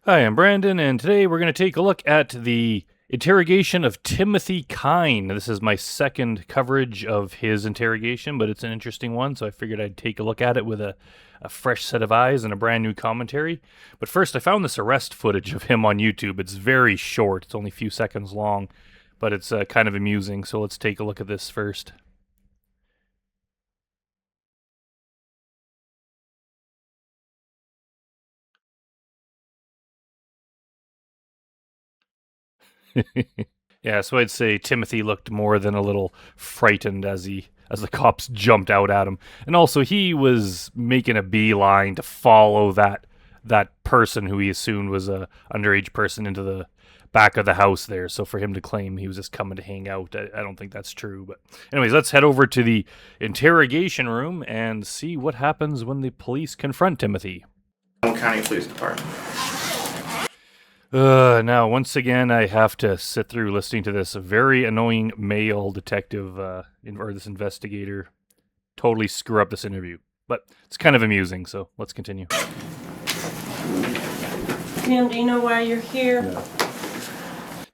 Hi, I'm Brandon, and today we're going to take a look at the interrogation of Timothy Kyne. This is my second coverage of his interrogation, but it's an interesting one, so I figured I'd take a look at it with a fresh set of eyes and a brand new commentary. But first, I found this arrest footage of him on YouTube. It's very short, it's only a few seconds long, but it's kind of amusing, so let's take a look at this first. Yeah, so I'd say Timothy looked more than a little frightened as the cops jumped out at him. And also he was making a beeline to follow that person who he assumed was a underage person into the back of the house there. So for him to claim he was just coming to hang out, I don't think that's true. But anyways, let's head over to the interrogation room and see what happens when the police confront Timothy. County Police Department. Now, once again, I have to sit through listening to this very annoying male detective, or this investigator, totally screw up this interview. But it's kind of amusing, so let's continue. Tim, do you know why you're here?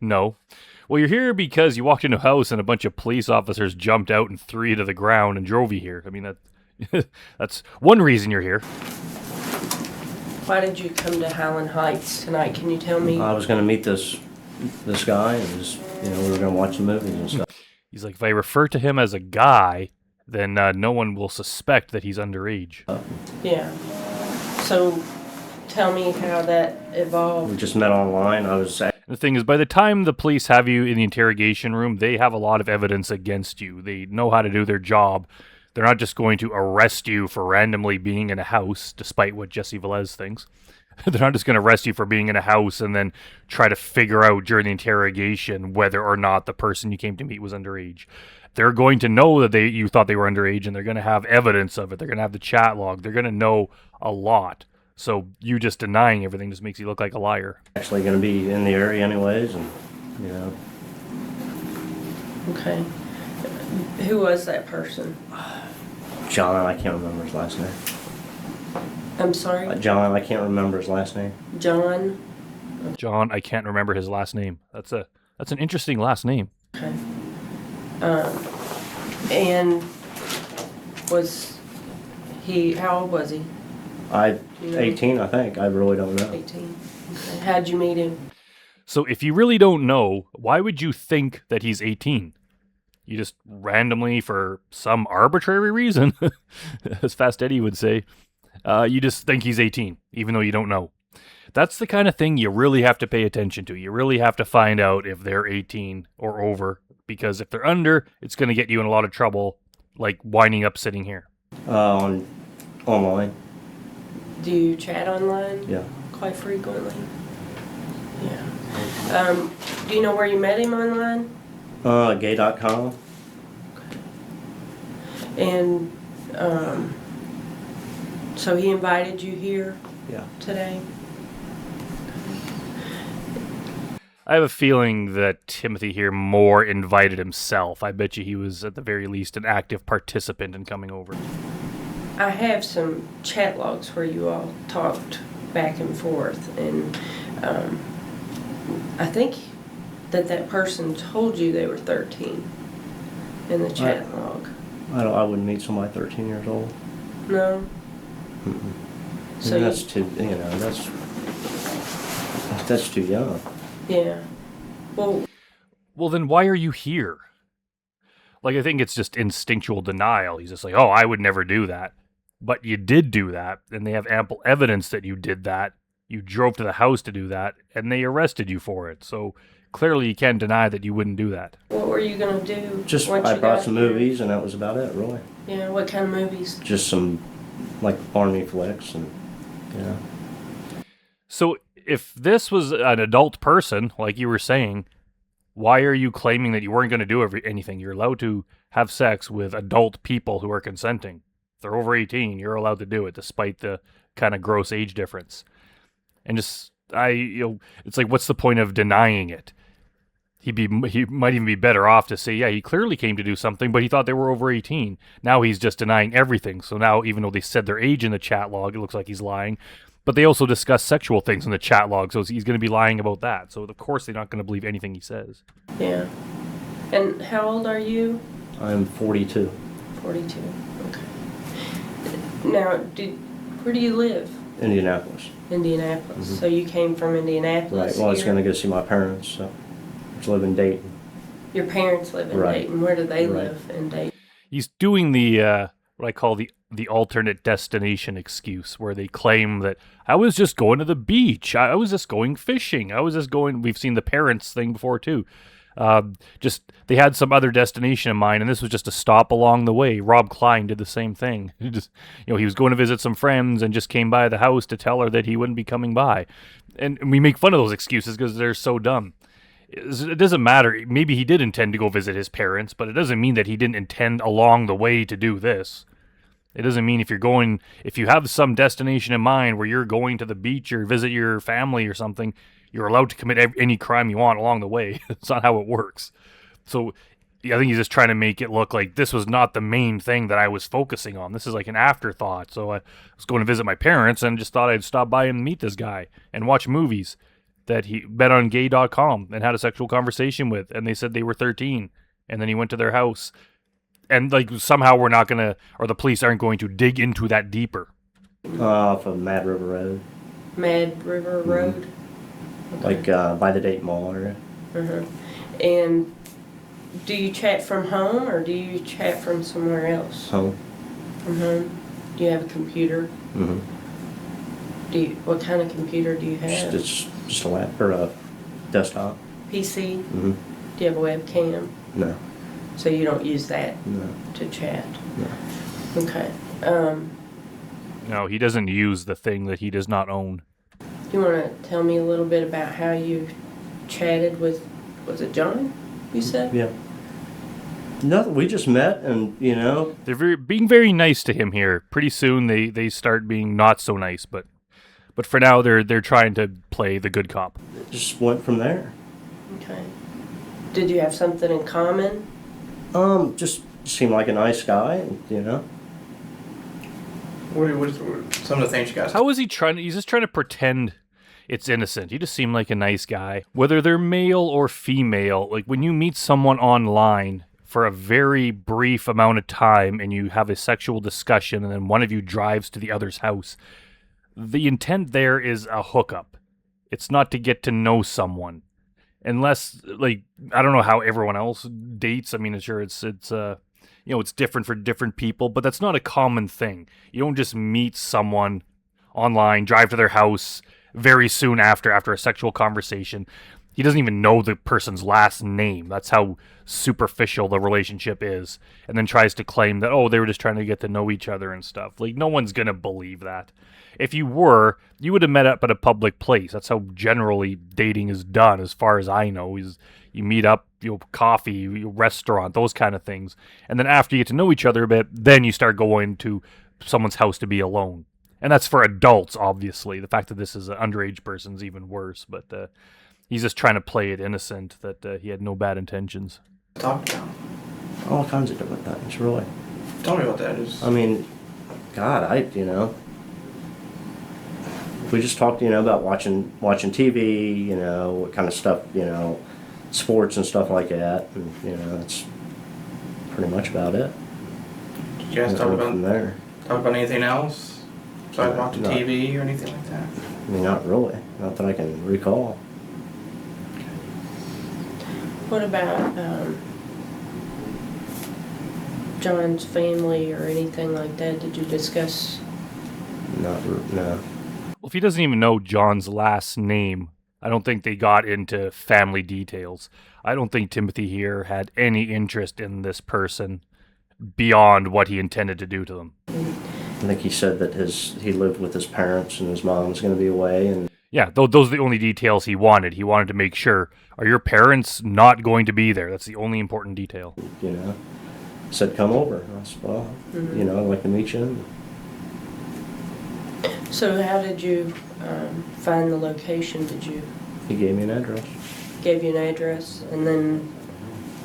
No. Well, you're here because you walked into a house and a bunch of police officers jumped out and threw you to the ground and drove you here. I mean, that's one reason you're here. Why did you come to Highland Heights tonight? Can you tell me? I was going to meet this guy, and just, we were going to watch the movies and stuff. He's like, if I refer to him as a guy, then no one will suspect that he's underage. Yeah. So, tell me how that evolved. We just met online. The thing is, by the time the police have you in the interrogation room, they have a lot of evidence against you. They know how to do their job. They're not just going to arrest you for randomly being in a house, despite what Jesse Velez thinks. They're not just going to arrest you for being in a house and then try to figure out during the interrogation whether or not the person you came to meet was underage. They're going to know that you thought they were underage, and they're going to have evidence of it. They're going to have the chat log. They're going to know a lot. So you just denying everything just makes you look like a liar. Actually going to be in the area anyways, and, Okay. Who was that person? John, I can't remember his last name. I'm sorry? John, I can't remember his last name. John, I can't remember his last name. That's an interesting last name. Okay. And was he, how old was he? 18, I think. I really don't know. 18. Okay. How'd you meet him? So if you really don't know, why would you think that he's 18? You just randomly, for some arbitrary reason, as Fast Eddie would say, you just think he's 18, even though you don't know. That's the kind of thing you really have to pay attention to. You really have to find out if they're 18 or over, because if they're under, it's going to get you in a lot of trouble, like winding up sitting here. Online. Do you chat online? Yeah. Quite frequently? Yeah. Do you know where you met him online? Gay.com. And so he invited you here today? I have a feeling that Timothy here more invited himself. I bet you he was, at the very least, an active participant in coming over. I have some chat logs where you all talked back and forth, and I think that person told you they were 13 in the chat log. I wouldn't meet somebody 13 years old. No? Mm-mm. So that's too, that's too young. Yeah. Well, then why are you here? Like, I think it's just instinctual denial. He's just like, oh, I would never do that. But you did do that, and they have ample evidence that you did that. You drove to the house to do that, and they arrested you for it. So clearly you can't deny that you wouldn't do that. What were you going to do? Just, I brought some movies, and that was about it, really. Yeah, what kind of movies? Just some, like, Army flicks, and, So if this was an adult person, like you were saying, why are you claiming that you weren't going to do anything? You're allowed to have sex with adult people who are consenting. If they're over 18, you're allowed to do it, despite the kind of gross age difference. And it's like, what's the point of denying it? He might even be better off to say, yeah, he clearly came to do something, but he thought they were over 18. Now he's just denying everything. So now, even though they said their age in the chat log, it looks like he's lying. But they also discuss sexual things in the chat log, so he's going to be lying about that. So of course they're not going to believe anything he says. Yeah. And how old are you? I'm 42. 42. Okay. Now, where do you live? Indianapolis. Indianapolis. So you came from Indianapolis. Right. Well, I was here? going to go see my parents, so I was living in Dayton. Your parents live in Right. Dayton. Where do they Right. live in Dayton? He's doing the what I call the alternate destination excuse, where they claim that I was just going to the beach, I was just going fishing, I was just going. We've seen the parents thing before too. Just they had some other destination in mind, and this was just a stop along the way. Rob Kyne did the same thing. He just, he was going to visit some friends and just came by the house to tell her that he wouldn't be coming by. And we make fun of those excuses because they're so dumb. It doesn't matter. Maybe he did intend to go visit his parents, but it doesn't mean that he didn't intend along the way to do this. It doesn't mean if you have some destination in mind where you're going to the beach or visit your family or something, you're allowed to commit any crime you want along the way. That's not how it works. So I think he's just trying to make it look like this was not the main thing that I was focusing on. This is like an afterthought. So I was going to visit my parents and just thought I'd stop by and meet this guy and watch movies that he met on gay.com and had a sexual conversation with, and they said they were 13, and then he went to their house, and like somehow we're not gonna, or the police aren't going to dig into that deeper. Off of Mad River Road. Mad River Road? Like by the Dayton Mall area. And do you chat from home or do you chat from somewhere else? Home. From home? Do you have a computer? Mm-hmm. What kind of computer do you have? Just a lap or a desktop. PC? Mm-hmm. Do you have a webcam? No. So you don't use that No. to chat? No. Okay. No, he doesn't use the thing that he does not own. You want to tell me a little bit about how you chatted with, was it John, you said? Yeah. Nothing. We just met, and They're being very nice to him here. Pretty soon they start being not so nice, but for now they're trying to play the good cop. it just went from there. Okay. Did you have something in common? Just seemed like a nice guy, What are some of the things you guys? How is he trying? He's just trying to pretend it's innocent. He just seemed like a nice guy. Whether they're male or female, like when you meet someone online for a very brief amount of time and you have a sexual discussion and then one of you drives to the other's house, the intent there is a hookup. It's not to get to know someone. Unless, like, I don't know how everyone else dates. I mean, sure, it's different for different people, but that's not a common thing. You don't just meet someone online, drive to their house very soon after a sexual conversation. He doesn't even know the person's last name. That's how superficial the relationship is. And then tries to claim that, they were just trying to get to know each other and stuff. Like, no one's going to believe that. If you were, you would have met up at a public place. That's how generally dating is done, as far as I know. Is you meet up, coffee, restaurant, those kind of things. And then after you get to know each other a bit, then you start going to someone's house to be alone. And that's for adults, obviously. The fact that this is an underage person is even worse. But he's just trying to play it innocent, that he had no bad intentions. Talked about. all kinds of different things, really. Tell me about that. I mean, God, we just talked, about watching TV, what kind of stuff, sports and stuff like that, and that's pretty much about it. Did you guys And talk went from there. about anything else besides watching No. TV or anything like that? I mean, not really, not that I can recall. What about John's family or anything like that? Did you discuss? No. Well, if he doesn't even know John's last name, I don't think they got into family details. I don't think Timothy here had any interest in this person beyond what he intended to do to them. I think he said that he lived with his parents and his mom's going to be away, and Yeah, those are the only details he wanted. He wanted to make sure, are your parents not going to be there? That's the only important detail. said come over. I said, well, I'd like to meet you. So how did you find the location? He gave me an address. Gave you an address, and then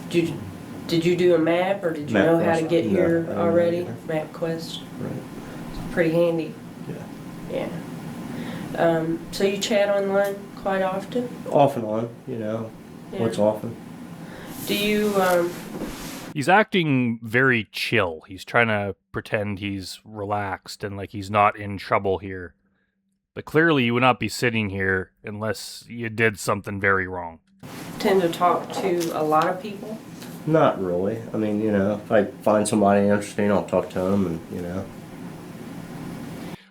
did you do a map, or did you know how to MapQuest. get No, here I didn't already? know. MapQuest. Right. It's pretty handy. Yeah. Yeah. So you chat online quite often? Off and on, you know. Yeah. What's often? Do you, He's acting very chill. He's trying to pretend he's relaxed and like he's not in trouble here. But clearly you would not be sitting here unless you did something very wrong. tend to talk to a lot of people? Not really. I mean, you know, if I find somebody interesting, I'll talk to them, and you know.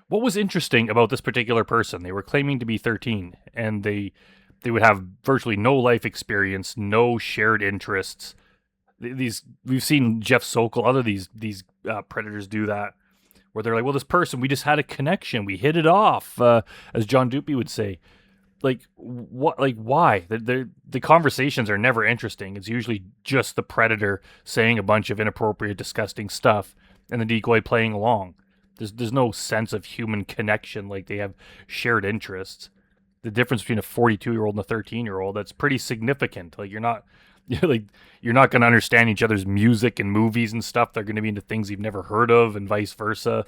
What was interesting about this particular person? They were claiming to be 13, and they would have virtually no life experience, no shared interests. These we've seen Jeff Sokol, other these predators do that, where they're like, well, this person, we just had a connection, we hit it off, as John Dupy would say. Like what? Like why? The conversations are never interesting. It's usually just the predator saying a bunch of inappropriate, disgusting stuff, and the decoy playing along. There's no sense of human connection. Like they have shared interests. The difference between a 42-year-old and a 13-year-old, that's pretty significant. Like you're not going to understand each other's music and movies and stuff. They're going to be into things you've never heard of, and vice versa.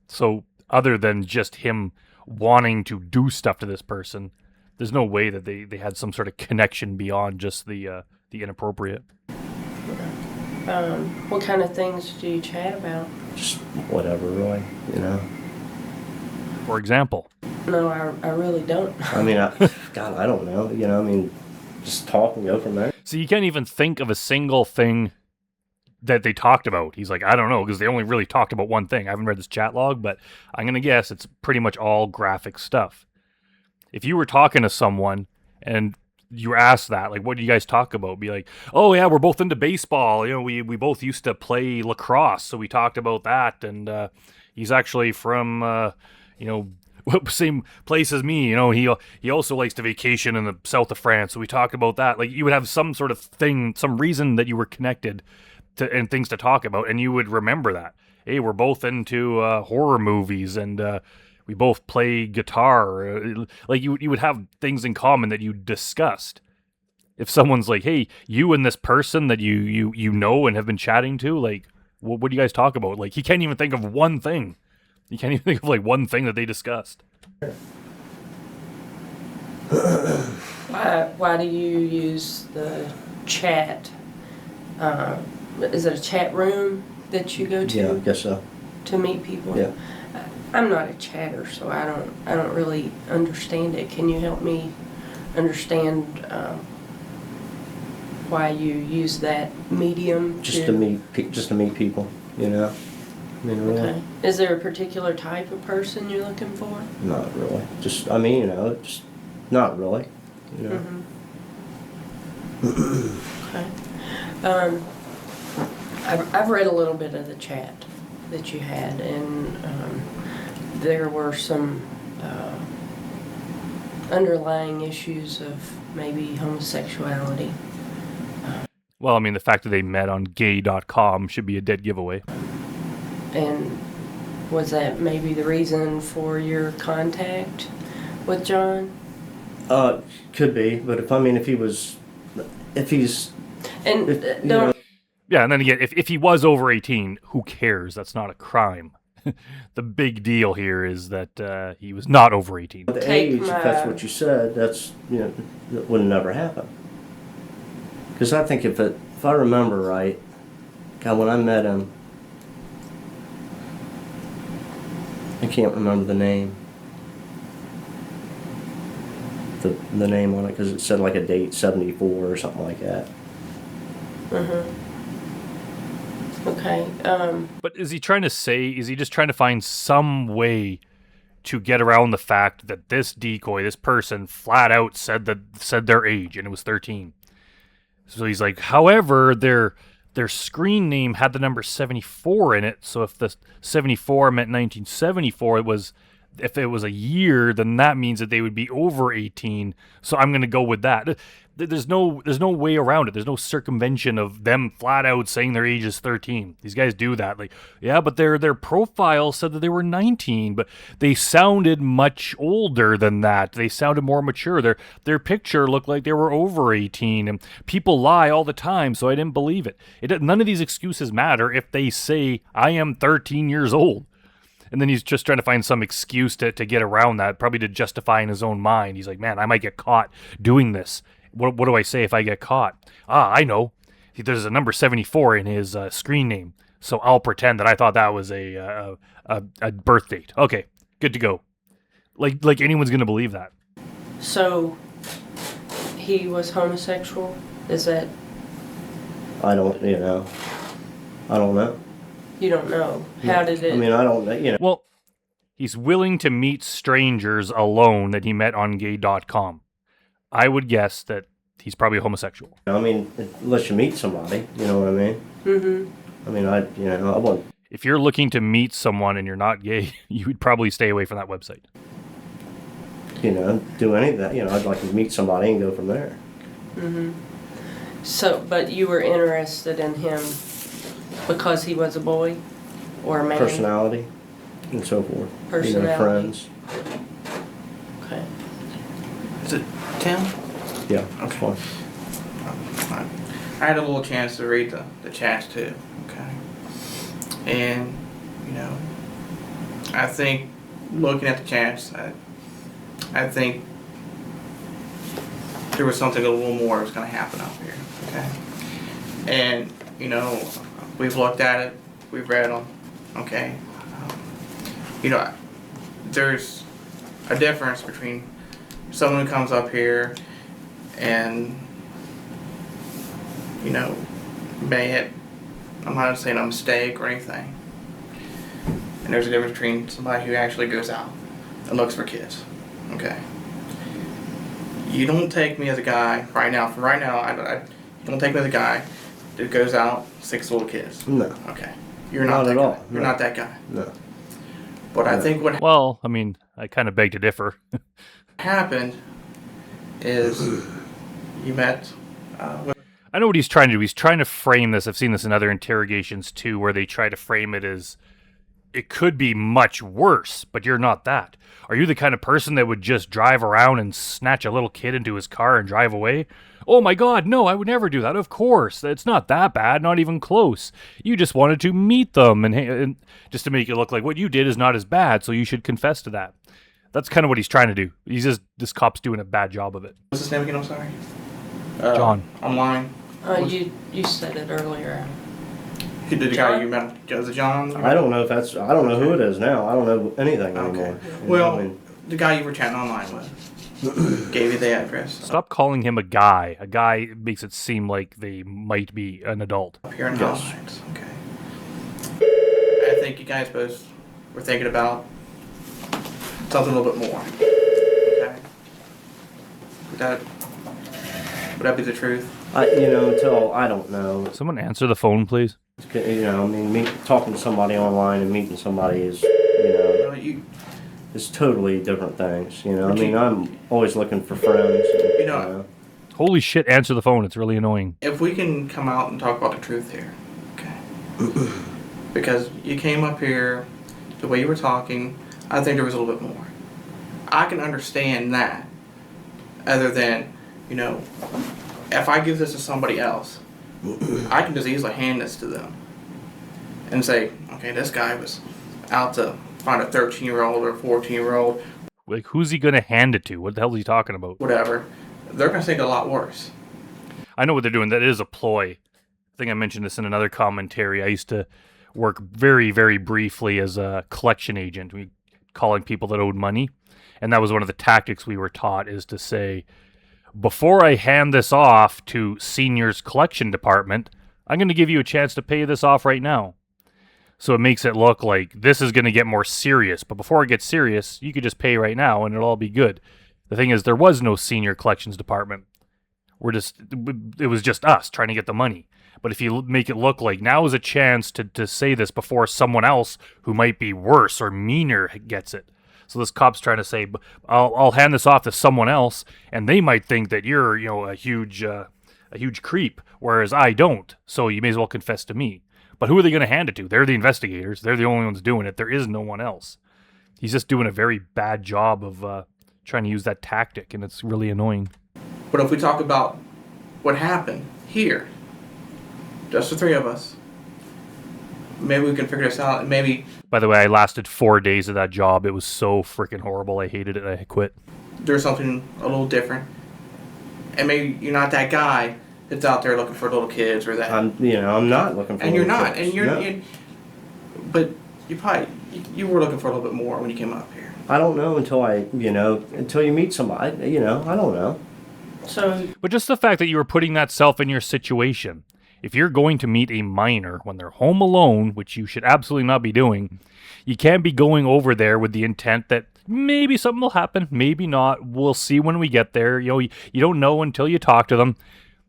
So other than just him wanting to do stuff to this person, there's no way that they had some sort of connection beyond just the inappropriate. What kind of things do you chat about? Just whatever, really, you know. For example, No, I really don't. I mean, God, I don't know. You know, I mean, just talk and go from there. so you can't even think of a single thing that they talked about. He's like, I don't know, because they only really talked about one thing. I haven't read this chat log, but I'm going to guess it's pretty much all graphic stuff. If you were talking to someone and you were asked that, like, what do you guys talk about? Be like, oh yeah, we're both into baseball. You know, we both used to play lacrosse, so we talked about that. And he's actually from, same place as me. You know, he also likes to vacation in the south of France, so we talked about that. Like, you would have some sort of thing, some reason that you were connected to and things to talk about, and you would remember that. Hey, we're both into horror movies, and we both play guitar. Like you would have things in common that you discussed. If someone's like, "Hey, you and this person that you know and have been chatting to, like, what do you guys talk about?" Like, he can't even think of one thing. He can't even think of like one thing that they discussed. Why do you use the chat? Is it a chat room that you go to? Yeah, I guess so. To meet people? Yeah. I'm not a chatter, so I don't really understand it. Can you help me understand why you use that medium? Just to meet people, you know. I mean, really, Okay. Is there a particular type of person you're looking for? not really. Just, I mean, you know, just not really, you know. Okay. I've read a little bit of the chat that you had, and there were some underlying issues of maybe homosexuality. Well, I mean, the fact that they met on gay.com should be a dead giveaway. And was that maybe the reason for your contact with John? Could be, but if he's, And If- you don't. know- Yeah, and then again, if he was over 18, who cares? That's not a crime. The big deal here is that he was not over 18. the Take age, if that's what you said, that's, you know, that would never happen. Because I think if I remember right, God, when I met him, I can't remember the name. The name on it, because it said like a date 74 or something like that. Okay. But is he just trying to find some way to get around the fact that this decoy, this person, flat out said their age, and it was 13? So he's like, however, their screen name had the number 74 in it, so if the 74 meant 1974, if it was a year, then that means that they would be over 18. So I'm going to go with that. There's no way around it. There's no circumvention of them flat out saying their age is 13. These guys do that. Like, yeah, but their profile said that they were 19, but they sounded much older than that. They sounded more mature. Their picture looked like they were over 18, and people lie all the time, so I didn't believe it. None of these excuses matter if they say I am 13 years old. And then he's just trying to find some excuse to get around that, probably to justify in his own mind. He's like, man, I might get caught doing this. What do I say if I get caught? I know. There's a number 74 in his screen name, so I'll pretend that I thought that was a birth date. Okay, good to go. Like anyone's gonna believe that. So, he was homosexual? Is that, I don't, I don't know. you don't know? How did it? I mean, I don't, Well, he's willing to meet strangers alone that he met on gay.com. I would guess that he's probably homosexual. I mean, unless you meet somebody, you know what I mean? Mm-hmm. I mean, I wouldn't. If you're looking to meet someone and you're not gay, you would probably stay away from that website. Do any of that. I'd like to meet somebody and go from there. Mm-hmm. So, but you were interested in him because he was a boy or a man? Personality and so forth. Personality. Friends. Okay. Is it Tim? Yeah, that's Okay. fine. I had a little chance to read the chats too. Okay. And, I think looking at the chats, I think there was something a little more was going to happen up here. Okay. And, we've looked at it, we've read them. Okay. There's a difference between someone who comes up here and, I'm not saying a mistake or anything. And there's a difference between somebody who actually goes out and looks for kids. Okay. You don't take me as a guy right now. I don't take me as a guy that goes out, six little kids. No. Okay. You're not that at guy. all. You're No. not that guy. No. But I No. think what Well, I mean, I kind of beg to differ. happened is you met with I know what he's trying to do. He's trying to frame this. I've seen this in other interrogations too, where they try to frame it as it could be much worse, but you're not that. Are you the kind of person that would just drive around and snatch a little kid into his car and drive away? Oh my God, no, I would never do that. Of course, it's not that bad, not even close. You just wanted to meet them and just to make it look like what you did is not as bad, so you should confess to that. That's kind of what he's trying to do. This cop's doing a bad job of it. what's his name again? I'm sorry. John. Online. You said it earlier. Who did the John? guy you met? Was it John? I don't know I don't know who it is now. I don't know anything anymore. Well, the guy you were chatting online with gave you the address Stop calling him a guy. A guy makes it seem like they might be an adult. up here in Yes. Halifax. Okay. I think you guys both were thinking about something a little bit more. Okay. Would that be the truth? Until I don't know. Someone answer the phone, please. Talking to somebody online and meeting somebody is, Well, is totally different things. Would you- I'm always looking for friends. And, You know- Holy shit, answer the phone. It's really annoying. if we can come out and talk about the truth here, okay? Because you came up here, the way you were talking, I think there was a little bit more. I can understand that, other than, if I give this to somebody else, I can just easily hand this to them and say, okay, this guy was out to find a 13-year-old or a 14-year-old, Like, who's he going to hand it to? What the hell is he talking about? whatever. They're going to think a lot worse. I know what they're doing. That is a ploy. I think I mentioned this in another commentary. I used to work very, very briefly as a collection agent, calling people that owed money. And that was one of the tactics we were taught, is to say, before I hand this off to seniors collection department, I'm going to give you a chance to pay this off right now. So it makes it look like this is going to get more serious. But before it gets serious, you could just pay right now and it'll all be good. The thing is, there was no senior collections department. It was just us trying to get the money. But if you make it look like now is a chance to say this before someone else who might be worse or meaner gets it. So this cop's trying to say, I'll hand this off to someone else, and they might think that you're, a huge creep, whereas I don't. So you may as well confess to me. But who are they going to hand it to? They're the investigators. They're the only ones doing it. There is no one else. He's just doing a very bad job of trying to use that tactic, and it's really annoying. But if we talk about what happened here, just the three of us, maybe we can figure this out. Maybe By the way, I lasted 4 days of that job. It was so freaking horrible. I hated it. I quit. there's something a little different, and maybe you're not that guy that's out there looking for little kids or that. I'm not looking for. And you're little not, kids. and you're, No. but you probably you were looking for a little bit more when you came up here. I don't know until you meet somebody. I don't know. So, But just the fact that you were putting that self in your situation. If you're going to meet a minor when they're home alone, which you should absolutely not be doing, you can't be going over there with the intent that maybe something will happen, maybe not. We'll see when we get there. You don't know until you talk to them.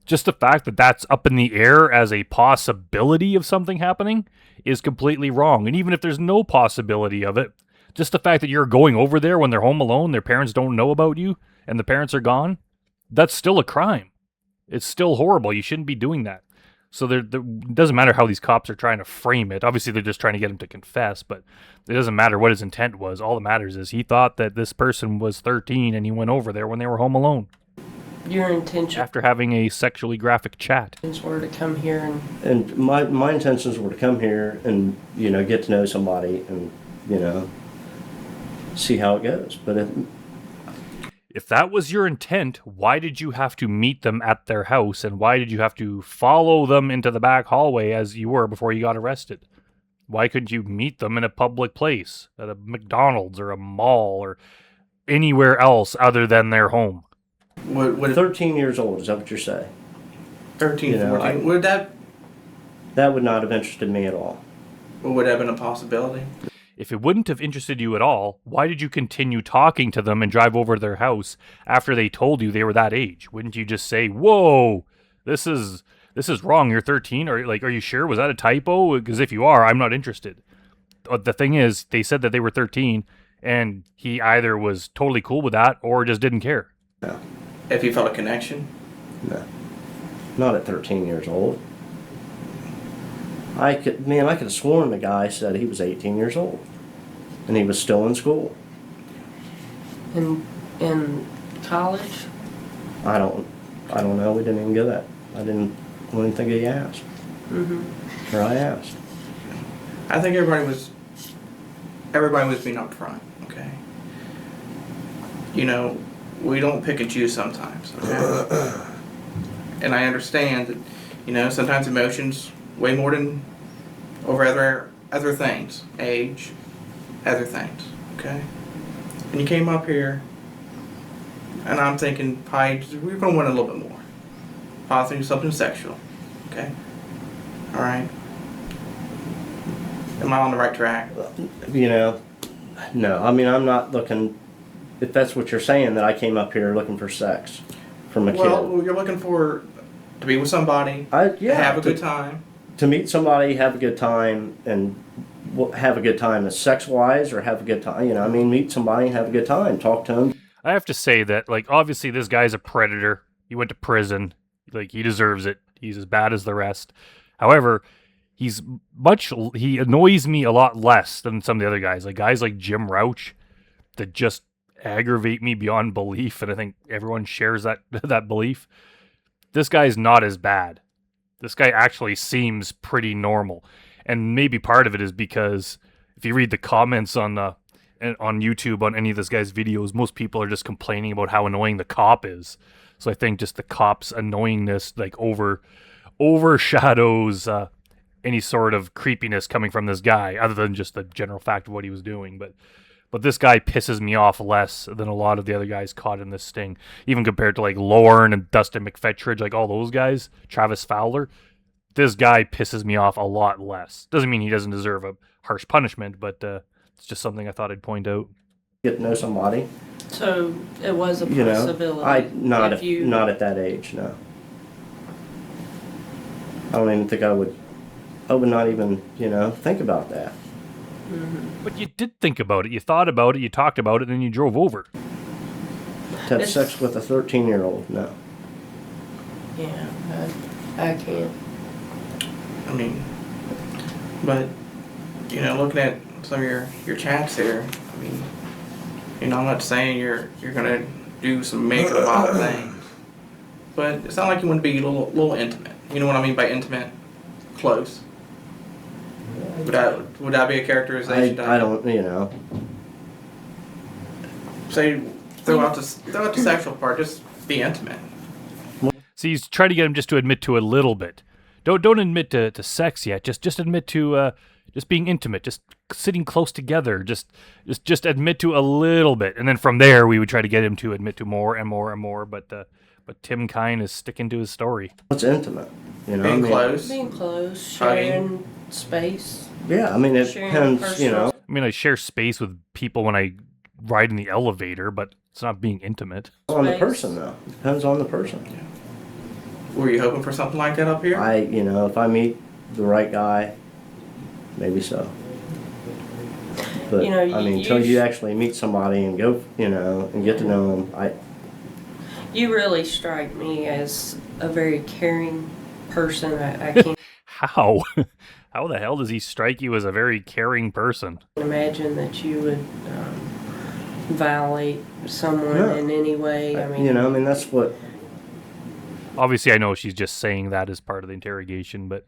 Just the fact that that's up in the air as a possibility of something happening is completely wrong. And even if there's no possibility of it, just the fact that you're going over there when they're home alone, their parents don't know about you, and the parents are gone, that's still a crime. It's still horrible. You shouldn't be doing that. So it doesn't matter how these cops are trying to frame it. Obviously, they're just trying to get him to confess, but it doesn't matter what his intent was. All that matters is he thought that this person was 13 and he went over there when they were home alone your intentions after having a sexually graphic chat. were to come here And my intentions were to come here and get to know somebody and see how it goes. But If that was your intent, why did you have to meet them at their house, and why did you have to follow them into the back hallway as you were before you got arrested? Why couldn't you meet them in a public place, at a McDonald's or a mall or anywhere else other than their home? Would 13 years old, is that what you're saying? 13, 14, would that That would not have interested me at all. would have been a possibility? If it wouldn't have interested you at all, why did you continue talking to them and drive over to their house after they told you they were that age? Wouldn't you just say, "Whoa, this is wrong. You're 13." Or are you sure? Was that a typo? Because if you are, I'm not interested. The thing is, they said that they were 13, and he either was totally cool with that or just didn't care. No, If you felt a connection, no, not at 13 years old. I could have sworn the guy said he was 18 years old, and he was still in school. in college. I don't know. We didn't even get that. I didn't think he asked. Or I asked. I think everybody was being upfront. Okay. We don't pick and choose sometimes. Okay. And I understand that sometimes emotions way more than over other things, age, other things. Okay. And you came up here, and I'm thinking, probably we're gonna want a little bit more. Possibly something sexual. Okay. All right. Am I on the right track? No. I mean, I'm not looking. If that's what you're saying, that I came up here looking for sex from a kid. Well, you're looking to be with somebody, have a good time. To meet somebody, have a good time, and have a good time as sex-wise, or have a good time. Meet somebody and have a good time. Talk to them. I have to say that, obviously this guy's a predator. He went to prison. He deserves it. He's as bad as the rest. However, he annoys me a lot less than some of the other guys. Guys like Jim Rouch that just aggravate me beyond belief, and I think everyone shares that belief. This guy's not as bad. This guy actually seems pretty normal. And maybe part of it is because if you read the comments on YouTube on any of this guy's videos, most people are just complaining about how annoying the cop is. So I think just the cop's annoyingness overshadows any sort of creepiness coming from this guy, other than just the general fact of what he was doing. But this guy pisses me off less than a lot of the other guys caught in this sting, even compared to Lorne and Dustin McFetridge, all those guys, Travis Fowler. This guy pisses me off a lot less. Doesn't mean he doesn't deserve a harsh punishment, but it's just something I thought I'd point out. Get to know somebody. So it was a possibility. Not at that age. No. I don't even think I would not even think about that. But you did think about it. You thought about it. You talked about it. And then you drove over. To have sex with a 13-year-old, no. Yeah, I can't. But looking at some of your chats here, I'm not saying you're gonna do some major wild things, but it sounds like you want to be a little intimate. You know what I mean by intimate? Close. Would that be a characterization? I don't, you know. Say throw out the sexual part. Just be intimate. See, he's trying to get him just to admit to a little bit. Don't admit to sex yet. Just admit to just being intimate, just sitting close together. Just admit to a little bit, and then from there we would try to get him to admit to more and more and more. But Tim Kyne is sticking to his story. What's intimate? You know, Being close. Being close, sharing space. Yeah, I mean, it Sharing depends, you personal- know. I mean, I share space with people when I ride in the elevator, but it's not being intimate. On the Space. person, though. Depends on the person. Were you hoping for something like that up here? You know, if I meet the right guy, maybe so. But, You know, I mean, until you actually meet somebody and go, you know, and get to know them, You really strike me as a very caring person. I can't How? How the hell does he strike you as a very caring person? imagine that you would violate someone No. in any way. I mean, you know, I mean, that's what, Obviously, I know she's just saying that as part of the interrogation, but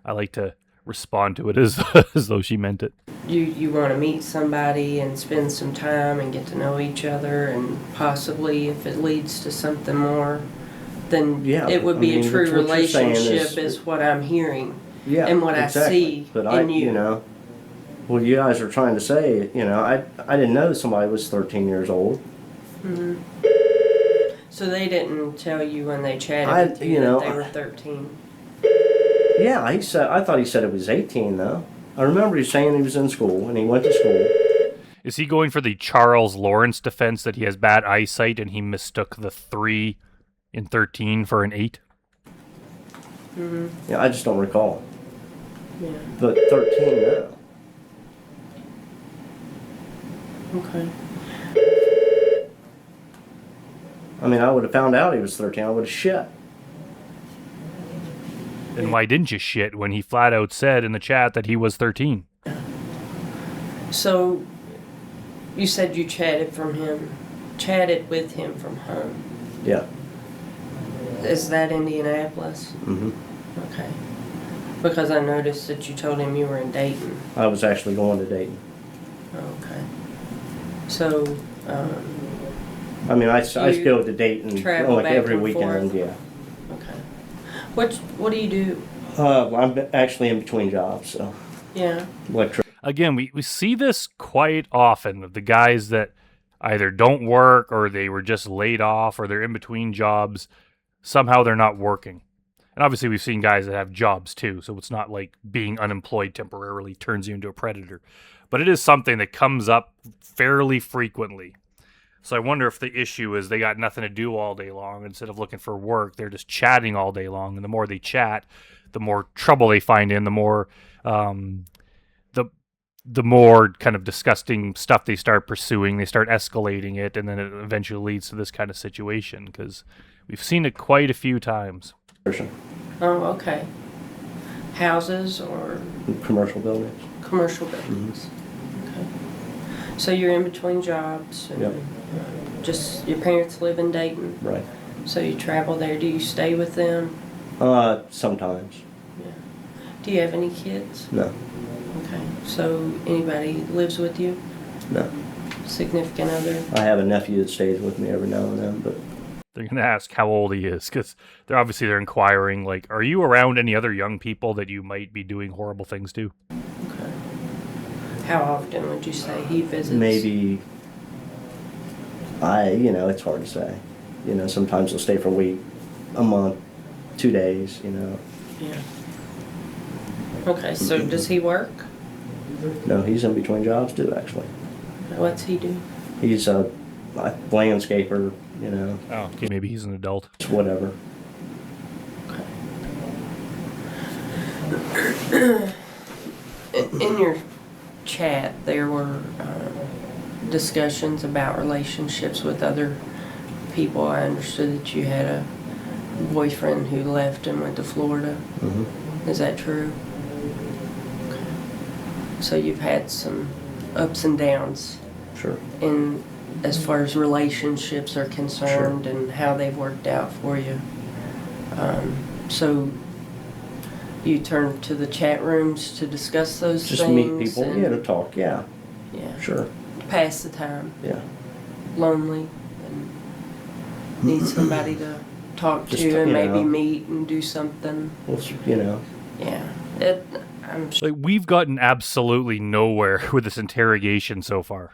I like to respond to it as as though she meant it. you want to meet somebody and spend some time and get to know each other, and possibly if it leads to something more, then Yeah, it would I be mean, a true that's what you're saying relationship is- is what I'm hearing. yeah, And what I exactly. see But in you. you know, what you guys are trying to say, you know, I didn't know somebody was 13 years old. So they didn't tell you when they chatted with you, you know, that they were 13. Yeah, I thought he said it was 18, though. I remember he saying he was in school, and he went to school. Is he going for the Charles Lawrence defense that he has bad eyesight and he mistook the 3 in 13 for an 8? Yeah, I just don't recall. Yeah. But 13, no. Okay. I mean, I would have found out he was 13. I would have shit. Then why didn't you shit when he flat out said in the chat that he was 13? So you said you chatted with him from home. Yeah. Is that Indianapolis? hmm Okay. Because I noticed that you told him you were in Dayton. I was actually going to Dayton. Okay. So, I mean, I You go to Dayton travel like back every and weekend, forth? yeah. okay. What do you do? I'm actually in between jobs, so Yeah. Again, we see this quite often of the guys that either don't work or they were just laid off or they're in between jobs. Somehow they're not working. And obviously we've seen guys that have jobs too, so it's not like being unemployed temporarily turns you into a predator. But it is something that comes up fairly frequently. So I wonder if the issue is they got nothing to do all day long. Instead of looking for work, they're just chatting all day long. And the more they chat, the more trouble they find in, the more the more kind of disgusting stuff they start pursuing. They start escalating it, and then it eventually leads to this kind of situation. Because we've seen it quite a few times. Oh, okay. Houses or Commercial buildings. commercial buildings? Okay. So you're in between jobs, and Yep. just your parents live in Dayton, Right. so you travel there. Do you stay with them? Sometimes. Yeah. Do you have any kids? No. Okay. So anybody lives with you? No. Significant other? I have a nephew that stays with me every now and then, but They're going to ask how old he is, because they're inquiring, like, are you around any other young people that you might be doing horrible things to? Okay. How often would you say he visits? maybe it's hard to say. You know, sometimes he'll stay for a week, a month, 2 days, you know. Yeah. Okay, so does he work? No, he's in between jobs too, actually. What's he do? He's a landscaper, you know, Oh, okay, maybe he's an adult. whatever. In your chat, there were discussions about relationships with other people. I understood that you had a boyfriend who left and went to Florida. hmm Is that true? Okay. So you've had some ups and downs Sure. in as far as relationships are concerned and how they've worked out for you. So You turn to the chat rooms to discuss those Just things. meet people, and, yeah, to talk, yeah, yeah, sure, pass the time. yeah. Lonely and need somebody to talk Just, to and you maybe know. meet and do something. Well, you know, Yeah, I'm Like, we've gotten absolutely nowhere with this interrogation so far.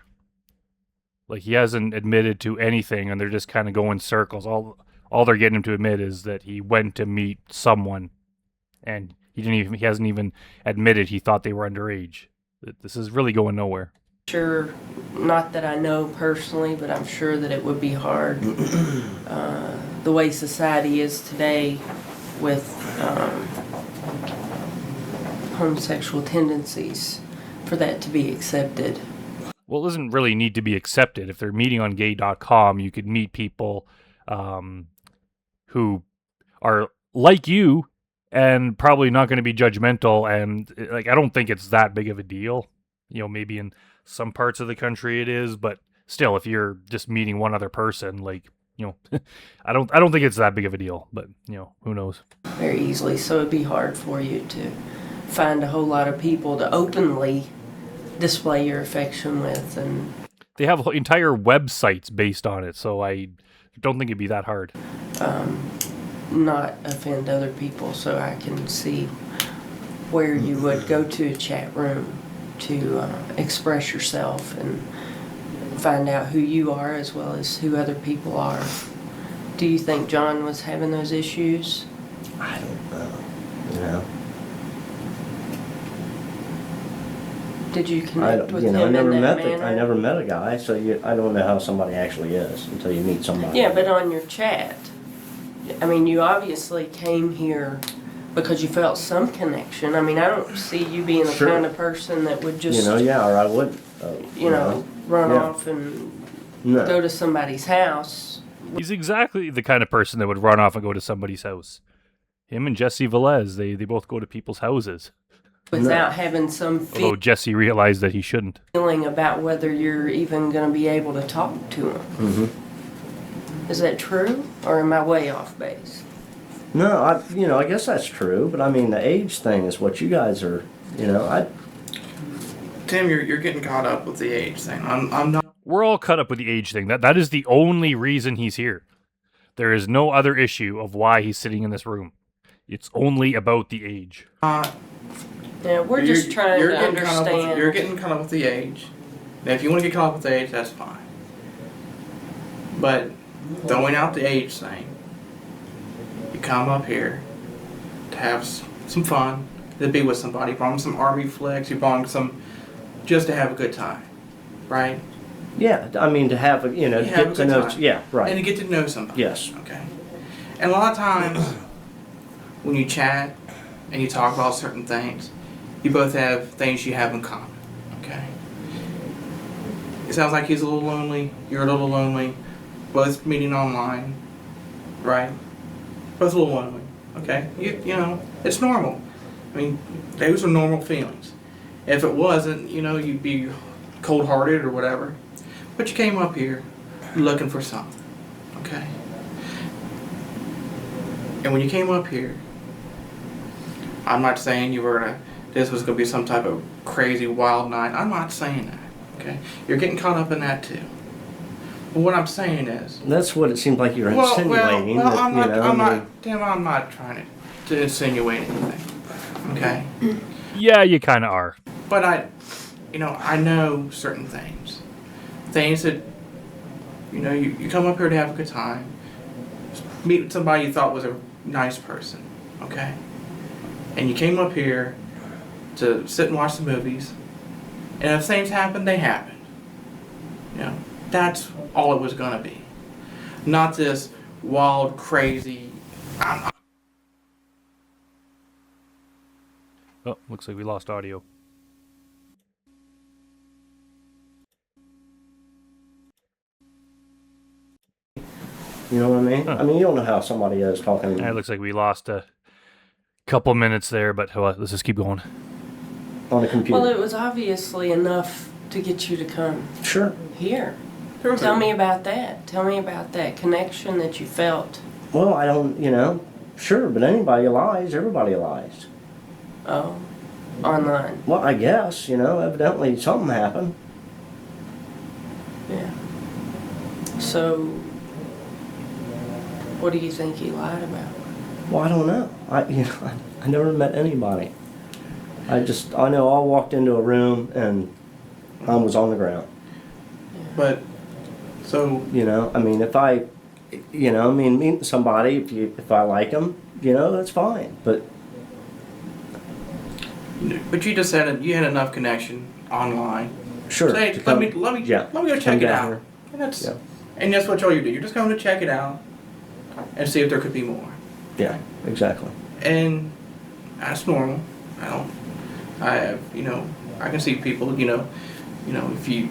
Like, he hasn't admitted to anything, and they're just kind of going circles. All they're getting him to admit is that he went to meet someone, and he hasn't even admitted he thought they were underage. This is really going nowhere. sure, not that I know personally, but I'm sure that it would be hard the way society is today with homosexual tendencies for that to be accepted. Well, it doesn't really need to be accepted. If they're meeting on gay.com, you could meet people who are like you and probably not going to be judgmental. And like, I don't think it's that big of a deal. You know, maybe in some parts of the country it is, but still, if you're just meeting one other person, like, you know, I don't think it's that big of a deal. But you know, who knows? Very easily, so it'd be hard for you to find a whole lot of people to openly display your affection with, and They have entire websites based on it, so I don't think it'd be that hard. not offend other people. So I can see where you would go to a chat room to express yourself and find out who you are as well as who other people are. Do you think John was having those issues? I don't know, you know. Did you I, connect with you know, I him never in that met manner? I never met a guy, so I don't know how somebody actually is until you meet somebody. Yeah, but on your chat, I mean, you obviously came here because you felt some connection. I mean, I don't see you being the Sure. kind of person that would just, you know, yeah, or I wouldn't. you know, run yeah. off and No. go to somebody's house. He's exactly the kind of person that would run off and go to somebody's house. Him and Jesse Velez, they both go to people's houses. Without having some Although Jesse realized that he shouldn't. feeling about whether you're even going to be able to talk to him. Mm-hmm. Is that true, or am I way off base? No, I guess that's true, but I mean, the age thing is what you guys are, you know, Tim, you're getting caught up with the age thing. I'm not. We're all caught up with the age thing. That is the only reason he's here. There is no other issue of why he's sitting in this room. It's only about the age. Yeah, we're just trying to understand. You're getting caught up with the age. Now, if you want to get caught up with the age, that's fine. But throwing out the age thing, you come up here to have some fun, to be with somebody. You brought them some Army flicks. You brought them some just to have a good time, right? yeah, I mean, to have a, you know, You to have a get to good know, time. yeah, right. And to get to know somebody. Yes. Okay. And a lot of times, when you chat and you talk about certain things, you both have things you have in common. Okay. It sounds like he's a little lonely. You're a little lonely. Both meeting online, right? Both a little lonely. Okay. You know, it's normal. I mean, those are normal feelings. If it wasn't, you know, you'd be cold-hearted or whatever. But you came up here looking for something. Okay. And when you came up here, I'm not saying this was gonna be some type of crazy wild night. I'm not saying that. Okay. You're getting caught up in that too. But what I'm saying is. That's what it seems like you're insinuating. Well, that, I'm not. you know, I'm I mean, not. Tim, I'm not trying to insinuate anything. Okay. Yeah, you kind of are. But I know certain things. Things that, you come up here to have a good time. Meet somebody you thought was a nice person. Okay. And you came up here to sit and watch the movies. And if things happen, they happen. You know, that's all it was gonna be. Not this wild, crazy. Oh, looks like we lost audio. you know what I mean? Huh. I mean, you don't know how somebody is talking It looks like we lost a couple minutes there, but let's just keep going. on a computer. Well, it was obviously enough to get you to come Sure. here. Tell me about that. Tell me about that connection that you felt. Well, I don't, sure, but anybody lies. Everybody lies. Oh, online. Well, I guess, evidently something happened. Yeah. So, what do you think he lied about? Well, I don't know. I never met anybody. I know I walked into a room and I was on the ground. But, so, meeting somebody, if I like them, that's fine. But you just said you had enough connection online. sure. Say, let me go check it out. Here. And that's what all you do. You're just going to check it out and see if there could be more. Yeah, exactly. And that's normal. I can see people, if you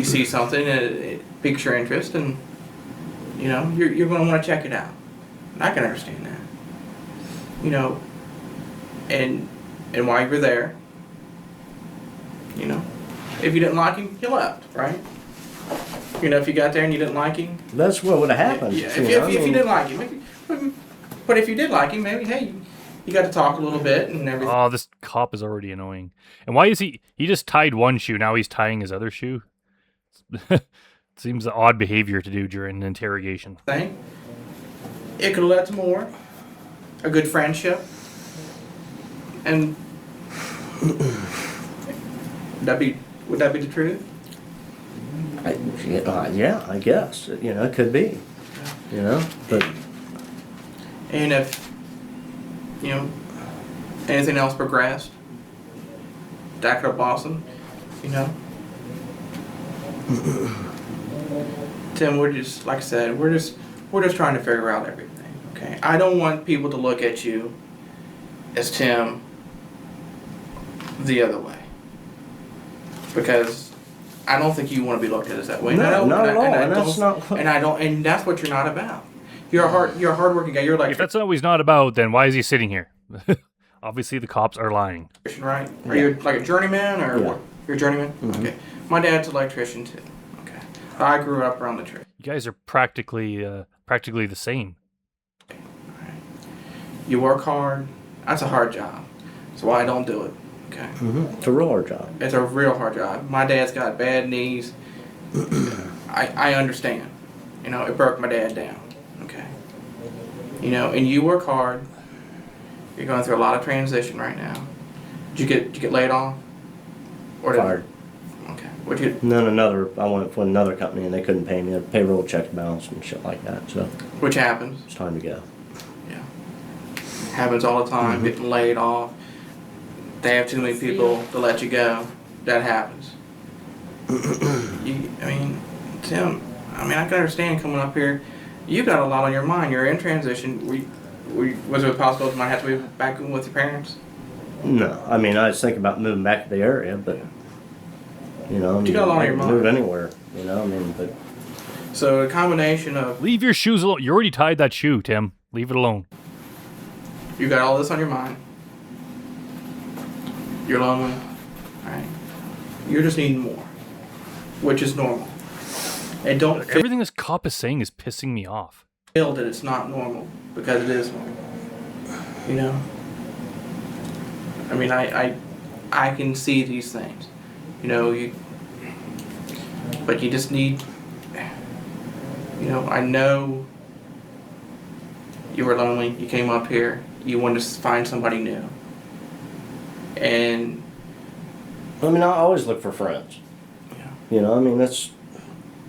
see something and it piques your interest, and you're going to want to check it out. And I can understand that. And while you're there, if you didn't like him, you left, right? If you got there and you didn't like him, That's what would have happened. yeah. If you didn't like him, but if you did like him, maybe hey, you got to talk a little bit and everything. Oh, this cop is already annoying. And why is he just tied one shoe, now he's tying his other shoe? Seems odd behavior to do during an interrogation. It could have led to more, a good friendship, and would that be the truth? Yeah, I guess. It could be. But And if anything else progressed, that could have blossomed. Tim, we're just, like I said, we're just trying to figure out everything. Okay, I don't want people to look at you as Tim the other way, because I don't think you want to be looked at as that way. No, not at all. And that's what you're not about. You're a hardworking guy. You're like, If that's not what he's not about, then why is he sitting here? Obviously, the cops are lying. right? Are you like a journeyman or Yeah. what? You're a journeyman. Mhm. Okay. My dad's an electrician too. Okay. I grew up around the trade. You guys are practically the same. You work hard. That's a hard job. That's why I don't do it. Okay. it's a real hard job. It's a real hard job. My dad's got bad knees. I understand. It broke my dad down. Okay. And you work hard. You're going through a lot of transition right now. Did you get laid off? Or Fired. Okay. What'd you? And then I went for another company and they couldn't pay me. The payroll check bounced and shit like that. So Which happens. it's time to go. Yeah. Happens all the time. Getting laid off. They have too many people to let you go. That happens. Tim, I can understand coming up here. You got a lot on your mind. You're in transition. Was there a possibility you might have to move back in with your parents? No, I was thinking about moving back to the area, but You got a lot on I your can mind. move anywhere. But So a combination of Leave your shoes alone. You already tied that shoe, Tim. Leave it alone. you got all this on your mind. You're lonely. Alright. You're just needing more. Which is normal. And don't Everything this cop is saying is pissing me off. feel that it's not normal, because it is normal. I can see these things. But you just need, I know you were lonely, you came up here, you wanted to find somebody new. And, I always look for friends. yeah. That's,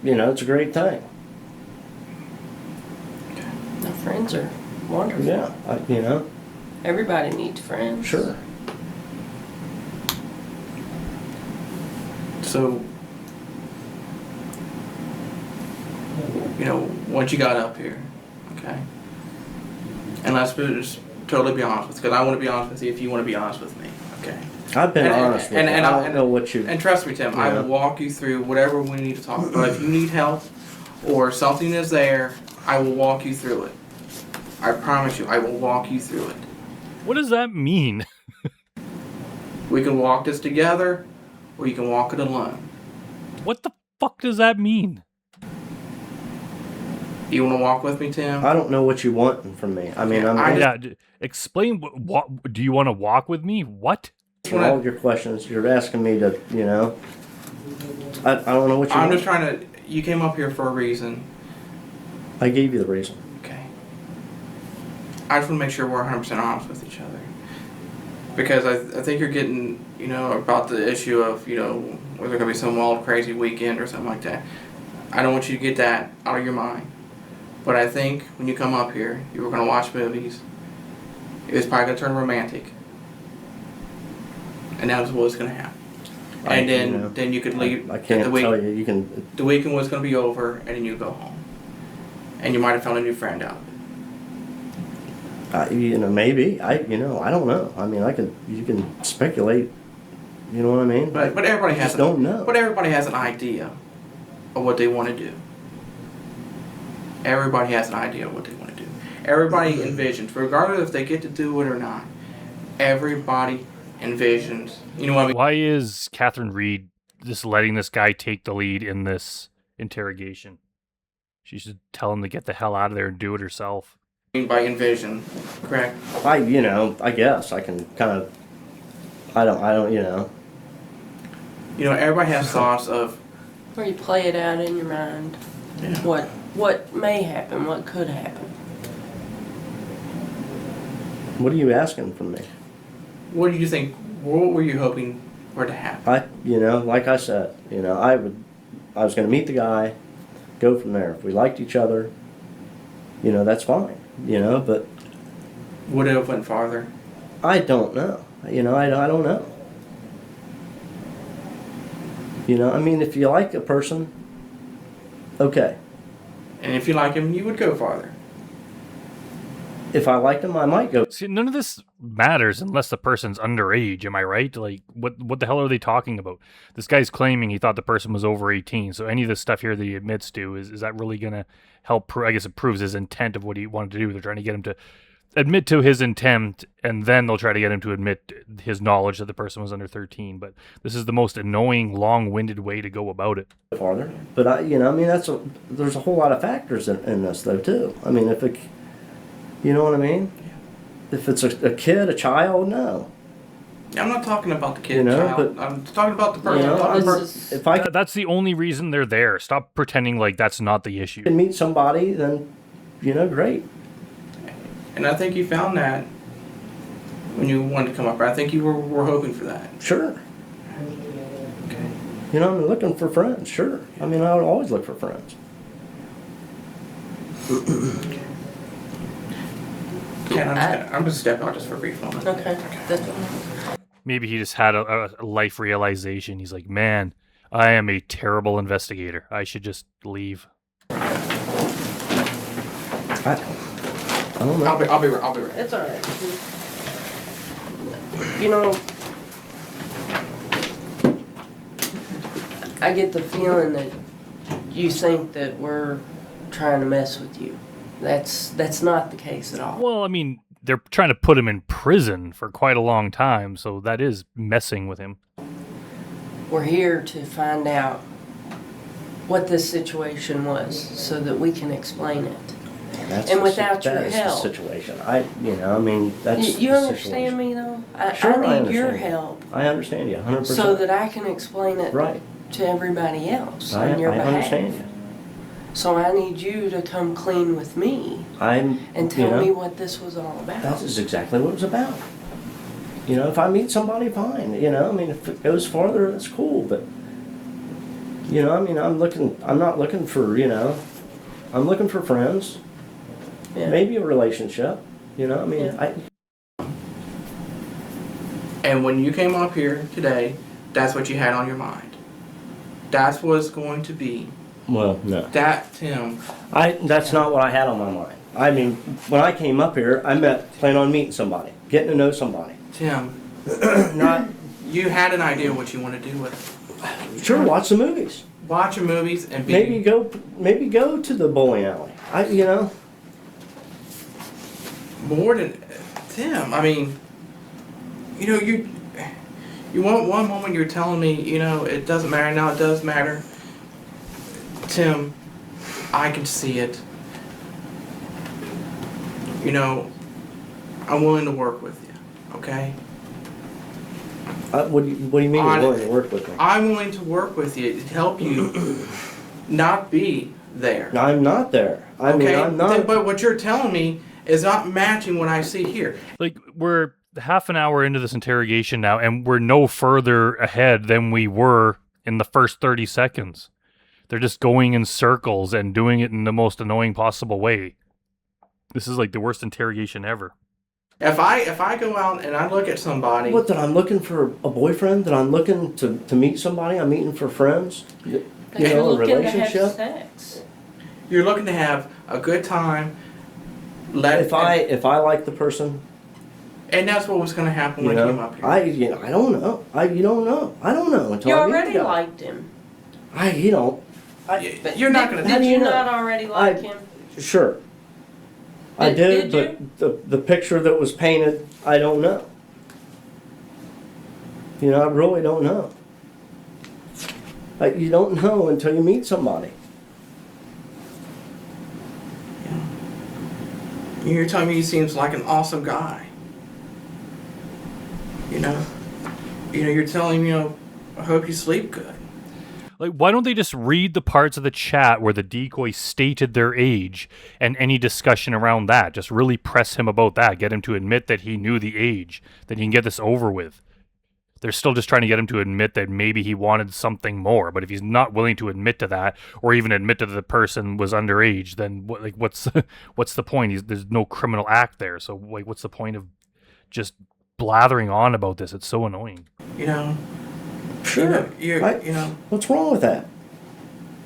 it's a great thing. No, friends are wonderful. Yeah, Everybody needs friends. sure. So, once you got up here, okay, and let's just totally be honest with you, because I want to be honest with you if you want to be honest with me, okay? I've been honest with you. I don't know what you... And trust me, Tim, I will walk you through whatever we need to talk about. If you need help or something is there, I will walk you through it. I promise you, I will walk you through it. What does that mean? We can walk this together, or you can walk it alone. What the fuck does that mean? Do you want to walk with me, Tim? I don't know what you want from me. I mean, Explain what do you want to walk with me? What? for all your questions, you're asking me to, you know. I don't know what you I'm want. just trying to. You came up here for a reason. I gave you the reason. Okay. I just want to make sure we're 100% honest with each other. Because I think you're getting, you know, about the issue of, you know, whether there's going to be some wild, crazy weekend or something like that. I don't want you to get that out of your mind. But I think when you come up here, you were going to watch movies. It was probably going to turn romantic. And that was what was going to happen. And then you could leave. I can't tell you. You can. The weekend was going to be over, and then you go home. And you might have found a new friend out of it. You know, maybe. I don't know. I mean, you can speculate. You know what I mean? But everybody has. Don't know. But everybody has an idea of what they want to do. Everybody has an idea of what they want to do. Everybody envisions, regardless if they get to do it or not. Everybody envisions. You know what I mean? Why is Catherine Reed just letting this guy take the lead in this interrogation? She should tell him to get the hell out of there and do it herself. By envision, correct? I guess I can kind of. I don't. You know. You know, everybody has thoughts of. Or you play it out in your mind. Yeah. What may happen, what could happen. What are you asking from me? What do you think? What were you hoping for to happen? Like I said, I was going to meet the guy, go from there. If we liked each other, that's fine. But Would it have went farther? I don't know. I don't know. I mean, if you like a person, okay. And if you like him, you would go farther. If I liked him, I might go. See, none of this matters unless the person's underage, am I right? Like, what the hell are they talking about? This guy's claiming he thought the person was over 18, so any of this stuff here that he admits to, is that really going to help? I guess it proves his intent of what he wanted to do. They're trying to get him to admit to his intent, and then they'll try to get him to admit his knowledge that the person was under 13. But this is the most annoying, long-winded way to go about it. Farther, but there's a whole lot of factors in this though too. I mean, you know what I mean? If it's a kid, a child, no. I'm not talking about the kid, child. But, I'm talking about the person. That's the only reason they're there. Stop pretending like that's not the issue. Can meet somebody, then great. And I think you found that when you wanted to come up. I think you were hoping for that. Sure. Okay. I'm looking for friends. Sure. I mean, I would always look for friends. Ken, I'm just stepping out just for a brief moment. Okay. Maybe he just had a life realization. He's like, man, I am a terrible investigator. I should just leave. I don't know. I'll be right. It's all right. I get the feeling that you think that we're trying to mess with you. That's not the case at all. Well, I mean, they're trying to put him in prison for quite a long time, so that is messing with him. We're here to find out what this situation was so that we can explain it. Without your help. The situation. That's you the understand situation. me though? Sure, I need your help. I understand you 100%. So that I can explain it right. to everybody else on your behalf. I understand you. So I need you to come clean with me and tell me what this was all about. That is exactly what it was about. If I meet somebody, fine. If it goes farther, that's cool. But I'm not looking for I'm looking for friends. Yeah. Maybe a relationship. Yeah. And when you came up here today, that's what you had on your mind. That's what it's going to be. Well, no. Tim. That's not what I had on my mind. I mean, when I came up here, I planned on meeting somebody, getting to know somebody. Tim. Not. You had an idea what you want to do with it. Sure, watch the movies. Watch your movies and be. Maybe go to the bowling alley. More than Tim. I mean, you want one moment you're telling me, it doesn't matter. Now it does matter. Tim, I can see it. You know, I'm willing to work with you, okay? What do you mean you're willing to work with me? I'm willing to work with you to help you not be there. I'm not there. I mean, I'm not. But what you're telling me is not matching what I see here. Like, we're half an hour into this interrogation now, and we're no further ahead than we were in the first 30 seconds. They're just going in circles and doing it in the most annoying possible way. This is like the worst interrogation ever. If I go out and I look at somebody, What, that I'm looking for a boyfriend? That I'm looking to meet somebody? I'm meeting for friends? You You're know, a looking to have relationship? sex. you're looking to have a good time. If I like the person, and that's what was going to happen you when he came know, up here. I don't know. You don't know. I don't know until You I meet already the guy. liked him. You're not going to. How Did do you you know? not already like him? Sure. I did, Did but the picture that was painted, I don't know. You know, I really don't know. You don't know until you meet somebody. You're telling me he seems like an awesome guy. You know, you're telling me, I hope you sleep good. Like, why don't they just read the parts of the chat where the decoy stated their age and any discussion around that? Just really press him about that. Get him to admit that he knew the age. Then you can get this over with. They're still just trying to get him to admit that maybe he wanted something more. But if he's not willing to admit to that, or even admit that the person was underage, then what's the point? There's no criminal act there. So what's the point of just blathering on about this? It's so annoying. You know. Sure. What's wrong with that?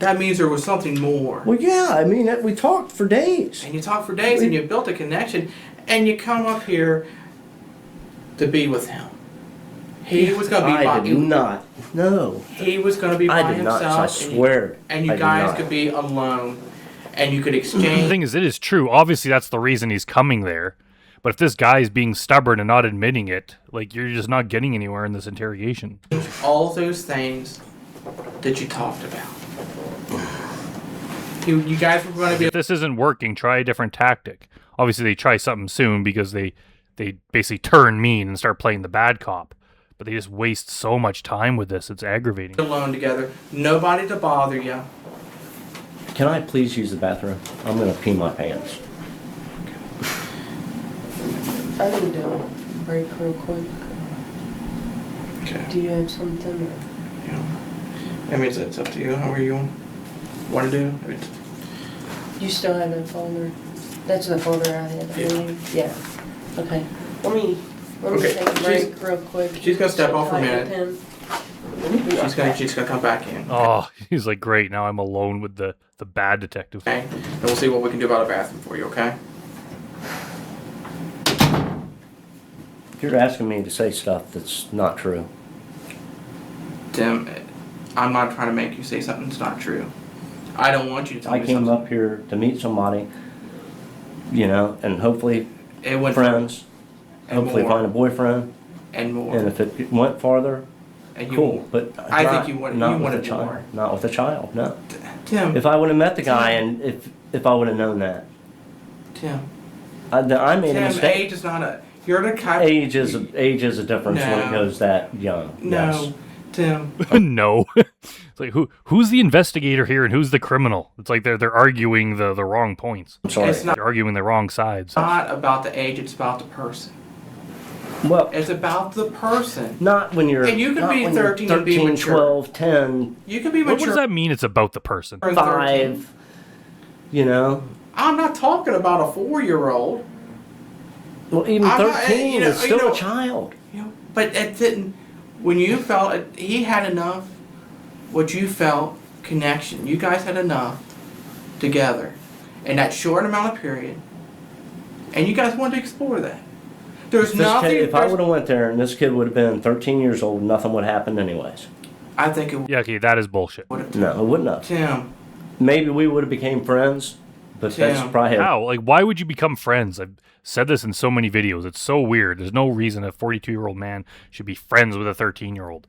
That means there was something more. Well, yeah, I mean, we talked for days. And you talk for days and you built a connection and you come up here to be with him. He was going to be I did not. No. He was going to be by I did himself. not. I swear. And you I did guys not. could be alone and you could The exchange thing is, it is true. Obviously, that's the reason he's coming there. But if this guy is being stubborn and not admitting it, you're just not getting anywhere in this interrogation. all those things that you talked about. You guys were going to be. If this isn't working, try a different tactic. Obviously, they try something soon because they basically turn mean and start playing the bad cop. But they just waste so much time with this. It's aggravating. Alone together, nobody to bother you. Can I please use the bathroom? I'm going to pee my pants. I can do a break real quick. Okay. Do you have something? Or? Yeah. I mean, it's up to you. However you want to do. You still have that folder? That's the folder I had. Yeah. Yeah. Okay. Let me Okay, take a break real quick. she's gonna step off for a Type minute. with him. She's gonna come back in. Oh, he's like, great. Now I'm alone with the bad detective. Okay. And we'll see what we can do about a bathroom for you. Okay. You're asking me to say stuff that's not true. Tim, I'm not trying to make you say something that's not true. I don't want you to tell I me came something. up here to meet somebody, and hopefully It went friends, and hopefully more. find a boyfriend, and more. and if it went farther, And you, cool. But I not, think you wanted not with more. a child. Not with a child. No. Tim. If I would have met the guy, and if I would have known that, Tim. I made a Tim, mistake. age is not a. You're the kind. Age is a difference when it No. goes that young. No, Yes. Tim. No. It's like, who's the investigator here and who's the criminal? It's like they're arguing the wrong points. I'm sorry. It's not- They're arguing the wrong sides. Not about the age. It's about the person. Well, It's about the person. not when you're. And you can not be when you're 13 and be 13, mature. 12, 10, You can be What mature. does that mean? It's about the person. or 13. 5. You know. I'm not talking about a 4-year-old. Well, even I'm not- 13 you know- is still you know- a child. You know, but it didn't. When you felt it, he had enough. What you felt connection. You guys had enough together in that short amount of period, and you guys wanted to explore that. There's nothing. If I would have went there and this kid would have been 13 years old, nothing would have happened anyways. I think it Yeah, okay, that is bullshit. would have. No, it wouldn't have. Tim. Maybe we would have became friends, but that's Tim. probably How? Like, why would you become friends? I've said this in so many videos. It's so weird. There's no reason a 42-year-old man should be friends with a 13-year-old.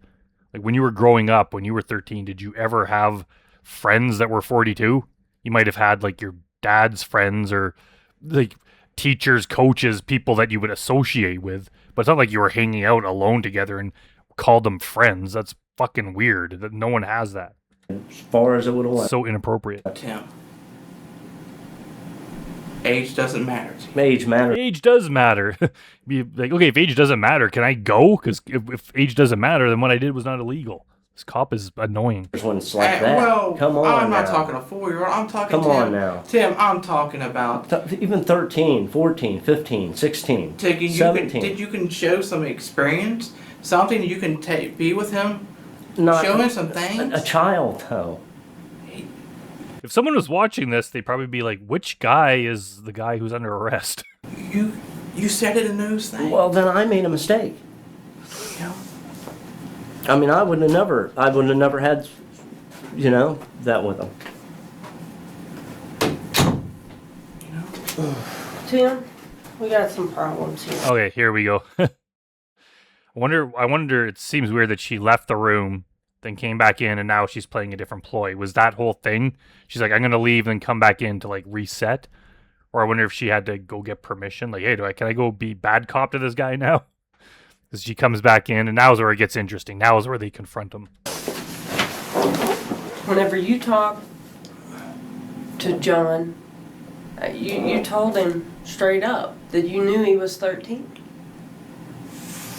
Like, when you were growing up, when you were 13, did you ever have friends that were 42? You might have had, like, your dad's friends or, like, teachers, coaches, people that you would associate with. But it's not like you were hanging out alone together and called them friends. That's fucking weird. That no one has that. As far as it would have went. So inappropriate. Tim, age doesn't matter to you. Age matters. Age does matter. Be like, okay, if age doesn't matter, can I go? Because if age doesn't matter, then what I did was not illegal. This cop is annoying. When it's like that. Well, Come on I'm not now. talking a 4-year-old. I'm talking Come Tim. on now. Tim, I'm talking about Even 13, 14, 15, 16, taking. 17. You can show some experience, something you can be with him. Not show him some things. a child, though. If someone was watching this, they'd probably be like, which guy is the guy who's under arrest? You said it in those things. Well, then I made a mistake. You know? I mean, I wouldn't have never had, that with them. You know? Tim, we got some problems here. Okay, here we go. I wonder, it seems weird that she left the room, then came back in, and now she's playing a different ploy. Was that whole thing? She's like, I'm going to leave, then come back in to, like, reset? Or I wonder if she had to go get permission. Like, hey, can I go be bad cop to this guy now? Because she comes back in, and now is where it gets interesting. Now is where they confront him. Whenever you talk to John, you told him straight up that you knew he was 13.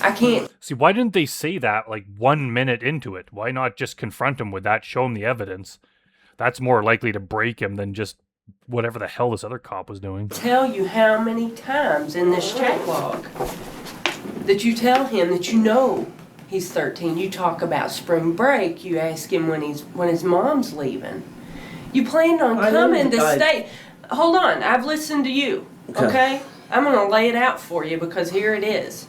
I can't. See, why didn't they say that, like, 1 minute into it? Why not just confront him with that, show him the evidence? That's more likely to break him than just whatever the hell this other cop was doing. Tell you how many times in this chat log that you tell him that you know he's 13. You talk about spring break. You ask him when his mom's leaving. You planned on coming to stay. Hold on, I've listened to you. Okay? I'm gonna lay it out for you because here it is.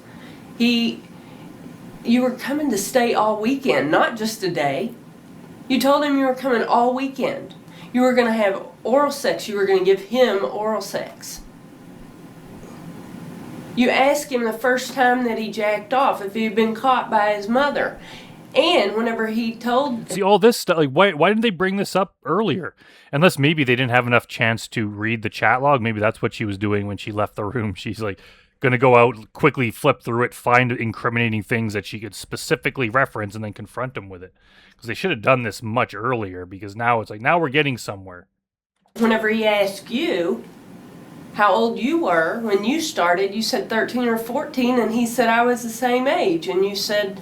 You were coming to stay all weekend, not just a day. You told him you were coming all weekend. You were gonna have oral sex. You were gonna give him oral sex. You asked him the first time that he jacked off if he had been caught by his mother. And whenever he told... See, all this stuff, like, why didn't they bring this up earlier? Unless maybe they didn't have enough chance to read the chat log. Maybe that's what she was doing when she left the room. She's like, going to go out, quickly flip through it, find incriminating things that she could specifically reference, and then confront him with it. Because they should have done this much earlier, because now it's like, now we're getting somewhere. Whenever he asked you how old you were when you started, you said 13 or 14, and he said I was the same age, and you said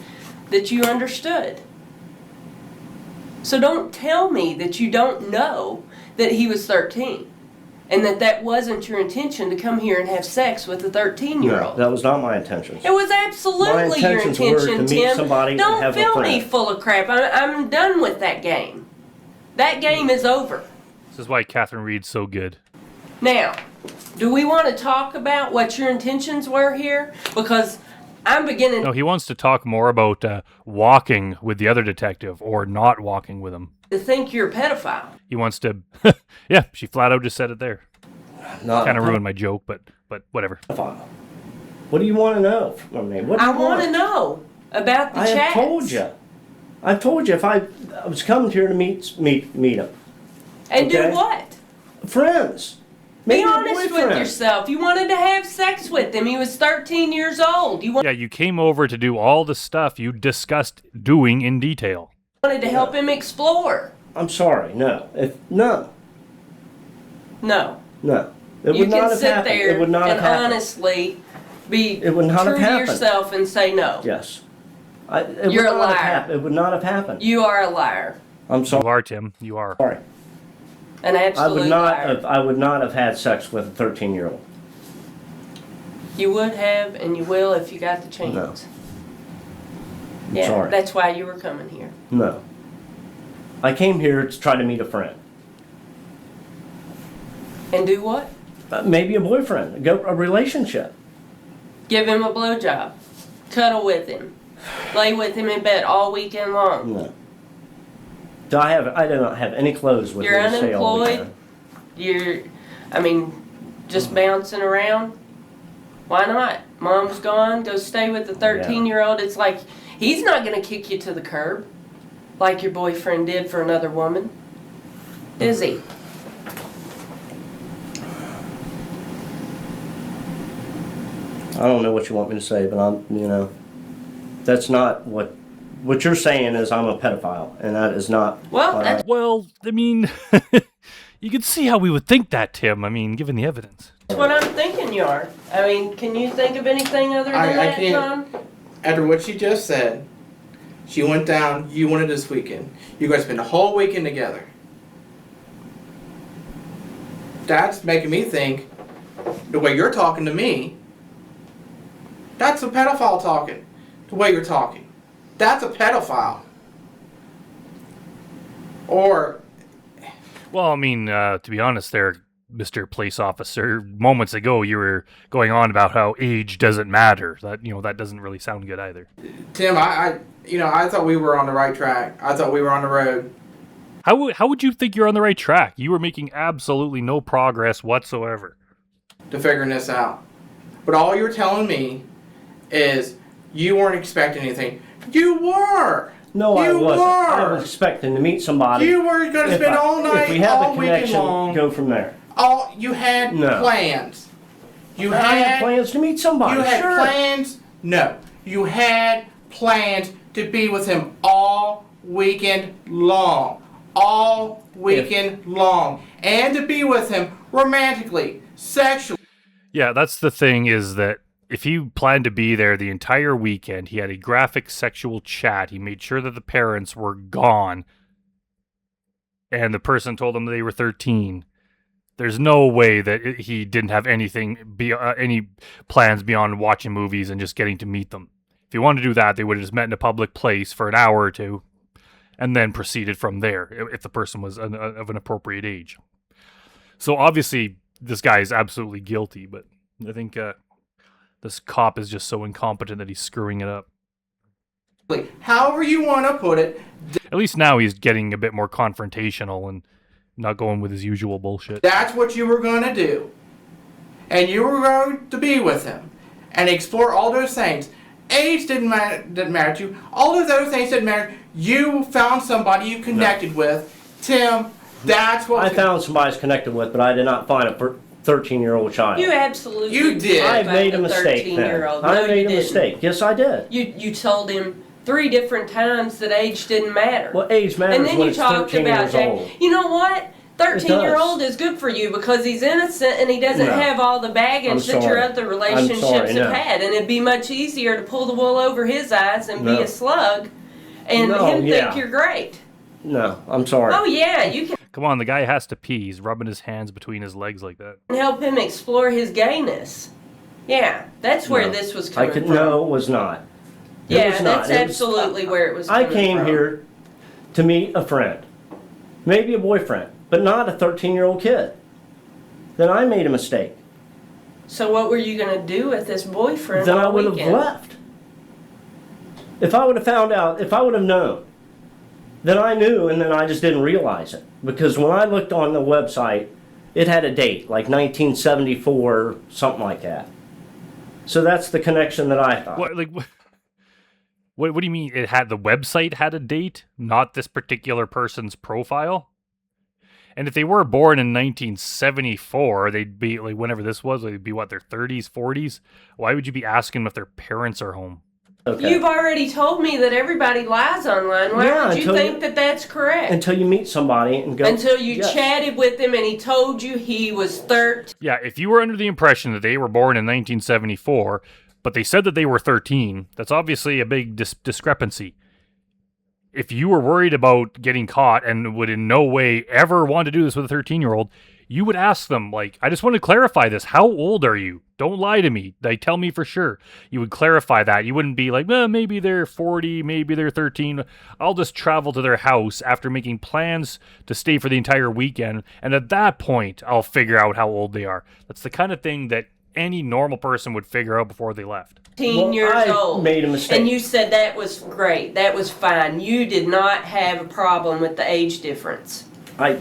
that you understood. So don't tell me that you don't know that he was 13 and that wasn't your intention to come here and have sex with a 13-year-old. No, that was not my intentions. It was absolutely your intentions were intention, to meet Tim. somebody and Don't have a fill me friend. full of crap. I'm done with that game. That game is over. This is why Catherine Reed's so good. Now, do we want to talk about what your intentions were here? Because I'm beginning No, he wants to talk more about walking with the other detective or not walking with him. to think you're a pedophile. He wants to... Yeah, she flat out just said it there. Not Kind of ruined my joke, but whatever. What do you want to know from me? What do I you want to know about the I chats. have told you. I've told you if I was coming here to meet him. And Okay. do what? Friends. Be Maybe a honest with boyfriend. yourself. You wanted to have sex with him. He was 13 years old. You Yeah, you came over to do all the stuff you discussed doing in detail. wanted to help him explore. I'm sorry. No. No. No. No. It You would not can have sit happened. there It would not and have happened. honestly be It would not true have to happened. yourself and say no. Yes. You're a liar. It would not have happened. You are a liar. I'm You sorry. are, Tim. You are. An absolute liar. I would not have had sex with a 13-year-old. You would have and you will if you got the chance. No. I'm Yeah, sorry. that's why you were coming here. No. I came here to try to meet a friend. And do what? Maybe a boyfriend. A relationship. Give him a blowjob. Cuddle with him. Lay with him in bed all weekend long. No. I do not have any clothes with You're me to stay all unemployed? weekend. Just bouncing around? Why not? Mom's gone, go stay with the 13-year-old. It's like, he's not going to kick you to the curb like your boyfriend did for another woman. Is he? I don't know what you want me to say, but that's not what you're saying is I'm a pedophile, and that is not. Well, that's Well, I mean, you can see how we would think that, Tim. I mean, given the evidence. what I'm thinking you are. I mean, can you think of anything other than I that, can't. John? After what she just said, she went down, you wanted this weekend. You're going to spend the whole weekend together. That's making me think, the way you're talking to me, that's a pedophile talking. The way you're talking. That's a pedophile. Or, Well, I mean, to be honest there, Mr. Police Officer, moments ago you were going on about how age doesn't matter. That doesn't really sound good either. Tim, I thought we were on the right track. I thought we were on the road How would you think you're on the right track? You were making absolutely no progress whatsoever. to figuring this out. But all you're telling me is you weren't expecting anything. You were! No, I You wasn't. I were. was expecting to meet somebody. You were going to spend all If we night, have a all weekend connection, long. go from there. You had No. plans. You I had plans to meet somebody. You had sure. plans. No, you had plans to be with him all weekend long, and to be with him romantically, sexually. Yeah, that's the thing, is that if he planned to be there the entire weekend, he had a graphic sexual chat, he made sure that the parents were gone, and the person told him they were 13. There's no way that he didn't have any plans beyond watching movies and just getting to meet them. If he wanted to do that, they would have just met in a public place for an hour or two, and then proceeded from there, if the person was of an appropriate age. So obviously, this guy is absolutely guilty, but I think this cop is just so incompetent that he's screwing it up. However you want to put it, At least now he's getting a bit more confrontational and not going with his usual bullshit. that's what you were going to do. And you were going to be with him and explore all those things. Age didn't matter to you. All those other things didn't matter. You found somebody you connected with. Tim, that's what I found somebody I was connected with, but I did not find a 13-year-old child. You absolutely You did. I about made a the mistake then. 13-year-old. I No, made you a didn't. mistake. Yes, I did. You told him 3 different times that age didn't matter. Well, age matters and then when you it's talked 13 about years Jack. old. You know what? does. 13-year-old is good for you because he's innocent and he doesn't No. have all the baggage I'm that your sorry. other relationships sorry, no. have had. And it'd be much easier to pull the wool over his eyes and be No. a slug and No, him yeah. think you're great. No, I'm sorry. Oh, yeah, you Come on, the guy has to pee. He's rubbing his hands between his legs like that. can help him explore his gayness. Yeah, that's where No. this was I coming could from. no, it was not. It Yeah, was not. that's It was- absolutely where it was I coming came from. here to meet a friend, maybe a boyfriend, but not a 13-year-old kid. Then I made a mistake. So what were you going to do with this boyfriend Then I all would have weekend? left. If I would have found out, if I would have known, then I knew and then I just didn't realize it. Because when I looked on the website, it had a date, like 1974, something like that. So that's the connection that I thought. What do you mean? It had the website had a date, not this particular person's profile? And if they were born in 1974, they'd be like whenever this was, they'd be what, their 30s, 40s. Why would you be asking them if their parents are home? Okay. You've already told me that everybody lies online. Why Yeah, would you until think you- that that's correct? Until you meet somebody and go. Until you Yes. chatted with him and he told you he was 13. Yeah, if you were under the impression that they were born in 1974, but they said that they were 13, that's obviously a big discrepancy. If you were worried about getting caught and would in no way ever want to do this with a 13-year-old, you would ask them, like, I just want to clarify this. How old are you? Don't lie to me. They tell me for sure. You would clarify that. You wouldn't be like, well, maybe they're 40, maybe they're 13. I'll just travel to their house after making plans to stay for the entire weekend. And at that point, I'll figure out how old they are. That's the kind of thing that any normal person would figure out before they left. 15 years I old. made a mistake. And you said that was great. That was fine. You did not have a problem with the age difference.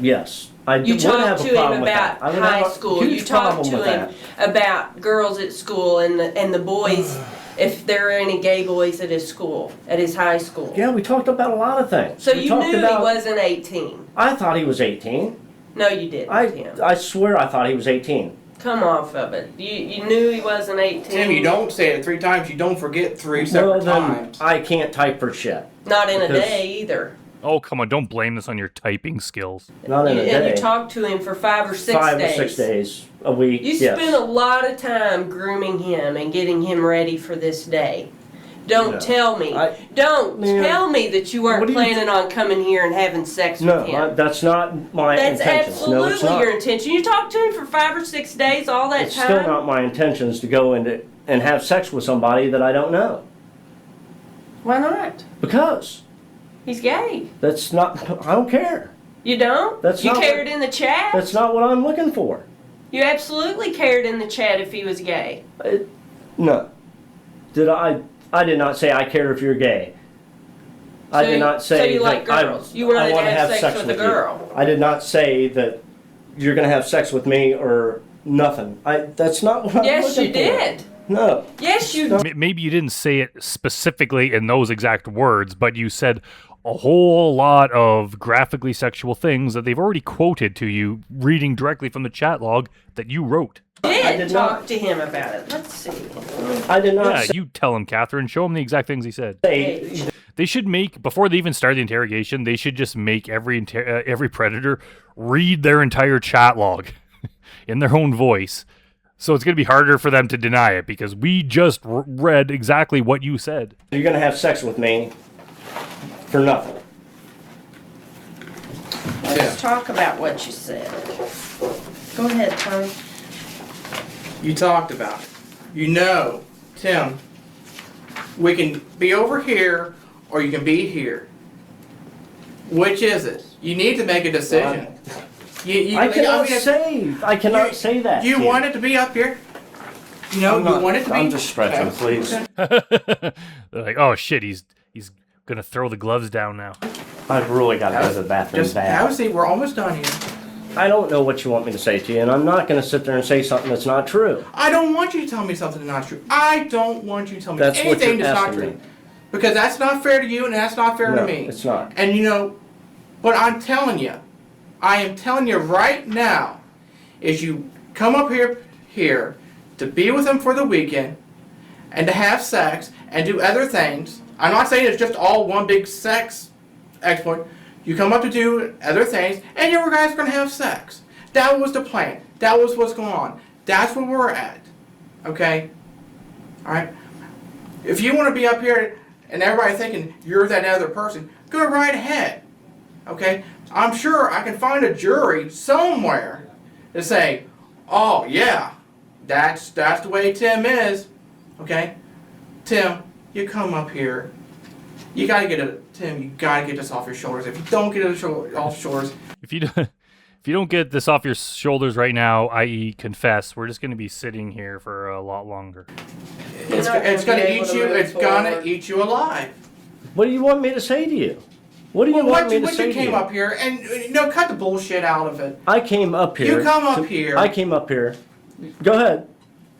Yes. I You would talked have to a problem him with about that. I would high have a school. huge You talked problem to with him that. about girls at school and the boys, if there are any gay boys at his school, at his high school. Yeah, we talked about a lot of things. So We you talked knew about, he wasn't 18. I thought he was 18. No, you didn't, Tim. I swear I thought he was 18. Come off of it. You knew he wasn't 18. Tim, you don't say it 3 times. You don't forget 3 Well, separate then times. I can't type for shit. Not in a Because- day either. Oh, come on. Don't blame this on your typing skills. Not in a And day. you talked to him for 5 or 6 5 days. or 6 days a week. You yes. spent a lot of time grooming him and getting him ready for this day. Don't No. tell me. Ma'am, Tell me that you weren't what are you planning on coming here and having sex No, with him. that's not my That's intentions. No, it's absolutely not. your intention. You talked to him for 5 or 6 days all that It's time. still not my intentions to go into and have sex with somebody that I don't know. Why not? Because He's gay. that's not. I don't care. You don't? That's you not cared in the chat? That's not what I'm looking for. You absolutely cared in the chat if he was gay. No. Did I? I did not say I care if you're gay. I So did not say so you that like girls. You wanted I to wanna have sex with a you. girl. I did not say that you're going to have sex with me or nothing. That's not what I'm Yes, looking you for. did. No. Yes, you did. Maybe you didn't say it specifically in those exact words, but you said a whole lot of graphically sexual things that they've already quoted to you, reading directly from the chat log that you wrote. I did Talk not. to him about it. Let's see. I did not Yeah, say. you tell him, Catherine. Show him the exact things he said. Age. They should make, before they even start the interrogation, they should just make every predator read their entire chat log in their own voice. So it's going to be harder for them to deny it because we just read exactly what you said. You're going to have sex with me for nothing. Let's talk about what you said. Go ahead, Tony. You talked about it. You know, Tim, we can be over here or you can be here. Which is it? You need to make a decision. I cannot say that. You to wanted to be up here. You know, you wanted to be. I'm just stretching, please. They're like, oh shit, he's going to throw the gloves down now. I've really got to go to the bathroom Just bad. have a seat. We're almost done here. I don't know what you want me to say to you, and I'm not going to sit there and say something that's not true. I don't want you to tell me something that's not true. I don't want you to tell me That's what anything you're that's not asking true. me. Because that's not fair to you and that's not fair No, to me. it's not. And you know, what I'm telling you, I am telling you right now, is you come up here to be with him for the weekend and to have sex and do other things. I'm not saying it's just all one big sex exploit. You come up to do other things and you guys are going to have sex. That was the plan. That was what's going on. That's where we're at. Okay? Alright? If you want to be up here and everybody thinking you're that other person, go right ahead. Okay? I'm sure I can find a jury somewhere to say, oh yeah, that's the way Tim is. Okay? Tim, you come up here. You gotta get it, Tim, you gotta get this off your shoulders. If you don't get it off your shoulders, If you don't get this off your shoulders right now, i.e. confess, we're just going to be sitting here for a lot longer. it's not gonna gonna be able eat to you. move It's gonna forward. eat you alive. What do you want me to say to you? What do you want me to When say you to came you? up here and cut the bullshit out of it. I came up here. You come up here. I came up here. Go ahead.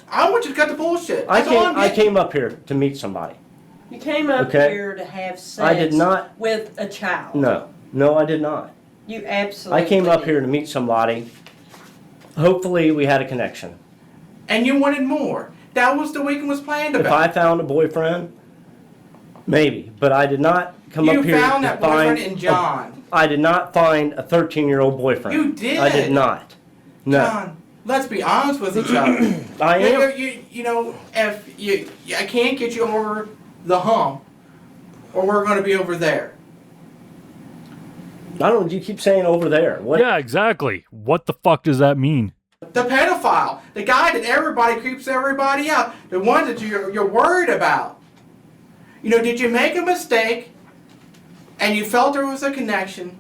I want you to cut the bullshit. I That's all I'm I getting. came up here to meet somebody. You came up Okay. here to have sex I did not- with a child. No, I did not. You absolutely I came up did. here to meet somebody. Hopefully, we had a connection. And you wanted more. That was the weekend was planned If about. I found a boyfriend, maybe, but I did not come You up here found to that find. boyfriend in John. I did not find a 13-year-old boyfriend. You did. I did not. No. John, let's be honest with each other. I am. You know, if you, I can't get you over the hump, or we're going to be over there. I don't. You keep saying over there. What? Yeah, exactly. What the fuck does that mean? The pedophile, the guy that everybody creeps everybody out, the one that you're worried about. You know, did you make a mistake, and you felt there was a connection?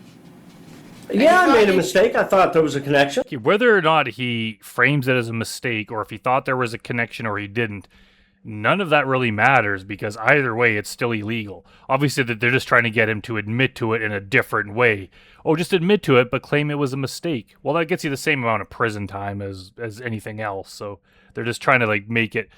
Yeah, I you made a thought- mistake. I thought there was a connection. Okay, whether or not he frames it as a mistake or if he thought there was a connection or he didn't, none of that really matters because either way, it's still illegal. Obviously, that they're just trying to get him to admit to it in a different way. Oh, just admit to it, but claim it was a mistake. Well, that gets you the same amount of prison time as anything else. So they're just trying to like make it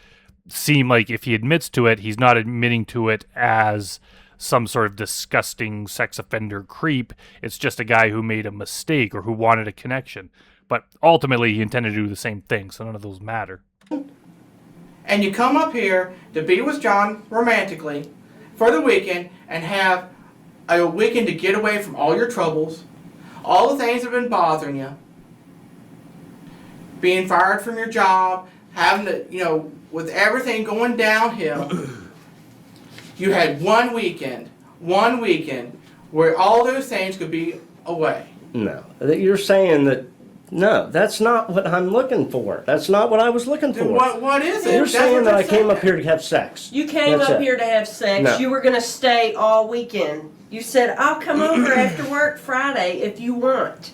seem like if he admits to it, he's not admitting to it as some sort of disgusting sex offender creep. It's just a guy who made a mistake or who wanted a connection. But ultimately, he intended to do the same thing, so none of those matter. And you come up here to be with John romantically for the weekend and have a weekend to get away from all your troubles, all the things that have been bothering you, being fired from your job, having to, with everything going downhill. You had one weekend where all those things could be away. No, you're saying that. No, that's not what I'm looking for. That's not what I was looking for. Then what is it? You're That's saying what that I they're came saying. up here to have sex. You came That's up it. here to have sex. No. You were going to stay all weekend. You said, I'll come over after work Friday if you want.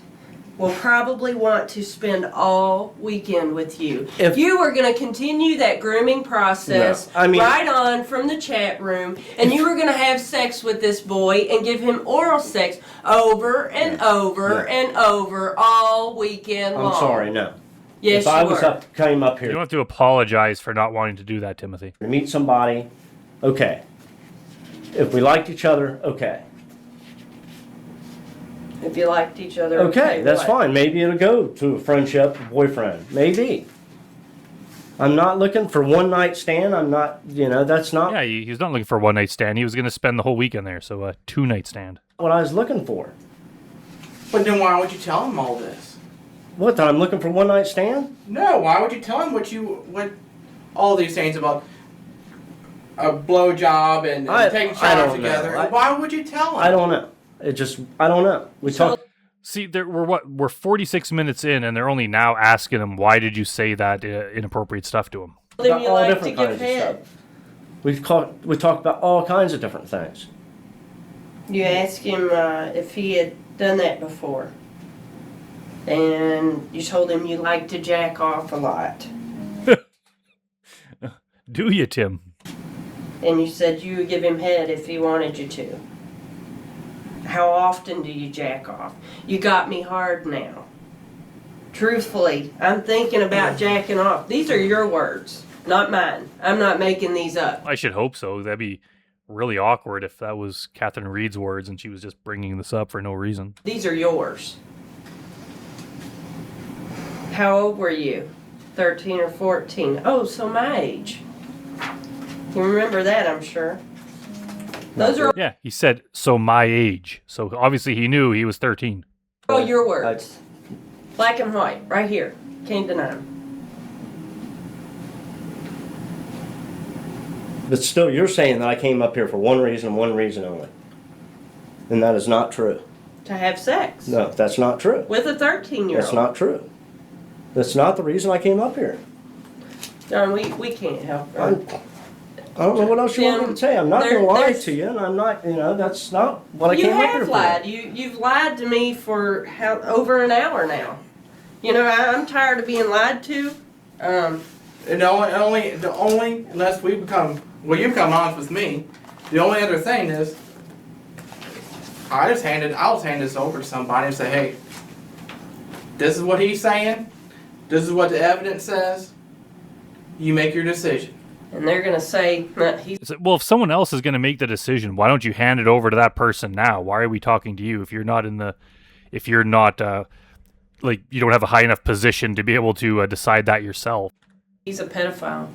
We'll probably want to spend all weekend with you. If- You were going to continue that grooming process No, I mean- right on from the chat room, and you were going to have sex with this boy and give him oral sex over and over No. and over all weekend long. I'm sorry, no. Yes, if I you was were. came up You here don't have to apologize for not wanting to do that, Timothy. to meet somebody, okay. If we liked each other, okay. If you liked each other, Okay, that's what? fine. Maybe it'll go to a friendship, boyfriend. Maybe. I'm not looking for one night stand. I'm not, that's not Yeah, he's not looking for a one-night stand. He was going to spend the whole weekend there, so a two-night stand. what I was looking for. But then why would you tell him all this? What, that I'm looking for one night stand? No, why would you tell him what all these things about a blowjob and taking I showers don't know. together? Why would you tell him? I don't know. I don't know. We talked. See, we're 46 minutes in, and they're only now asking him, why did you say that inappropriate stuff to him? Then About you all like to different give kinds of head. stuff. We talked about all kinds of different things. You asked him if he had done that before. And you told him you like to jack off a lot. Do you, Tim? And you said you would give him head if he wanted you to. How often do you jack off? You got me hard now. Truthfully, I'm thinking about jacking off. These are your words, not mine. I'm not making these up. I should hope so. That'd be really awkward if that was Catherine Reed's words and she was just bringing this up for no reason. These are yours. How old were you? 13 or 14? Oh, so my age. You remember that, I'm sure. Those are Yeah, he said, so my age. So obviously he knew he was 13. all your words. Black and white, right here. Can't deny them. But still, you're saying that I came up here for one reason and one reason only. And that is not true. To have sex. No, that's not true. With a 13-year-old. That's not true. That's not the reason I came up here. John, we can't help her. I don't know what else you want me to say. I'm not going to lie there's- to you, and I'm not, that's not what I You came up here have for. lied. You've lied to me for over an hour now. I'm tired of being lied to. And the only unless you become honest with me, the only other thing is I'll just hand this over to somebody and say, hey, this is what he's saying, this is what the evidence says, you make your decision. And they're gonna say he's Well, if someone else is going to make the decision, why don't you hand it over to that person now? Why are we talking to you if you're not you don't have a high enough position to be able to decide that yourself? he's a pedophile.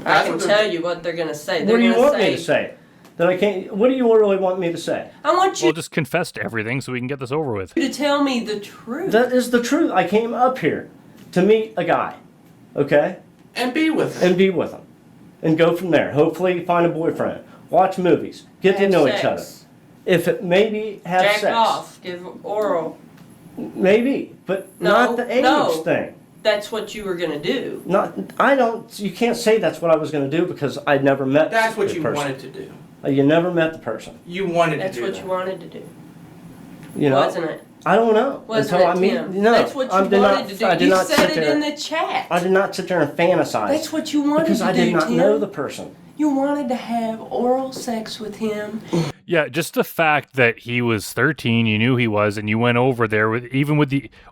I That's can what tell you what they're gonna say. What They're do you gonna want me to say? That I can't. What do you really want me to say? I want you Well, just confess to everything so we can get this over with. to tell me the truth. That is the truth. I came up here to meet a guy, okay, And be with him. and be with him, and go from there. Hopefully, find a boyfriend, watch movies, get to Have know sex. each other. If it maybe have Jack sex, off, give oral. maybe, but No, not the age no. thing. That's what you were gonna do. I don't. You can't say that's what I was going to do because I'd never met. That's what the you person. wanted to do. You never met the person. You wanted That's to do what that. you wanted to do, You know, wasn't it? I don't know. Wasn't Until it, I meet. Tim? No, That's what you I did wanted not, to do. I did You not said sit it there. in the chat. I did not sit there and fantasize. That's what you wanted because to I do, did not Tim. know the person. You wanted to have oral sex with him. Yeah, just the fact that he was 13, you knew he was, and you went over there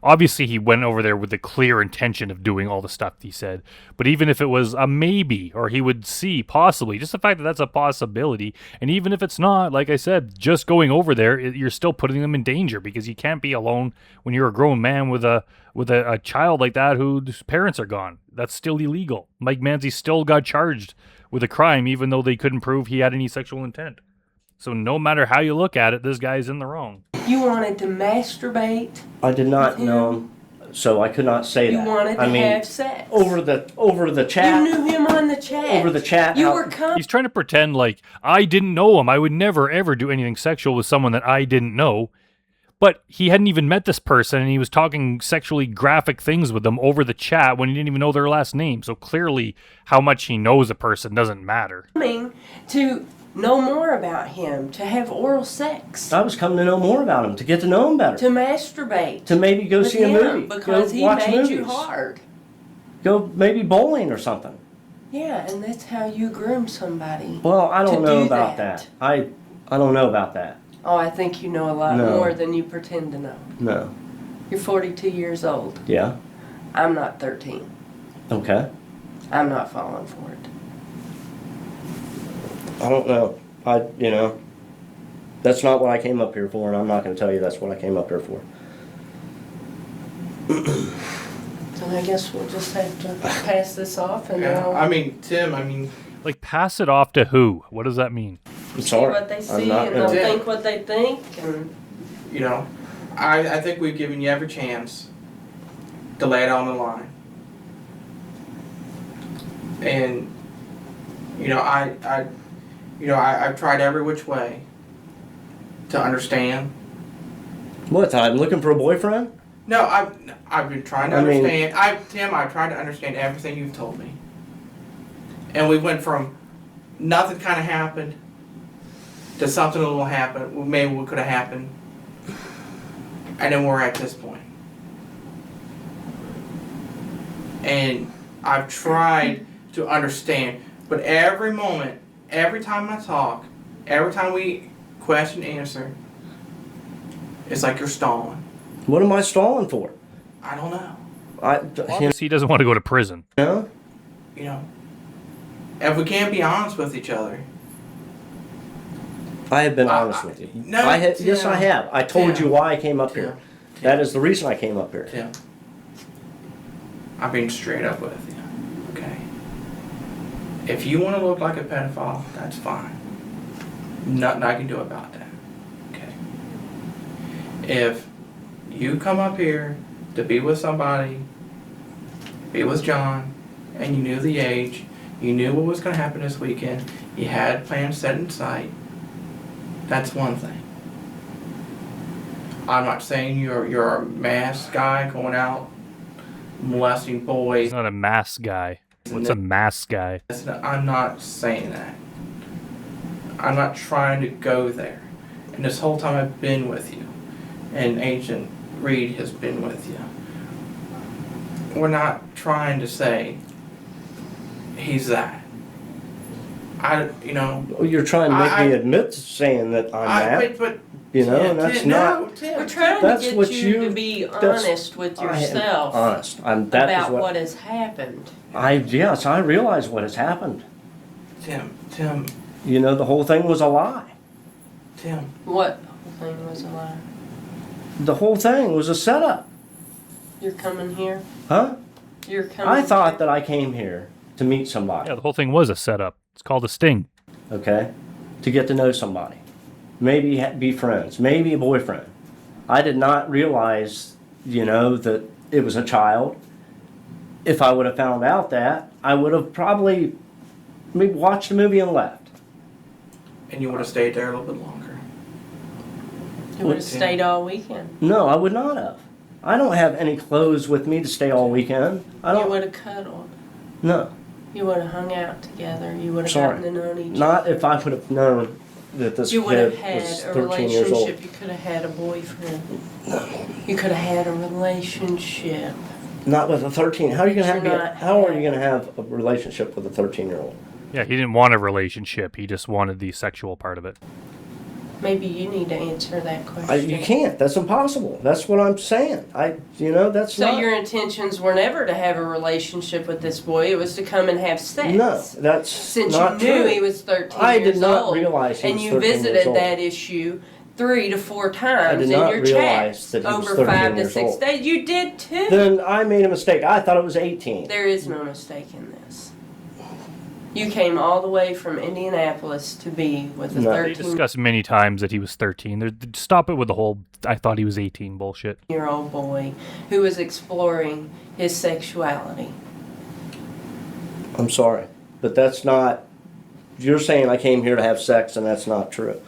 obviously he went over there with the clear intention of doing all the stuff he said. But even if it was a maybe, or he would see possibly, just the fact that that's a possibility, and even if it's not, like I said, just going over there, you're still putting them in danger because you can't be alone when you're a grown man with a child like that whose parents are gone. That's still illegal. Mike Manzi still got charged with a crime, even though they couldn't prove he had any sexual intent. So no matter how you look at it, this guy's in the wrong. You wanted to masturbate. I did not know him, so I could not say You that. wanted to have sex. over the chat. You knew him on the chat. Over the chat. You were He's trying to pretend like I didn't know him. I would never ever do anything sexual with someone that I didn't know. But he hadn't even met this person, and he was talking sexually graphic things with them over the chat when he didn't even know their last name. So clearly, how much he knows a person doesn't matter. coming to know more about him, to have oral sex, I was coming to know more about him, to get to know him better, to masturbate. to maybe go with see a him movie, because go he watch made movies, you hard. go maybe bowling or something. Yeah, and that's how you groom somebody. Well, I don't to know do about that. that. I don't know about that. Oh, I think you know a lot No. more than you pretend to know. No. You're 42 years old. Yeah. I'm not 13. Okay. I'm not falling for it. I don't know. That's not what I came up here for, and I'm not going to tell you that's what I came up here for. So I guess we'll just have to pass this off and Yeah, they'll I mean, Tim, Like, pass it off to who? What does that mean? I'm see sorry. what they I'm see not and they'll gonna- Yeah. think what they think. And you know, I think we've given you every chance to lay it on the line. And, I've tried every which way to understand. What? I'm looking for a boyfriend? No, I've been trying to I mean- understand. Tim, I've tried to understand everything you've told me. And we went from nothing kind of happened to something will happen. Well, maybe what could have happened. And then we're at this point. And I've tried to understand, but every moment, every time I talk, every time we question answer, it's like you're stalling. What am I stalling for? I don't know. Obviously, he doesn't want to go to prison. know? You know, if we can't be honest with each other. I have been honest with you. No, Yes, Tim. I have. I told Tim. you why I came up Tim. here. That is the reason I came up here. Tim, I've been straight up with you, okay? If you want to look like a pedophile, that's fine. Nothing I can do about that, okay? If you come up here to be with somebody, be with John, and you knew the age, you knew what was going to happen this weekend, you had plans set in sight, that's one thing. I'm not saying you're a mass guy going out molesting boys. He's not a mass guy. What's a mass guy? I'm not saying that. I'm not trying to go there. And this whole time I've been with you, and Agent Reed has been with you. We're not trying to say he's that. Well, you're trying to make me admit to saying that I'm that. But And that's not. we're trying That's to get what you to be honest with I am yourself honest. That is about what has happened. Yes, I realize what has happened. Tim, The whole thing was a lie. Tim. What whole thing was a lie? The whole thing was a setup. You're coming here? Huh? You're coming I thought here? that I came here to meet somebody. Yeah, the whole thing was a setup. It's called a sting. Okay? To get to know somebody. Maybe be friends. Maybe a boyfriend. I did not realize, that it was a child. If I would have found out that, I would have probably maybe watched the movie and left. And you would have stayed there a little bit longer. You would have stayed all weekend. No, I would not have. I don't have any clothes with me to stay all weekend. I You don't. would have cuddled. No. You would have hung out together. You would have Sorry. gotten to know each other. Not if I would have known that this You would have kid had was a 13 years old. relationship. You could have had a boyfriend. You could have had a relationship. Not with a 13. How are you gonna You're not How are you gonna have a relationship with a 13-year-old? Yeah, he didn't want a relationship. He just wanted the sexual part of it. Maybe you need to answer that question. You can't. That's impossible. That's what I'm saying. That's So not. your intentions were never to have a relationship with this boy. It was to come and have sex. No, that's Since not you knew true. he was 13 I years did not old, realize he and was you 13 years visited old. that issue 3 to 4 I times did in not your realize chats that he was over 13 5 to years 6 old. days. You did too. Then I made a mistake. I thought it was 18. There is no mistake in this. You came all the way from Indianapolis to be with a No. They 13 discussed many times that he was 13. Stop it with the whole I thought he was 18 bullshit. year old boy who was exploring his sexuality. I'm sorry, but that's not. You're saying I came here to have sex, and that's not true.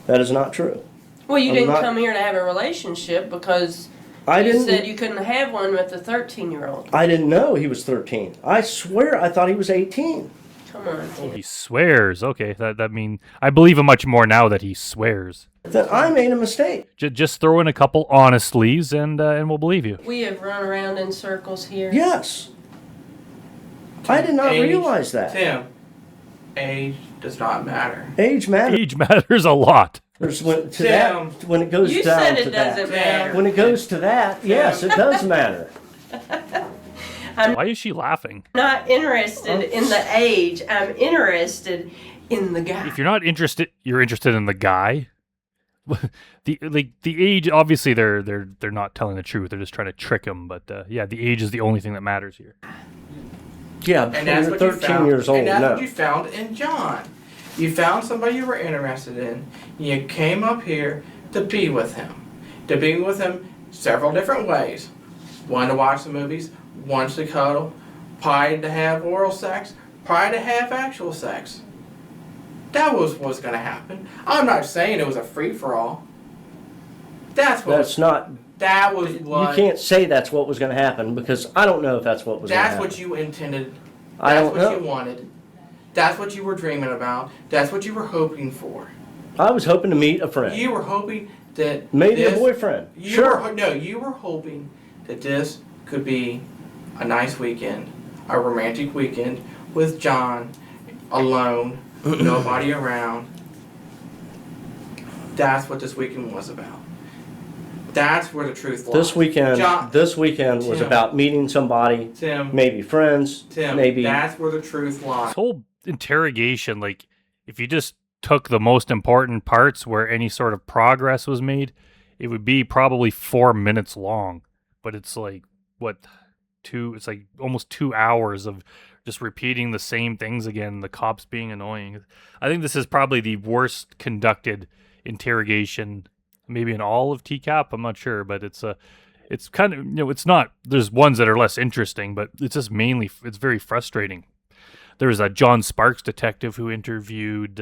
That is not true. Well, you I'm didn't not- come here to have a relationship because I you didn't. said you couldn't have one with a 13-year-old. I didn't know he was 13. I swear I thought he was 18. Come on, Tim. He swears. Okay, that mean I believe him much more now that he swears. Then I made a mistake. Just throw in a couple honestlies and we'll believe you. We have run around in circles here. Yes. I did not Age. realize that. Tim, age does not matter. Age matters. Age matters a lot. When it goes You down said to it doesn't that. matter. When it goes to that, yes, it does matter. Why is she laughing? Not interested in the age. I'm interested in the guy. If you're not interested, you're interested in the guy. The age, obviously they're not telling the truth. They're just trying to trick him. But yeah, the age is the only thing that matters here. Yeah, And when that's you're what you 13 found. years old. And that's No. what you found in John. You found somebody you were interested in. You came up here to be with him. To be with him several different ways. One to watch the movies, one to cuddle, probably to have oral sex, probably to have actual sex. That was what's going to happen. I'm not saying it was a free-for-all. That was what. what. You can't say that's what was going to happen because I don't know if that's what was going to That's happen. what you intended. I That's don't what know. you wanted. That's what you were dreaming about. That's what you were hoping for. I was hoping to meet a friend. You were hoping that Maybe this, a boyfriend. You Sure. you were hoping that this could be a nice weekend, a romantic weekend with John, alone, nobody around. That's what this weekend was about. That's where the truth lies. This weekend was Tim. about meeting somebody, Tim, maybe friends, Tim, maybe. that's where the truth This lies. whole interrogation, like, if you just took the most important parts where any sort of progress was made, it would be probably 4 minutes long. But it's like, it's like almost 2 hours of just repeating the same things again, the cops being annoying. I think this is probably the worst conducted interrogation maybe in all of TCAP. I'm not sure, but it's kind of, it's not, there's ones that are less interesting, but it's just mainly, it's very frustrating. There was a John Sparks detective who interviewed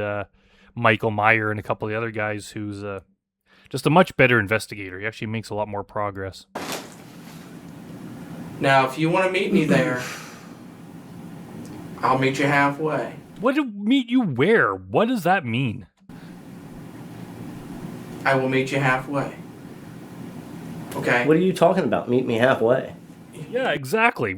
Michael Meyer and a couple of the other guys who's just a much better investigator. He actually makes a lot more progress. Now, if you want to meet me there, I'll meet you halfway. What do meet you where? What does that mean? I will meet you halfway. Okay? What are you talking about? Meet me halfway. Yeah, exactly.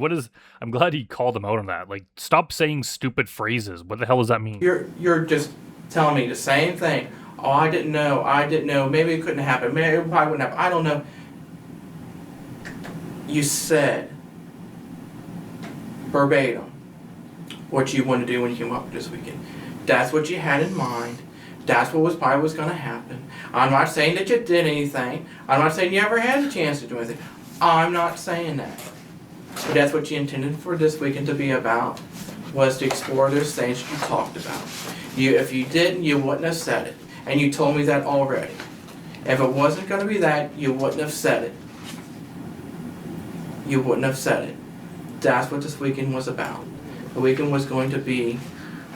I'm glad he called him out on that. Like, stop saying stupid phrases. What the hell does that mean? You're just telling me the same thing. Oh, I didn't know. Maybe it couldn't happen. Maybe it probably wouldn't happen. I don't know. You said verbatim what you wanted to do when you came up this weekend. That's what you had in mind. That's what probably was going to happen. I'm not saying that you did anything. I'm not saying you ever had a chance to do anything. I'm not saying that. But that's what you intended for this weekend to be about, was to explore those things you talked about. If you didn't, you wouldn't have said it. And you told me that already. If it wasn't going to be that, you wouldn't have said it. You wouldn't have said it. That's what this weekend was about. The weekend was going to be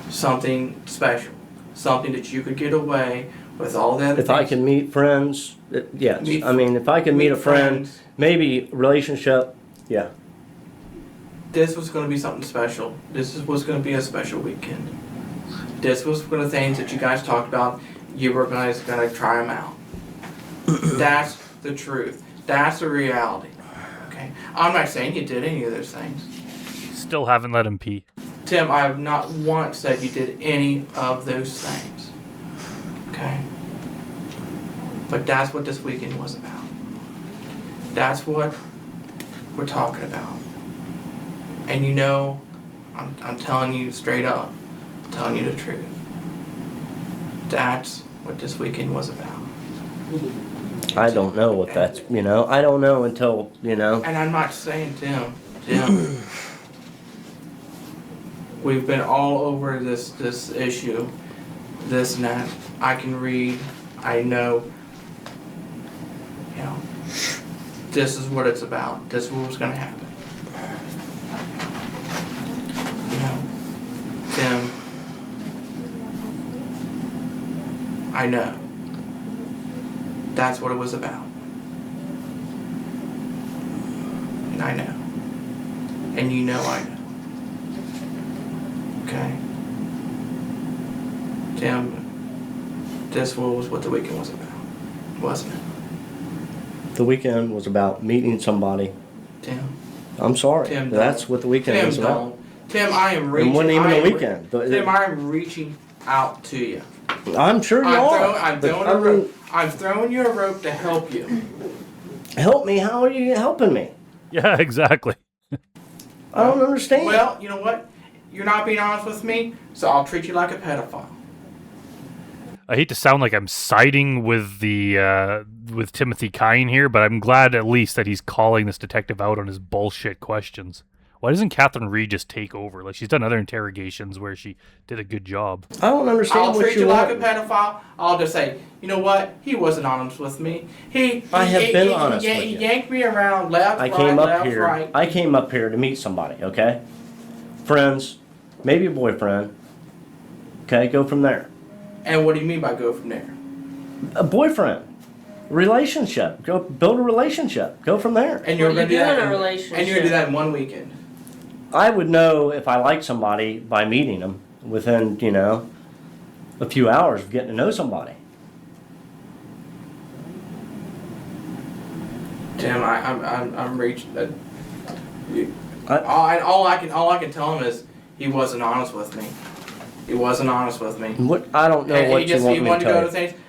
something special. Something that you could get away with all the other If I things. can meet friends, yes. Meet- I mean, if I can meet a friend, friends. maybe relationship, yeah. This was going to be something special. Was going to be a special weekend. This was one of the things that you guys talked about. You were guys going to try them out. That's the truth. That's the reality. Okay. I'm not saying you did any of those things. Still haven't let him pee. Tim, I have not once said you did any of those things. Okay? But that's what this weekend was about. That's what we're talking about. And you know, I'm telling you straight up, I'm telling you the truth. That's what this weekend was about. I don't know what that's, I don't know until, And I'm not saying Tim, we've been all over this issue, this and that. I can read, I know, this is what it's about. This is what's gonna happen. Tim, I know. That's what it was about. And I know. And you know I know. Okay? Tim, this was what the weekend was about, wasn't it? the weekend was about meeting somebody. Tim. I'm sorry. Tim, That's don't. what the weekend Tim, was about. don't. Tim, I am reaching. It wasn't even I a am weekend. Tim, I am reaching out to you. I'm sure you are. I'm but throwing I a mean, rope. I'm throwing you a rope to help you. help me. How are you helping me? Yeah, exactly. I don't understand. Well, you know what? You're not being honest with me, so I'll treat you like a pedophile. I hate to sound like I'm siding with with Timothy Kyne here, but I'm glad at least that he's calling this detective out on his bullshit questions. Why doesn't Catherine Reed just take over? Like, she's done other interrogations where she did a good job. I don't understand I'll what treat you you like a want. pedophile. I'll just say, you know what? He wasn't honest with me. I have been honest with He you. yanked me around left, I right, came up left, here. right. I came up here to meet somebody. Okay, friends, maybe a boyfriend. Okay, go from there. And what do you mean by go from there? A boyfriend, relationship. Go build a relationship. Go from there. And you're Well, going to you do do that. in a And you're going relationship. to do that in one weekend. I would know if I like somebody by meeting them within, a few hours of getting to know somebody. Tim, I'm reaching. I- All I can tell him is he wasn't honest with me. He wasn't honest with me. What I don't know And what he just you he want me wanted to to go tell to you. things.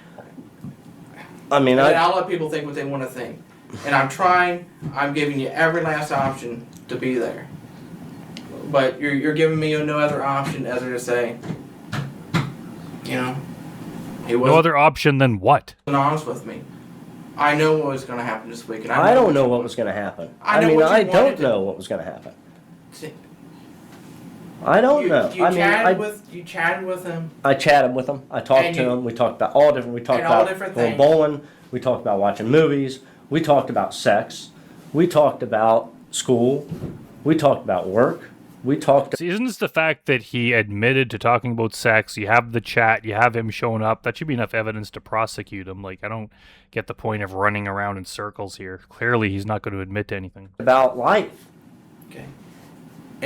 I mean, And then I'll let people think what they want to think. And I'm giving you every last option to be there. But you're giving me no other option other to say, he No wasn't other option than what? honest with me. I know what was going to happen this weekend. I don't know what was going to happen. I know what you I wanted don't to- know what was going to happen. See, I don't know. You I mean, you chatted with him. I chatted with him. I talked And to you- him. We talked about all different. We talked and all about different going things. bowling. We talked about watching movies. We talked about sex. We talked about school. We talked about work. We talked. See, isn't this the fact that he admitted to talking about sex? You have the chat, you have him showing up. That should be enough evidence to prosecute him. Like, I don't get the point of running around in circles here. Clearly, he's not going to admit to anything. About life. Okay.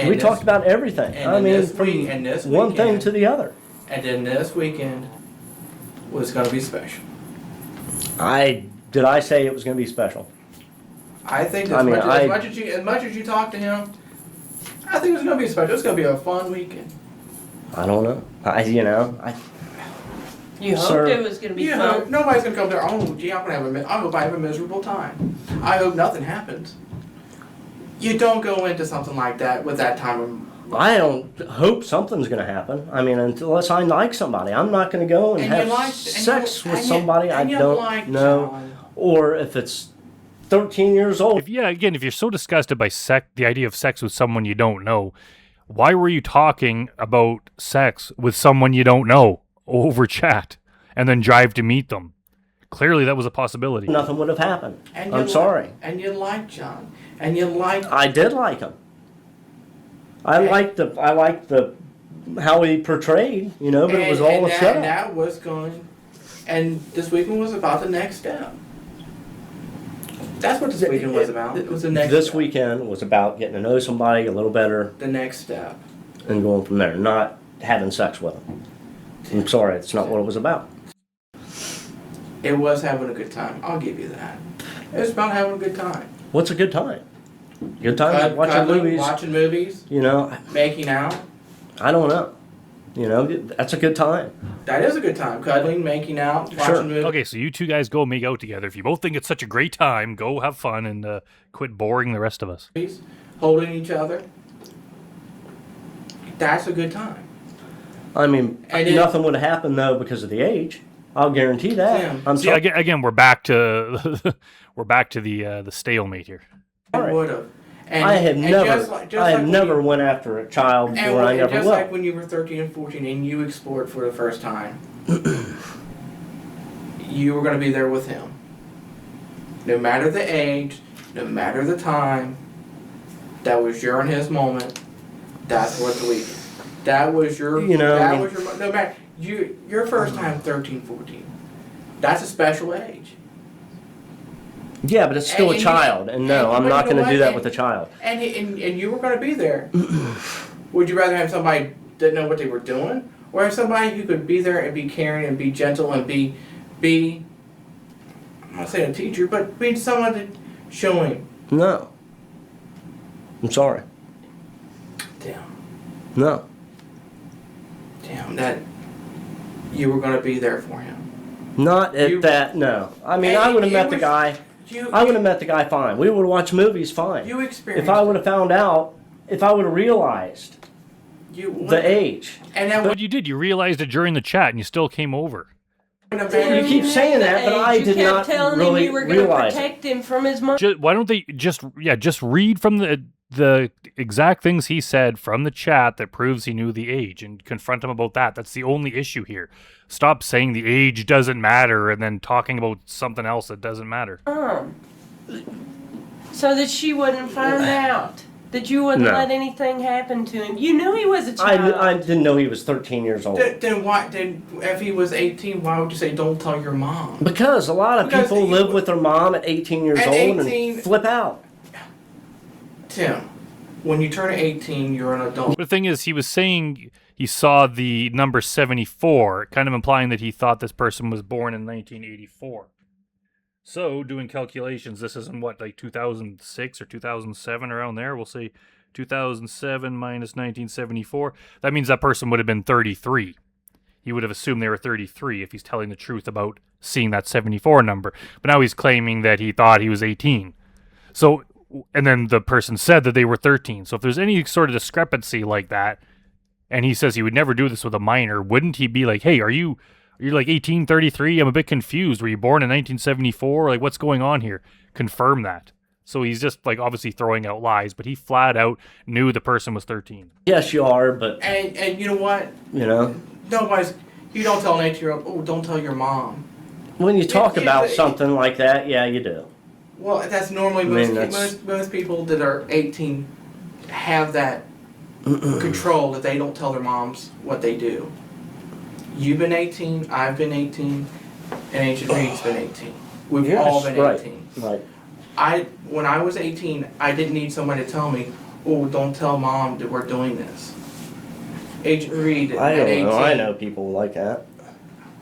We talked about everything. and I then mean, this from week- and this one thing weekend- to the other. And then this weekend was going to be special. Did I say it was going to be special? I think I mean, as much as you talk to him, I think it's going to be special. It's going to be a fun weekend. I don't know. You hoped Sir. it was going to be You know, fun. nobody's going to come there. Oh, gee, I hope I have a miserable time. I hope nothing happens. You don't go into something like that with that time of. I don't hope something's going to happen. I mean, unless I like somebody, I'm not going to go and And you have like- and sex you- with and you- somebody I and you don't like know. John. Or if it's 13 years old. If you're so disgusted by the idea of sex with someone you don't know, why were you talking about sex with someone you don't know over chat and then drive to meet them? Clearly, that was a possibility. Nothing would have happened. And I'm sorry. And you like John. And you like. I did like him. I liked the how he portrayed, but it was all a setup. And that was going. And this weekend was about the next step. That's what this weekend was about. It was the next This step. weekend was about getting to know somebody a little better The next step. and going from there, not having sex with them. I'm sorry, it's not what it was about. It was having a good time. I'll give you that. It was about having a good time. What's a good time? Good time watching Cuddling, movies. Watching movies. You know, Making out. I don't know. You know, that's a good time. That is a good time. Cuddling, making out, watching Sure. movies. Okay, so you two guys go make out together. If you both think it's such a great time, go have fun and quit boring the rest of us. Holding each other. That's a good time. I mean, And nothing would have happened though because of the age. I'll guarantee that. Yeah. I'm See, sorry. again, we're back to the stalemate here. It Right. would have. I have never went after a child And where I never just will. like when you were 13 and 14 and you explored for the first time, you were going to be there with him. No matter the age, no matter the time, that was your and his moment. That's what that was your, You know, that I mean- was your, no matter, your first time 13, 14. That's a special age. Yeah, but it's still And a you- child, and no, I'm but not you know going to do what? that with a child. And you were going to be there. Would you rather have somebody that didn't know what they were doing, or have somebody who could be there and be caring and be gentle and be I'm not saying a teacher, but be someone to show him. No. I'm sorry. Damn, No. that you were going to be there for him. Not at You- that, no. I mean, And I would have it met the was- guy. I would have met the guy fine. We would have watched movies fine. You experienced. If I would have found out, if I would have realized you the age. and then But you did. You realized it during the chat, and you still came over. when a You man, keep saying that, but I did not telling really him you were going to realize it. protect him from his mom. Why don't they just read from the exact things he said from the chat that proves he knew the age and confront him about that. That's the only issue here. Stop saying the age doesn't matter and then talking about something else that doesn't matter. So that she wouldn't find out. That you wouldn't No. let anything happen to him. You knew he was a child. I didn't know he was 13 years old. then why? Then if he was 18, why would you say don't tell your mom? Because a lot of Because people you- live with their mom at 18 years At old 18 and flip out. Tim, when you turn 18, you're an adult. But the thing is, he was saying he saw the number 74, kind of implying that he thought this person was born in 1984. So, doing calculations, this is in what, like 2006 or 2007, around there? We'll say 2007 minus 1974. That means that person would have been 33. He would have assumed they were 33 if he's telling the truth about seeing that 74 number. But now he's claiming that he thought he was 18. So, and then the person said that they were 13. So if there's any sort of discrepancy like that, and he says he would never do this with a minor, wouldn't he be like, hey, you're like 18, 33? I'm a bit confused. Were you born in 1974? Like, what's going on here? Confirm that. So he's just like obviously throwing out lies, but he flat out knew the person was 13. Yes, you are, but, And you know what? you know, Nobody's. You don't tell an 18-year-old. Oh, don't tell your mom. when you talk Yeah, about but- something like that, yeah, you do. Well, that's normally mean, most people that are 18 have that control that they don't tell their moms what they do. You've been 18, I've been 18, and Ancient Reed's been 18. We've Yes, all been right, 18. right. When I was 18, I didn't need somebody to tell me, oh, don't tell mom that we're doing this. Agent Reed I at don't 18. know. I know people like that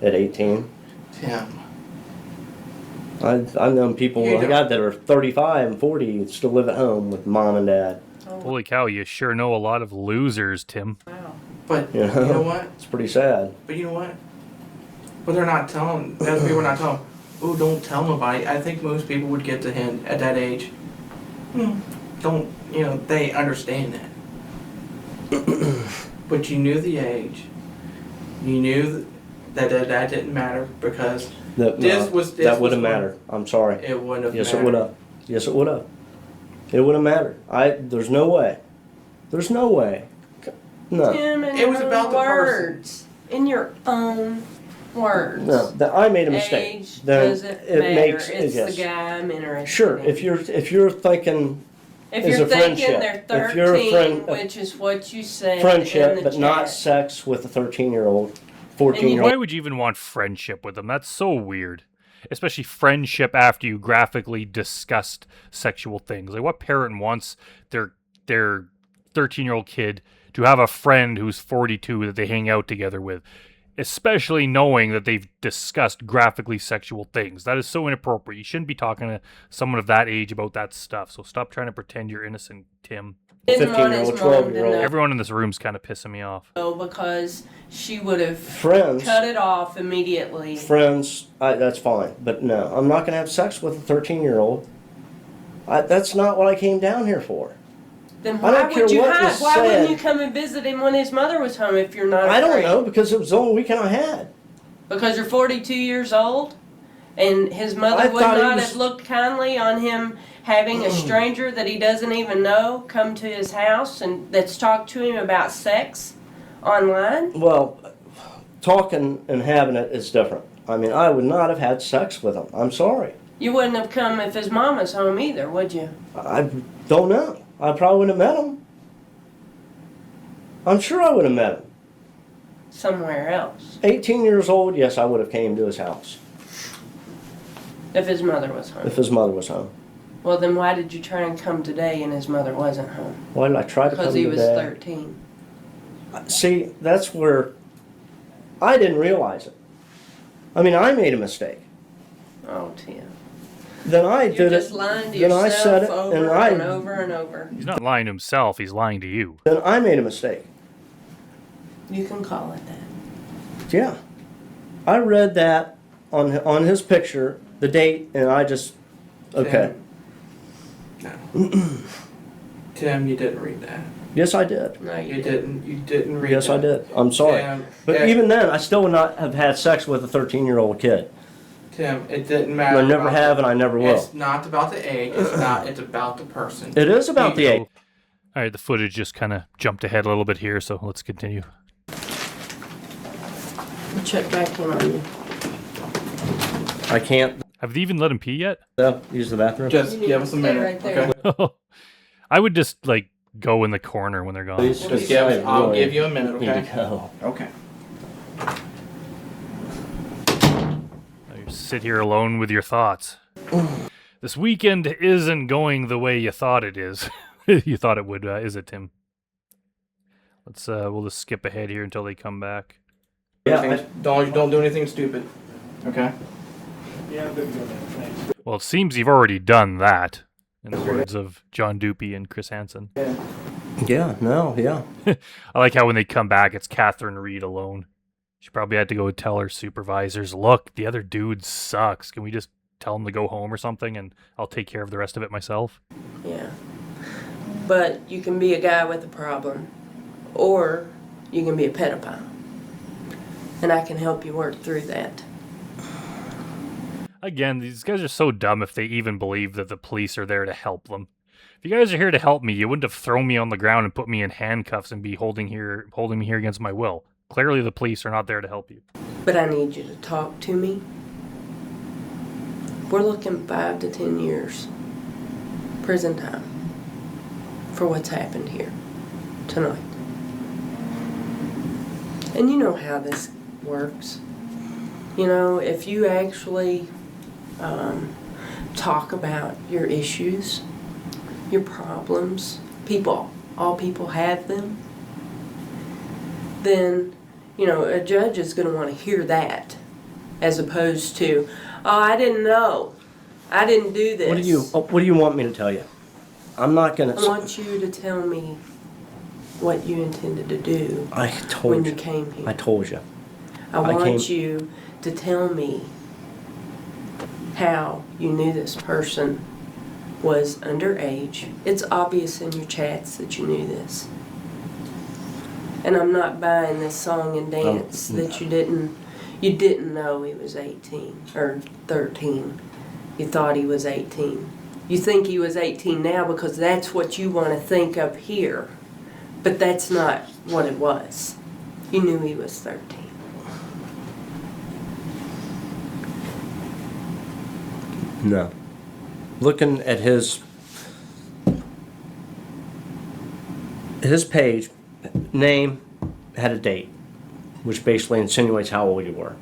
at 18. Tim. I've known people You like don't- that that are 35 and 40 and still live at home with mom and dad. Holy cow, you sure know a lot of losers, Tim. Wow. But You you know? know what? It's pretty sad. But you know what? But they're not telling. Those people are not telling. Oh, don't tell nobody. I think most people would get to him at that age. Don't they understand that? But you knew the age. You knew that didn't matter because That This wouldn't was have one- mattered. I'm sorry. it wouldn't have Yes, mattered. it would have. Yes, it would have. It would have mattered. There's no way. There's no way. No. Tim, in It was your about own the person. words. In your own words. No. That I made a mistake. Age Then doesn't it matter. makes It's yes. the guy I'm interested Sure. in. If you're thinking If is you're a thinking friendship. they're If you're a 13, friend- which is what you said in friendship, the but chat. not sex with a 13-year-old, 14-year-old. Why would you even want friendship with them? That's so weird. Especially friendship after you graphically discussed sexual things. Like, what parent wants their 13-year-old kid to have a friend who's 42 that they hang out together with? Especially knowing that they've discussed graphically sexual things. That is so inappropriate. You shouldn't be talking to someone of that age about that stuff. So stop trying to pretend you're innocent, Tim. Didn't want 15-year-old, his mom to 12-year-old. know. Everyone in this room's kind of pissing me off. Because she would have Friends. cut it off immediately. Friends, that's fine. But no, I'm not going to have sex with a 13-year-old. That's not what I came down here for. Then I why don't care would you what hide? was Why wouldn't said. you come and visit him when his mother was home if you're not I afraid? don't know, because it was the only weekend I had. Because you're 42 years old, and his mother I would thought he not was- have looked kindly on him having a stranger that he doesn't even know come to his house and that's talked to him about sex online. Well, talking and having it is different. I mean, I would not have had sex with him. I'm sorry. You wouldn't have come if his mom was home either, would you? I don't know. I probably wouldn't have met him. I'm sure I would have met him. Somewhere else. 18 years old, yes, I would have came to his house If his mother was home. if his mother was home. Well, then why did you try and come today and his mother wasn't home? Why did I try to come Because he was today? 13. See, that's where I didn't realize it. I mean, I made a mistake. Oh, Tim. Then I You're did just it. lying to Then I said yourself it, over and and I over and over. He's not lying to himself, he's lying to you. then I made a mistake. You can call it that. Yeah, I read that on his picture, the date, and I just okay. No. Tim, you didn't read that. Yes, I did. No, You didn't. You didn't read Yes, that. I did. I'm sorry, Tim, but even then, I still would not have had sex with a 13-year-old kid. Tim, it didn't matter. I never about have, the- and I never will. It's not about the age. It's not. It's about the person. It is about the age. All right, the footage just kind of jumped ahead a little bit here, so let's continue. We'll check back in on you. I can't Have they even let him pee yet? use the bathroom. Just You need give to us a stay minute, right there. okay? I would just, like, go in the corner when they're gone. Please, Just give. I I'll really give you a minute, need okay? to go. Okay. You sit here alone with your thoughts. This weekend isn't going the way you thought it is. You thought it would, is it, Tim? We'll just skip ahead here until they come back. Yeah, Don't do anything stupid. Okay. Well, it seems you've already done that, in the words of John Dupie and Chris Hansen. yeah, no, yeah. I like how when they come back, it's Catherine Reed alone. She probably had to go tell her supervisors, look, the other dude sucks. Can we just tell him to go home or something, and I'll take care of the rest of it myself? Yeah. But you can be a guy with a problem, or you can be a pedophile. And I can help you work through that. Again, these guys are so dumb if they even believe that the police are there to help them. If you guys are here to help me, you wouldn't have thrown me on the ground and put me in handcuffs and be holding me here against my will. Clearly the police are not there to help you. But I need you to talk to me. We're looking 5 to 10 years prison time for what's happened here tonight. And you know how this works. You know, if you actually talk about your issues, your problems, all people have them, then, you know, a judge is going to want to hear that as opposed to, oh, I didn't know. I didn't do this. What do you want me to tell you? I'm not gonna. I want you to tell me what you intended to do I when told you you. came here. I told you. I I want came- you to tell me how you knew this person was underage. It's obvious in your chats that you knew this. And I'm not buying this song and dance that you didn't know he was 18 or 13. You thought he was 18. You think he was 18 now because that's what you want to think of here. But that's not what it was. You knew he was 13. No. Looking at his page, name had a date, which basically insinuates how old you were.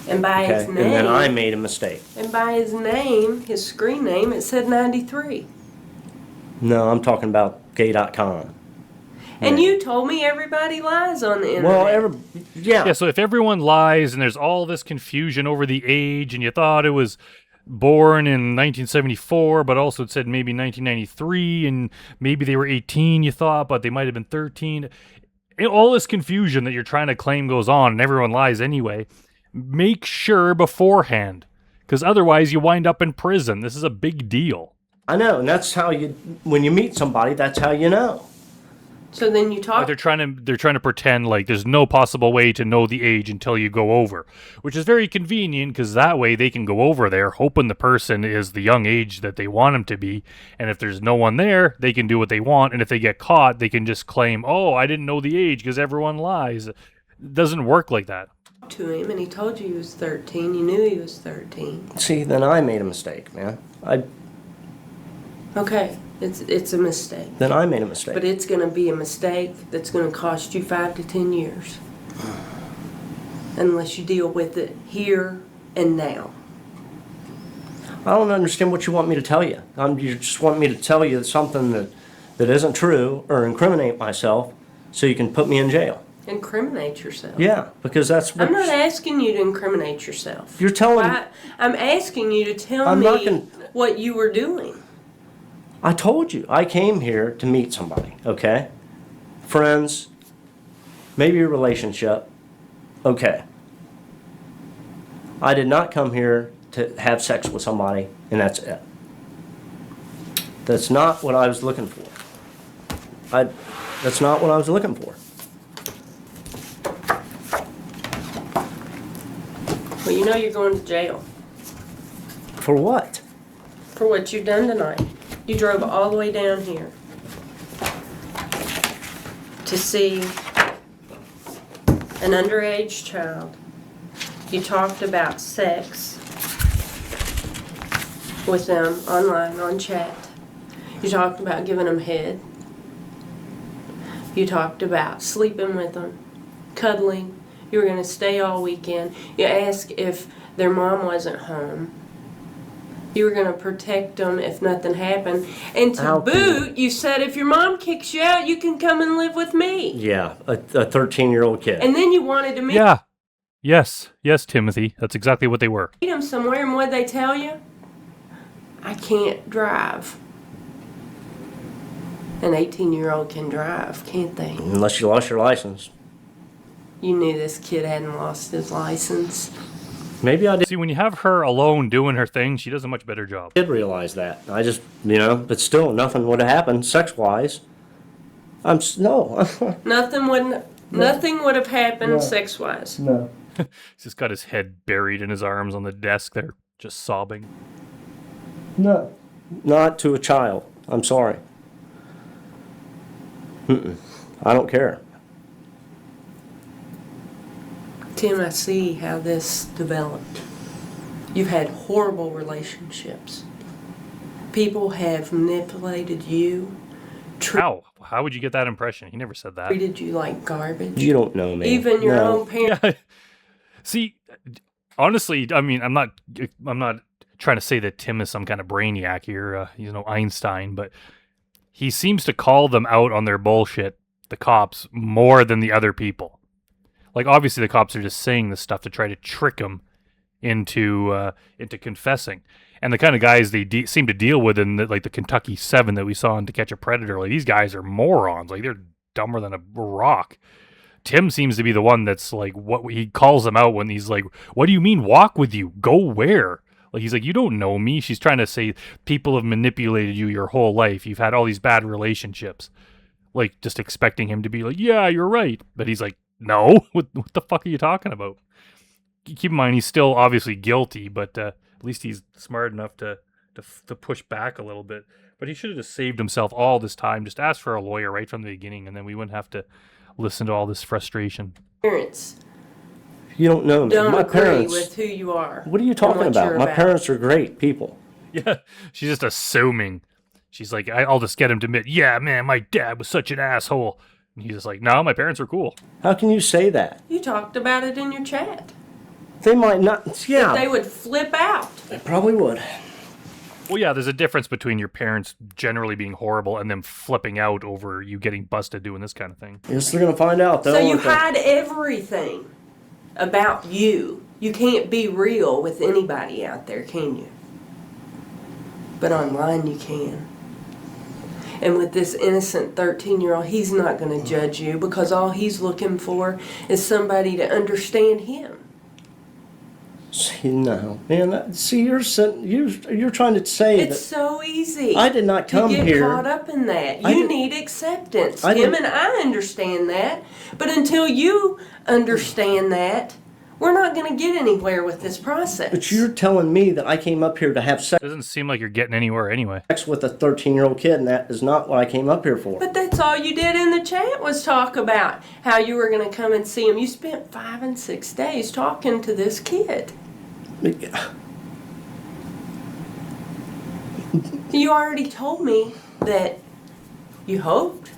And by Okay, his and then I name, made a mistake. and by his name, his screen name, it said 93. No, I'm talking about gay.com. And Yeah. you told me everybody lies on the internet. Well, yeah. Yeah, so if everyone lies and there's all this confusion over the age and you thought it was born in 1974, but also it said maybe 1993, and maybe they were 18, you thought, but they might have been 13. All this confusion that you're trying to claim goes on, and everyone lies anyway. Make sure beforehand, because otherwise you wind up in prison. This is a big deal. I know, and that's how when you meet somebody, that's how you know. So then you talk. Like they're trying to pretend like there's no possible way to know the age until you go over, which is very convenient because that way they can go over there hoping the person is the young age that they want them to be, and if there's no one there, they can do what they want, and if they get caught, they can just claim, "Oh, I didn't know the age," because everyone lies. It doesn't work like that. To him, and he told you he was 13. You knew he was 13. See, then I made a mistake, man. Okay, it's a mistake. Then I made a mistake. But it's going to be a mistake that's going to cost you 5 to 10 years. Unless you deal with it here and now. I don't understand what you want me to tell you. You just want me to tell you something that isn't true or incriminate myself so you can put me in jail. Incriminate yourself. Yeah, because that's what... I'm not asking you to incriminate yourself. You're telling me... I'm asking you to tell me what you were doing. I told you. I came here to meet somebody, okay? Friends, maybe a relationship, okay. I did not come here to have sex with somebody, and that's it. That's not what I was looking for. That's not what I was looking for. Well, you know you're going to jail. For what? For what you've done tonight. You drove all the way down here to see an underage child. You talked about sex with them online, on chat. You talked about giving them head. You talked about sleeping with them, cuddling. You were going to stay all weekend. You asked if their mom wasn't home. You were going to protect them if nothing happened. And to boot, you said if your mom kicks you out, you can come and live with me. Yeah, a 13-year-old kid. And then you wanted to meet Yes, Timothy. That's exactly what they were. them somewhere, and what'd they tell you? I can't drive. An 18-year-old can drive, can't they? Unless you lost your license. You knew this kid hadn't lost his license. Maybe I See, when you have her alone doing her thing, she does a much better job. did realize that. I just, but still, nothing would have happened sex-wise. No. Nothing would have happened sex-wise. No. He's just got his head buried in his arms on the desk there, just sobbing. No. Not to a child. I'm sorry. I don't care. Tim, I see how this developed. You've had horrible relationships. People have manipulated you. How? How would you get that impression? He never said that. Treated you like garbage. You don't know me. Even your own parents. Yeah. See, honestly, I mean, I'm not trying to say that Tim is some kind of brainiac here. He's no Einstein, but he seems to call them out on their bullshit, the cops, more than the other people. Like, obviously, the cops are just saying this stuff to try to trick him into confessing. And the kind of guys they seem to deal with in the Kentucky 7 that we saw in To Catch a Predator, like, these guys are morons. Like, they're dumber than a rock. Tim seems to be the one that's like, what he calls them out when he's like, what do you mean walk with you? Go where? Like, he's like, you don't know me. She's trying to say people have manipulated you your whole life. You've had all these bad relationships. Like, just expecting him to be like, yeah, you're right. But he's like, no, what the fuck are you talking about? Keep in mind, he's still obviously guilty, but at least he's smart enough to push back a little bit. But he should have just saved himself all this time. Just ask for a lawyer right from the beginning, and then we wouldn't have to listen to all this frustration. Parents You don't know me. don't My agree parents. with who you are. What are you talking and what about? you're My parents are great people. Yeah, she's just assuming. She's like, I'll just get him to admit, yeah, man, my dad was such an asshole. And he's just like, no, my parents are cool. How can you say that? You talked about it in your chat. They might not. Yeah. They would flip out. They probably would. Well, yeah, there's a difference between your parents generally being horrible and them flipping out over you getting busted doing this kind of thing. Yes, they're going to find out, though. So you hide everything about you. You can't be real with anybody out there, can you? but online you can. And with this innocent 13-year-old, he's not going to judge you because all he's looking for is somebody to understand him. See, no, man. See, you're trying to say It's so easy. I did not come to get here. caught up in that. I You did- need acceptance. I Him didn't- and I understand that. But until you understand that, we're not going to get anywhere with this process. But you're telling me that I came up here to have Doesn't seem like you're getting anywhere anyway. sex with a 13-year-old kid, and that is not what I came up here for. But that's all you did in the chat was talk about how you were going to come and see him. You spent 5 and 6 days talking to this kid. You already told me that you hoped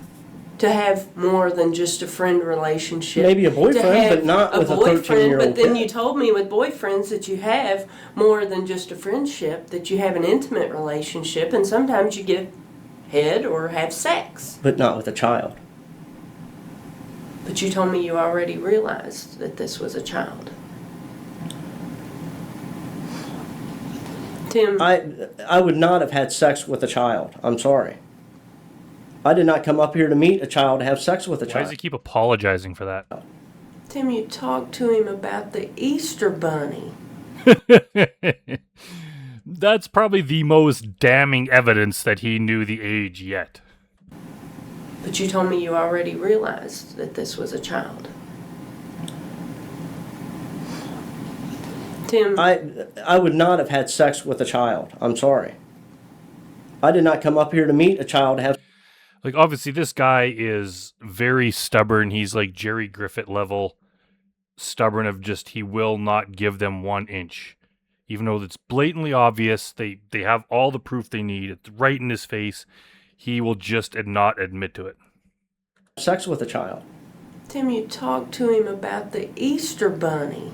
to have more than just a friend relationship. Maybe a boyfriend, To have but not with a boyfriend, 13-year-old But then kid. you told me with boyfriends that you have more than just a friendship, that you have an intimate relationship, and sometimes you give head or have sex. But not with a child. But you told me you already realized that this was a child. Tim, I would not have had sex with a child. I'm sorry. I did not come up here to meet a child to have sex with a Why child. does he keep apologizing for that? Tim, you talked to him about the Easter Bunny. That's probably the most damning evidence that he knew the age yet. But you told me you already realized that this was a child. Tim, I would not have had sex with a child. I'm sorry. I did not come up here to meet a child to have. Like, obviously, this guy is very stubborn. He's like Jerry Griffith level stubborn of just he will not give them 1 inch. Even though it's blatantly obvious, they have all the proof they need. It's right in his face. He will just not admit to it. Sex with a child. Tim, you talked to him about the Easter Bunny.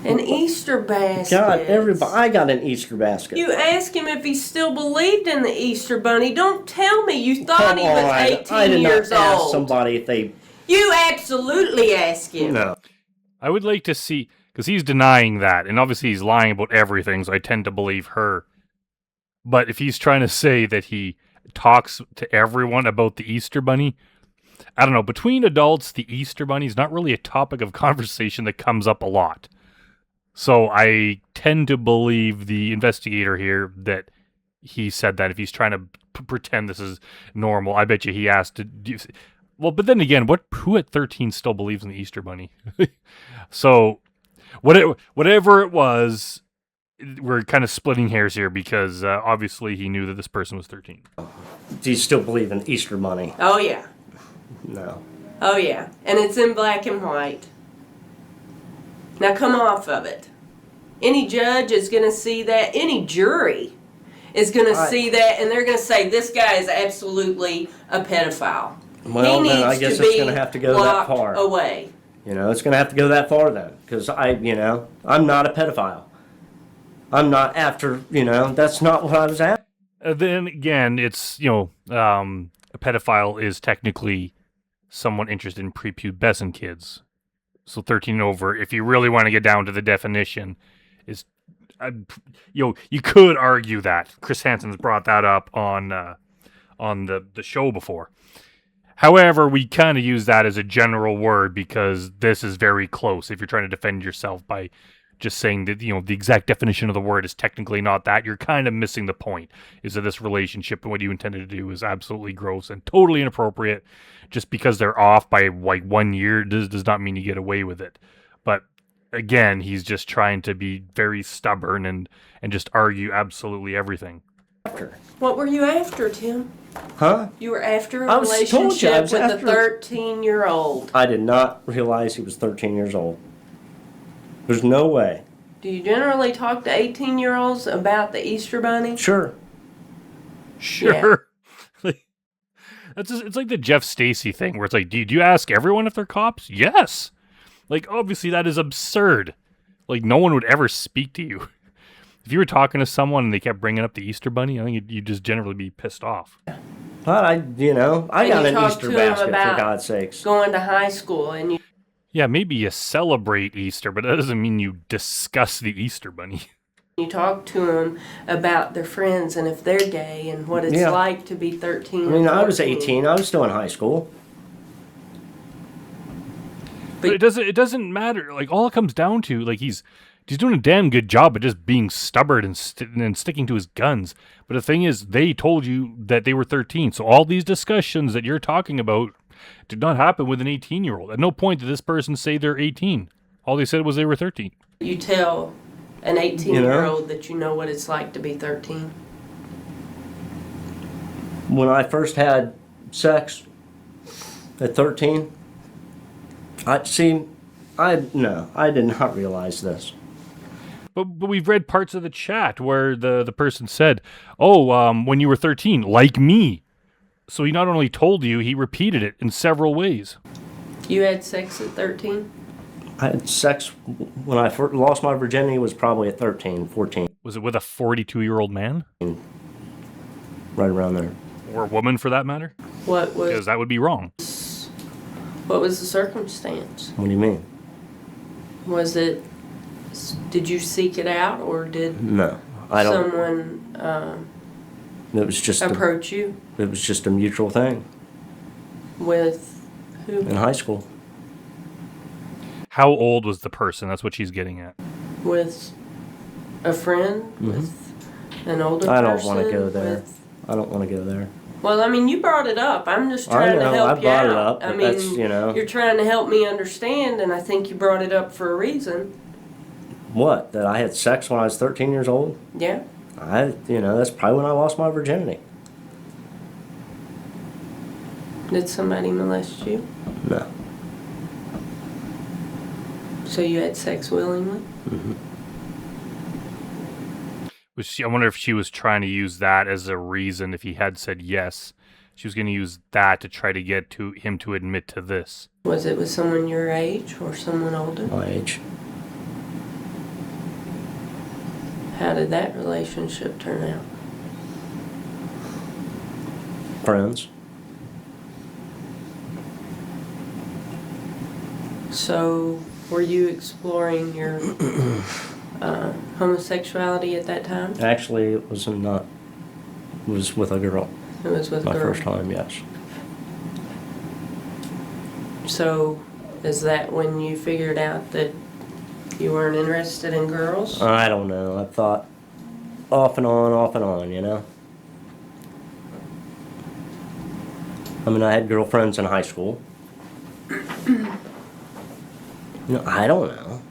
An Easter basket. God, everybody, I got an Easter basket. You asked him if he still believed in the Easter Bunny. Don't tell me you thought he was 18 I did years not ask old. somebody if they. You absolutely asked him. No. I would like to see, because he's denying that, and obviously he's lying about everything, so I tend to believe her. But if he's trying to say that he talks to everyone about the Easter Bunny, I don't know, between adults, the Easter Bunny is not really a topic of conversation that comes up a lot. So I tend to believe the investigator here that he said that if he's trying to pretend this is normal. I bet you he asked to do. Well, but then again, who at 13 still believes in the Easter Bunny? So whatever it was, we're kind of splitting hairs here because obviously he knew that this person was 13. Do you still believe in Easter money? Oh, yeah. No. Oh, yeah. And it's in black and white. Now come off of it. Any judge is going to see that. Any jury is going to see that, and they're going to say, this guy is absolutely a pedophile. Well, he then I needs guess to it's be going to have to go that locked far. away. You know, it's going to have to go that far then. Because I'm not a pedophile. I'm not after, that's not what I was after. Then again, it's, a pedophile is technically someone interested in prepubescent kids. So 13 and over, if you really want to get down to the definition, is, you could argue that. Chris Hansen's brought that up on the show before. However, we kind of use that as a general word because this is very close. If you're trying to defend yourself by just saying that, the exact definition of the word is technically not that, you're kind of missing the point. Is that this relationship and what you intended to do is absolutely gross and totally inappropriate. Just because they're off by like 1 year does not mean you get away with it. But again, he's just trying to be very stubborn and just argue absolutely everything. What were you after, Tim? Huh? You were after I a was told relationship you I was with after- a 13-year-old. I did not realize he was 13 years old. There's no way. Do you generally talk to 18-year-olds about the Easter Bunny? Sure. Sure. It's like the Jeff Stacy thing where it's like, do you ask everyone if they're cops? Yes. Like, obviously that is absurd. Like, no one would ever speak to you. If you were talking to someone and they kept bringing up the Easter Bunny, I think you'd just generally be pissed off. But I And got you an talked Easter to him basket, for about God's sakes. Going to high school, and you Yeah, maybe you celebrate Easter, but that doesn't mean you discuss the Easter Bunny. You talk to them about their friends and if they're gay and what it's Yeah. like to be 13. I mean, I was 14. 18. I was still in high school. But it doesn't matter. Like, all it comes down to, like, he's doing a damn good job at just being stubborn and sticking to his guns. But the thing is, they told you that they were 13. So all these discussions that you're talking about did not happen with an 18-year-old. At no point did this person say they're 18. All they said was they were 13. You tell an 18-year-old that you know what it's like to be 13. When I first had sex at 13, I did not realize this. But we've read parts of the chat where the person said, when you were 13, like me. So he not only told you, he repeated it in several ways. You had sex at 13? I had sex when I first lost my virginity was probably at 13, 14, Was it with a 42-year-old man? right around there. Or a woman, for that matter? What Because was that would be wrong. the circumstance? What do you mean? Was it, did you seek it out or did No, I don't. someone It was just approach you it was just a mutual thing with who? in high school. How old was the person? That's what she's getting at. With a friend? With an older I person? don't want to go there. With- I don't want to go there. Well, I mean, you brought it up. I'm just I trying know, to help I you brought out. it up, I but mean, that's, you know. you're trying to help me understand, and I think you brought it up for a reason. What? That I had sex when I was 13 years old? Yeah. That's probably when I lost my virginity. Did somebody molest you? No. So you had sex willingly? I wonder if she was trying to use that as a reason. If he had said yes, she was going to use that to try to get him to admit to this. Was it with someone your age or someone older? My age. How did that relationship turn out? Friends. So were you exploring your homosexuality at that time? Actually, it was not. It was with a girl. It was with a My girl. first time, yes. So is that when you figured out that you weren't interested in girls? I don't know. I thought off and on, you know? I mean, I had girlfriends in high school. I don't know.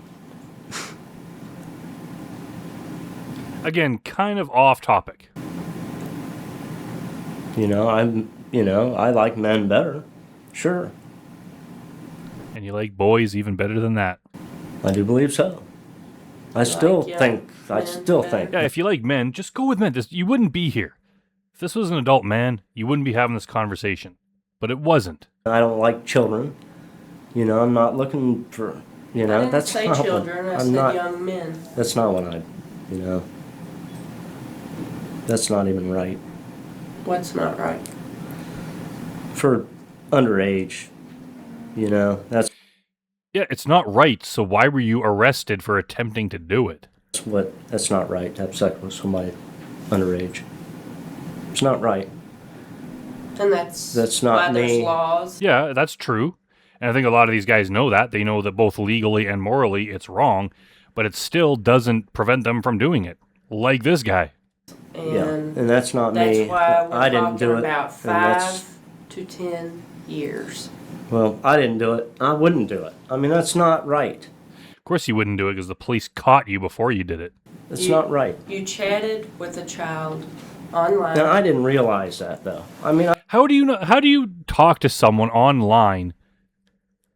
Again, kind of off topic. I like men better. Sure. And you like boys even better than that. I do believe so. I still young think. men Yeah, if you like men, just go with men. You wouldn't be here. If this was an adult man, you wouldn't be having this conversation. But it wasn't. I don't like children. I'm not looking for. I didn't that's say not children, what, I I'm said not. young men. That's not what I. That's not even right What's not right? for underage. That's Yeah, it's not right, so why were you arrested for attempting to do it? That's not right. To have sex with somebody underage. It's not right. And that's not why there's me. laws. Yeah, that's true. And I think a lot of these guys know that. They know that both legally and morally it's wrong, but it still doesn't prevent them from doing it. Like this guy. And and that's not that's me. why we're I didn't talking do it. about and that's- 5 to 10 years. Well, I didn't do it. I wouldn't do it. I mean, that's not right. Of course you wouldn't do it because the police caught you before you did it. It's You- not right. You chatted with a child online. Now, I didn't realize that, though. I mean, How do you talk to someone online,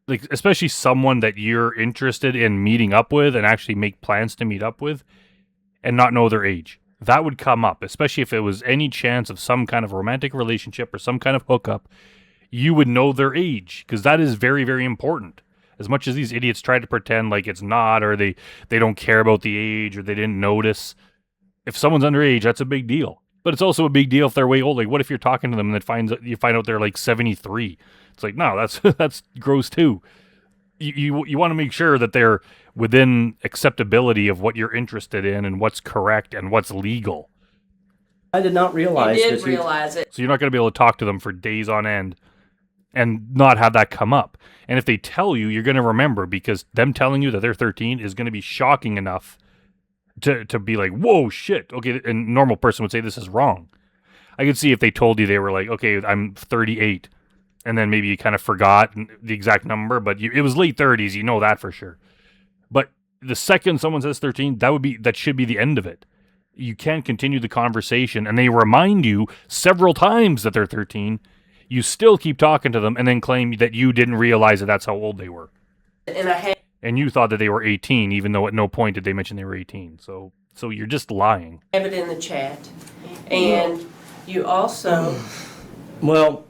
like especially someone that you're interested in meeting up with and actually make plans to meet up with, and not know their age? That would come up, especially if it was any chance of some kind of romantic relationship or some kind of hookup. You would know their age because that is very, very important. As much as these idiots try to pretend like it's not, or they don't care about the age, or they didn't notice. If someone's underage, that's a big deal. But it's also a big deal if they're way old. Like, what if you're talking to them and you find out they're like 73? It's like, no, that's gross too. you want to make sure that they're within acceptability of what you're interested in and what's correct and what's legal. I did not realize You did that realize it. So you're not going to be able to talk to them for days on end and not have that come up. And if they tell you, you're going to remember, because them telling you that they're 13 is going to be shocking enough to be like, whoa, shit. Okay, a normal person would say this is wrong. I could see if they told you they were like, okay, I'm 38, and then maybe you kind of forgot the exact number, but it was late 30s, you know that for sure. But the second someone says 13, that should be the end of it. You can't continue the conversation, and they remind you several times that they're 13. You still keep talking to them and then claim that you didn't realize that that's how old they were. And you thought that they were 18, even though at no point did they mention they were 18. So you're just lying. Have it in the chat. And you also... Well,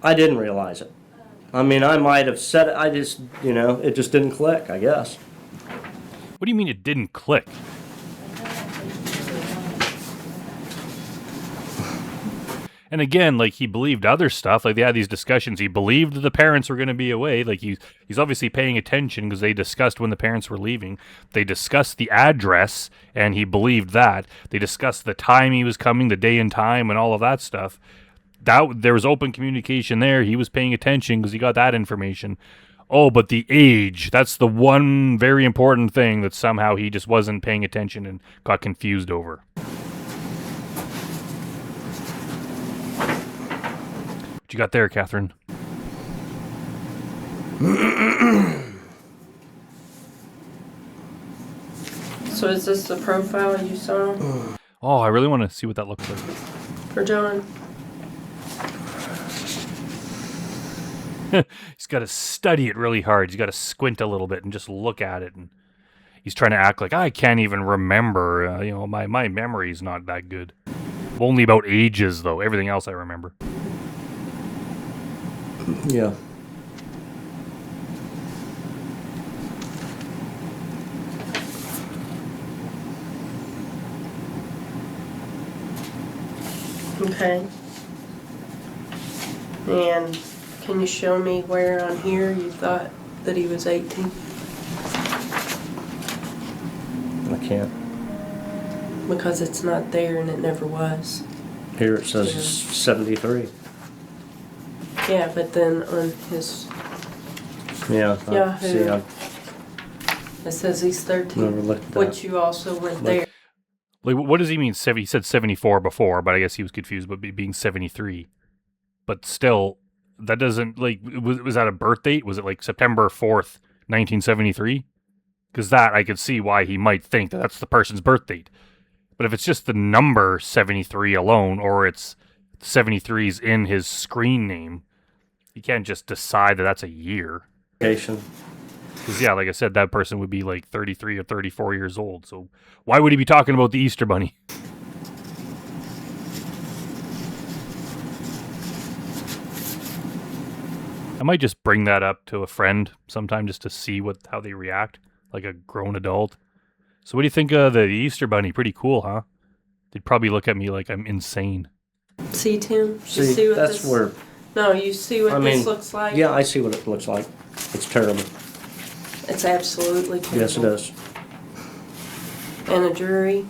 I didn't realize it. I mean, I might have said it. I just, it just didn't click, I guess. What do you mean it didn't click? And again, like, he believed other stuff. Like, they had these discussions. He believed the parents were going to be away. Like, he's obviously paying attention because they discussed when the parents were leaving. They discussed the address, and he believed that. They discussed the time he was coming, the day and time, and all of that stuff. There was open communication there. He was paying attention because he got that information. Oh, but the age, that's the one very important thing that somehow he just wasn't paying attention and got confused over. What you got there, Catherine? So is this the profile you saw Oh, I really want to see what that looks like. for John? He's got to study it really hard. He's got to squint a little bit and just look at it. And he's trying to act like, I can't even remember. My memory's not that good. Only about ages, though. Everything else I remember. Yeah. Okay. And can you show me where on here you thought that he was 18? I can't. Because it's not there and it never was. Here it says 73. Yeah, but then on his... Yeah. Yahoo. See, I It says he's 13. never looked at that. Which you also went there. Like, what does he mean? He said 74 before, but I guess he was confused about being 73. But still, that doesn't, like, was that a birth date? Was it like September 4th, 1973? Because that, I could see why he might think that that's the person's birth date. But if it's just the number 73 alone, or it's 73's in his screen name, you can't just decide that that's a year. Because, yeah, like I said, that person would be like 33 or 34 years old. So why would he be talking about the Easter Bunny? I might just bring that up to a friend sometime just to see how they react, like a grown adult. So what do you think of the Easter Bunny? Pretty cool, huh? They'd probably look at me like I'm insane. See, Tim? You See, what that's this... where... No, you see what this looks like? Yeah, I see what it looks like. It's terrible. It's absolutely terrible. Yes, it is. And a jury?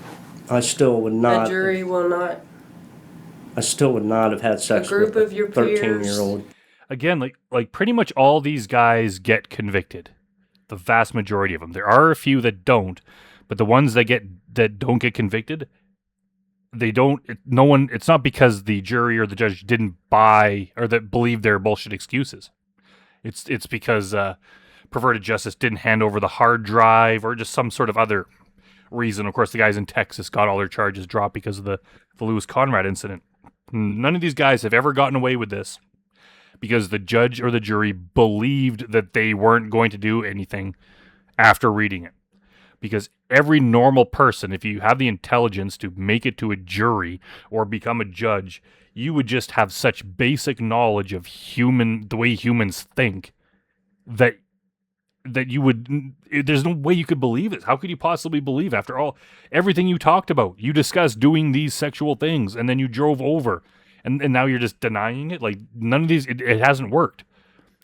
I still would not... A jury will not... I still would not have had sex group with of your a 13-year-old. Again, like pretty much all these guys get convicted. The vast majority of them. There are a few that don't, but the ones that don't get convicted, they don't. It's not because the jury or the judge didn't buy or that believe their bullshit excuses. It's because perverted justice didn't hand over the hard drive or just some sort of other reason. Of course, the guys in Texas got all their charges dropped because of the Lewis Conrad incident. None of these guys have ever gotten away with this because the judge or the jury believed that they weren't going to do anything after reading it. Because every normal person, if you have the intelligence to make it to a jury or become a judge, you would just have such basic knowledge of the way humans think that you would, there's no way you could believe it. How could you possibly believe after everything you talked about? You discussed doing these sexual things and then you drove over and now you're just denying it? Like, none of these, it hasn't worked.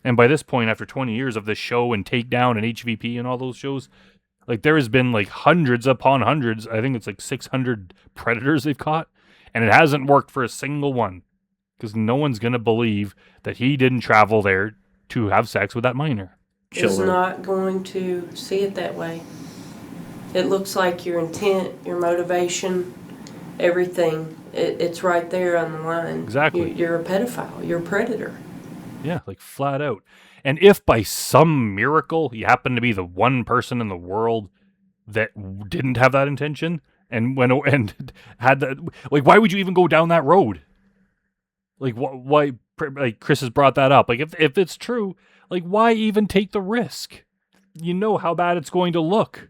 And by this point, after 20 years of this show and Takedown and HVP and all those shows, like there has been like hundreds upon hundreds. I think it's like 600 predators they've caught, and it hasn't worked for a single one because no one's going to believe that he didn't travel there to have sex with that minor. It's Children. not going to see it that way. It looks like your intent, your motivation, everything. It's right there on the line. Exactly. You're a pedophile. You're a predator. Yeah, like flat out. And if by some miracle you happen to be the one person in the world that didn't have that intention and went and had that, like, why would you even go down that road? Like, why? Like Chris has brought that up. Like, if it's true, like, why even take the risk? You know how bad it's going to look.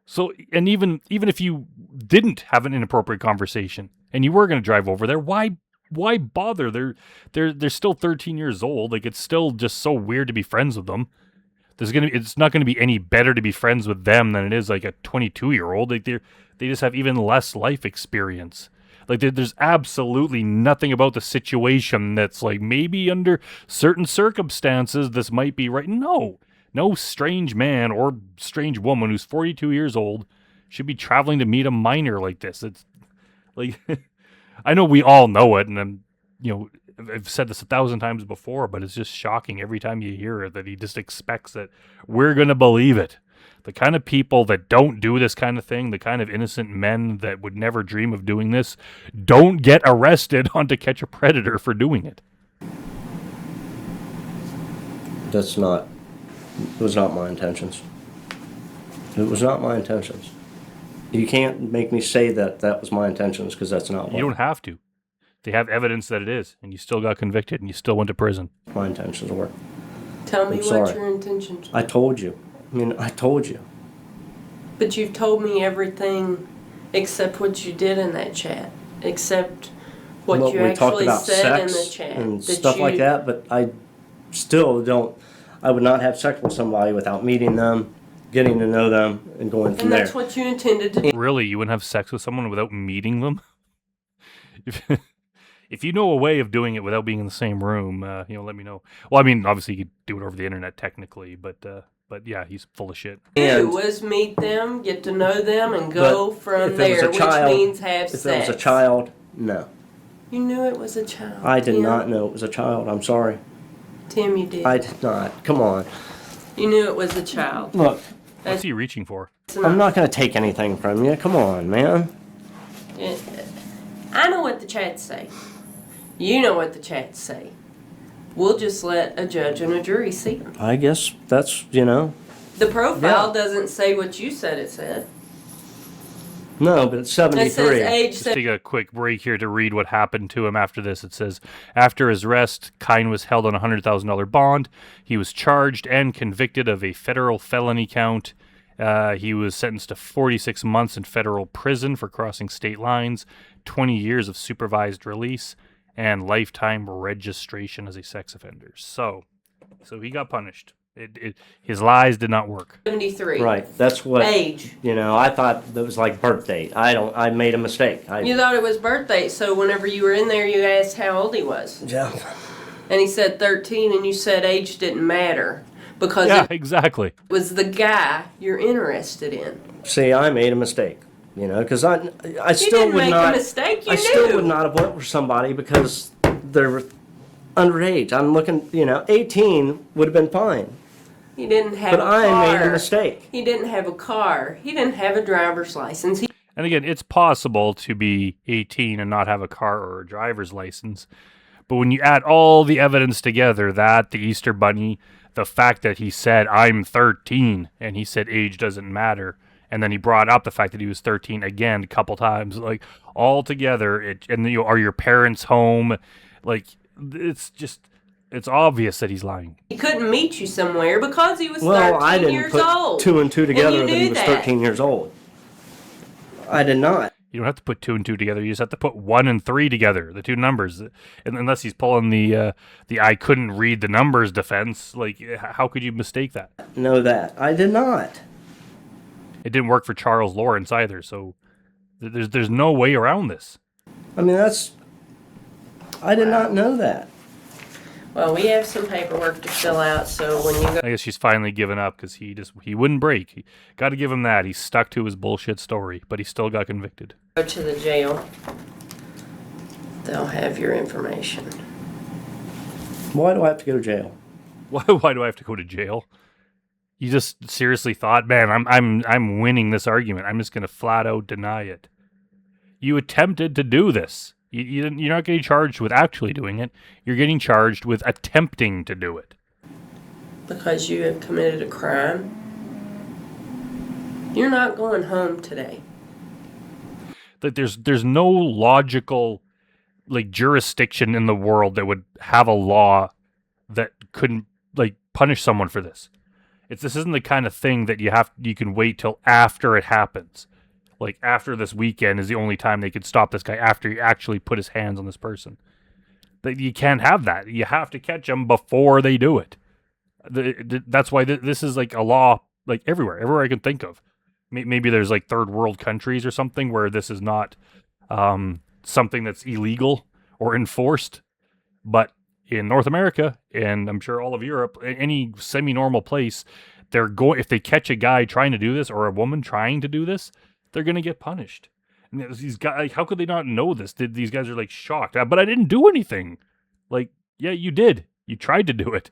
So, and even if you didn't have an inappropriate conversation and you were going to drive over there, why bother? They're still 13 years old. Like, it's still just so weird to be friends with them. It's not going to be any better to be friends with them than it is like a 22-year-old. Like, they just have even less life experience. Like, there's absolutely nothing about the situation that's like, maybe under certain circumstances this might be right. No strange man or strange woman who's 42 years old should be traveling to meet a minor like this. It's like, I know we all know it, and I've said this 1,000 times before, but it's just shocking every time you hear it that he just expects that we're going to believe it. The kind of people that don't do this kind of thing, the kind of innocent men that would never dream of doing this, don't get arrested on To Catch a Predator for doing it. It was not my intentions. It was not my intentions. You can't make me say that was my intentions, because that's not what You don't have to. They have evidence that it is, and you still got convicted, and you still went to prison. my intentions were. Tell me I'm what sorry. your intentions were. I told you. I told you. But you've told me everything except what you did in that chat. Except what Well, you we talked actually about said in the sex chat. and stuff like that, but I still don't. I would not have sex with somebody without meeting them, getting to know them, and going from And there. that's what you intended to do. Really? You wouldn't have sex with someone without meeting them? If you know a way of doing it without being in the same room, let me know. Well, I mean, obviously you could do it over the internet technically, but yeah, he's full of shit. Do was meet them, get to know them, and go from if it was there, a child- which means have If sex. it was a child, no. You knew it was a child. I did Tim. not know it was a child. I'm sorry. Tim, you did. I did not. Come on. You knew it was a child. Look, What's he reaching for? I'm not going to take anything from you. Come on, man. I know what the chats say. You know what the chats say. We'll just let a judge and a jury see them. I guess that's, The profile Yeah. doesn't say what you said it said. No, but it's It 73. says age. Just take a quick break here to read what happened to him after this. It says, after his arrest, Kyne was held on a $100,000 bond. He was charged and convicted of a federal felony count. He was sentenced to 46 months in federal prison for crossing state lines, 20 years of supervised release, and lifetime registration as a sex offender. So he got punished. His lies did not work. 73. Right, that's what, Age. I thought that was like birth date. I made a mistake. You thought it was birthday, so whenever you were in there, you asked how old he was. Yeah. And he said 13, and you said age didn't matter because Yeah, it exactly. was the guy you're interested in. See, I made a mistake. Because I You still didn't would make not. a mistake, you I knew. still would not have went for somebody because they're underage. I'm looking, 18 would have been fine. He didn't have But a I car. made a mistake. He didn't have a car. He didn't have a driver's license. And again, it's possible to be 18 and not have a car or a driver's license. But when you add all the evidence together, that, the Easter Bunny, the fact that he said, I'm 13, and he said age doesn't matter, and then he brought up the fact that he was 13 again a couple times, like, all together, are your parents home? Like, it's obvious that he's lying. He couldn't meet you somewhere because he was Well, 13 I didn't years put old. 2 and 2 together you that he knew was that. 13 years old. I did not. You don't have to put 2 and 2 together. You just have to put 1 and 3 together, the two numbers. And unless he's pulling the I couldn't read the numbers defense, like, how could you mistake that? Know that. I did not. It didn't work for Charles Lawrence either, so there's no way around this. I mean, I did not know that. Well, we have some paperwork to fill out, so when you go I guess she's finally given up because he wouldn't break. Got to give him that. He stuck to his bullshit story, but he still got convicted. to the jail, they'll have your information. Why do I have to go to jail? Why do I have to go to jail? You just seriously thought, man, I'm winning this argument. I'm just gonna flat out deny it. You attempted to do this. You're not getting charged with actually doing it. You're getting charged with attempting to do it. Because you have committed a crime, you're not going home today. That there's no logical jurisdiction in the world that would have a law that couldn't punish someone for this. This isn't the kind of thing that you can wait till after it happens. Like after this weekend is the only time they could stop this guy after he actually put his hands on this person. That you can't have that. You have to catch them before they do it. That's why this is a law everywhere I can think of. Maybe there's third world countries or something where this is not something that's illegal or enforced, but in North America and I'm sure all of Europe, any semi-normal place, if they catch a guy trying to do this or a woman trying to do this, they're gonna get punished. And these guys, how could they not know this? These guys are shocked. But I didn't do anything. Yeah, you did. You tried to do it.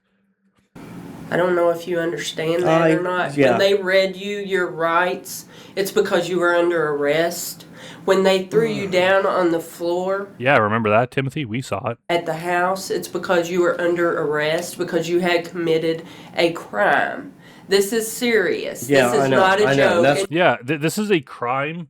I don't know if you understand that or not. Yeah. When they read you your rights, it's because you were under arrest. When they threw you down on the floor Yeah, remember that, Timothy? We saw it. at the house, it's because you were under arrest because you had committed a crime. This is serious. Yeah, this is I know, not a I know. joke. That's- Yeah, this is a crime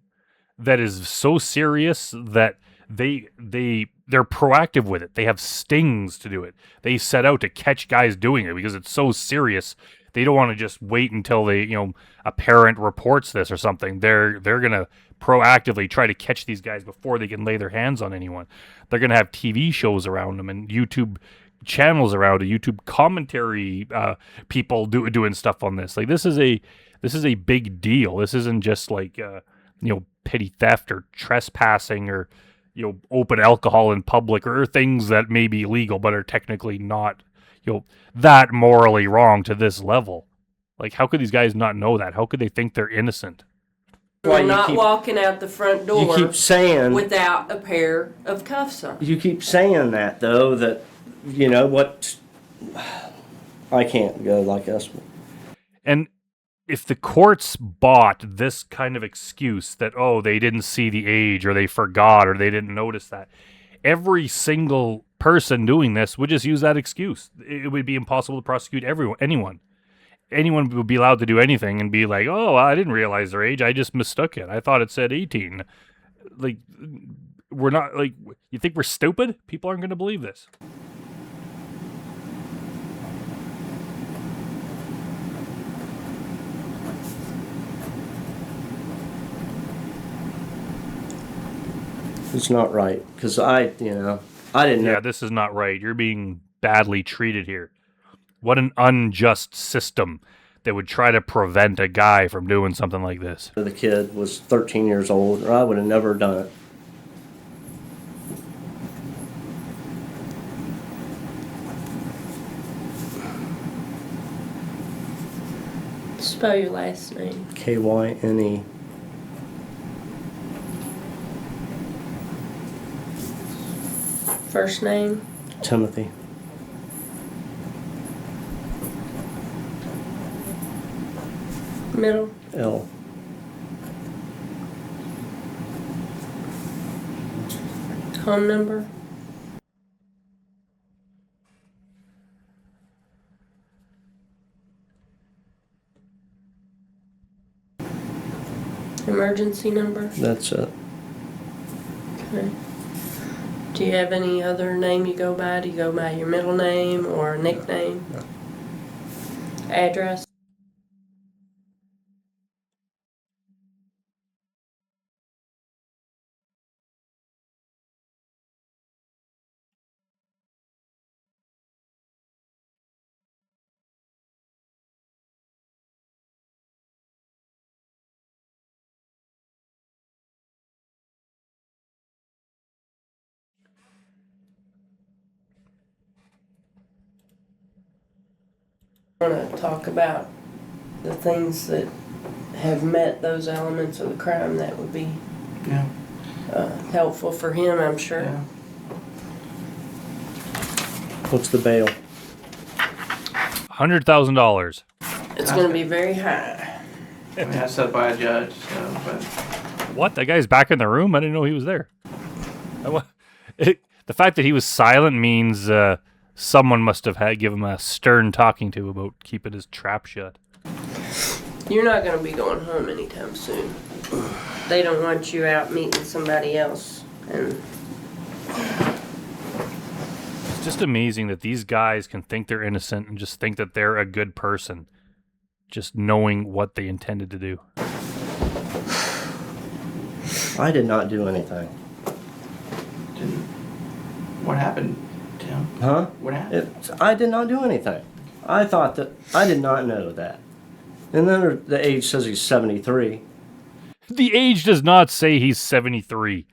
that is so serious that they're proactive with it. They have stings to do it. They set out to catch guys doing it because it's so serious. They don't want to just wait until a parent reports this or something. They're gonna proactively try to catch these guys before they can lay their hands on anyone. They're gonna have TV shows around them and YouTube channels around it, YouTube commentary people doing stuff on this. This is a big deal. This isn't just petty theft or trespassing or open alcohol in public or things that may be illegal but are technically not that morally wrong to this level. How could these guys not know that? How could they think they're innocent? We're not walking out the front door You keep saying without a pair of cuffs on. You keep saying that though. That what? I can't go like this. And if the courts bought this kind of excuse that, they didn't see the age or they forgot or they didn't notice that, every single person doing this would just use that excuse. It would be impossible to prosecute anyone. Anyone would be allowed to do anything and be like, oh, I didn't realize their age. I just mistook it. I thought it said 18. We're not, you think we're stupid? People aren't going to believe this. It's not right because I didn't know. Yeah, this is not right. You're being badly treated here. What an unjust system that would try to prevent a guy from doing something like this. The kid was 13 years old, or I would have never done it. Spell your last name. Kyne. First name. Timothy. Middle. L. Home number. Emergency number. That's it. Okay. Do you have any other name you go by? Do you go by your middle name or a nickname? No. Address? Want to talk about the things that have met those elements of the crime, that would be Yeah. helpful for him, I'm sure. Yeah. What's the bail? $100,000. It's going to be very high. I mean, that's set by a judge, so, but What? That guy's back in the room? I didn't know he was there. The fact that he was silent means someone must have had give him a stern talking to about keeping his trap shut. You're not going to be going home anytime soon. They don't want you out meeting somebody else. And It's just amazing that these guys can think they're innocent and just think that they're a good person, just knowing what they intended to do. I did not do anything. didn't. What happened, Tim? Huh? What happened? I did not do anything. I thought that I did not know that. And then the age says he's 73. The age does not say he's 73.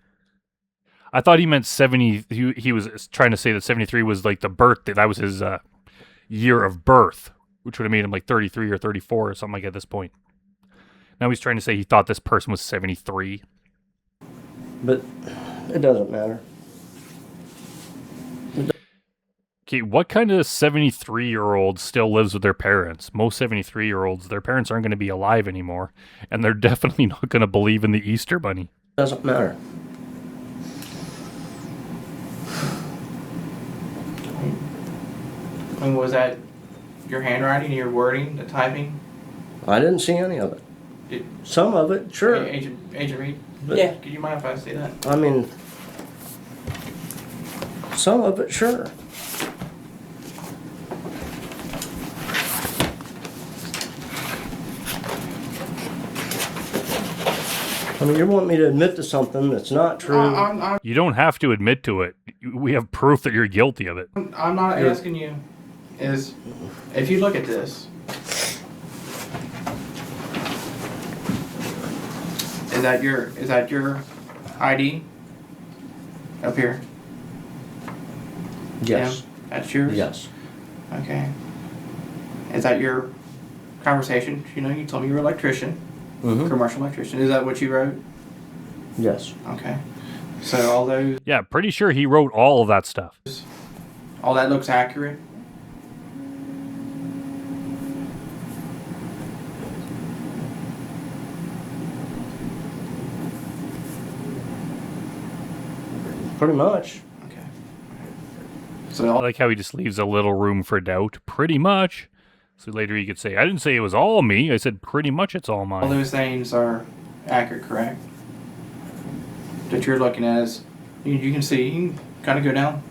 I thought he meant 70. He was trying to say that 73 was like the birthday. That was his year of birth, which would have made him like 33 or 34 or something like at this point. Now he's trying to say he thought this person was 73. But it doesn't matter. Okay, what kind of 73-year-old still lives with their parents? Most 73-year-olds, their parents aren't going to be alive anymore, and they're definitely not going to believe in the Easter Bunny. It doesn't matter. And was that your handwriting, your wording, the typing? I didn't see any of it. Did, Some of it, sure. Agent Reed? But, yeah. Could you mind if I see that? I mean, some of it, sure. I mean, you want me to admit to something that's not true. I'm You don't have to admit to it. We have proof that you're guilty of it. not asking you. Is if you look at this, is that your ID up here? Yes. Tim? That's yours. Yes. Okay. Is that your conversation? You know, you told me you were an electrician, Mm-hmm. commercial electrician. Is that what you wrote? Yes. Okay. So Yeah, pretty sure he wrote all of that stuff. all that looks accurate. Pretty much. Okay. So I all, like how he just leaves a little room for doubt. Pretty much. So later he could say, I didn't say it was all me. I said pretty much it's all all mine. those things are accurate, correct? That you're looking at is, you can see, you can kind of go down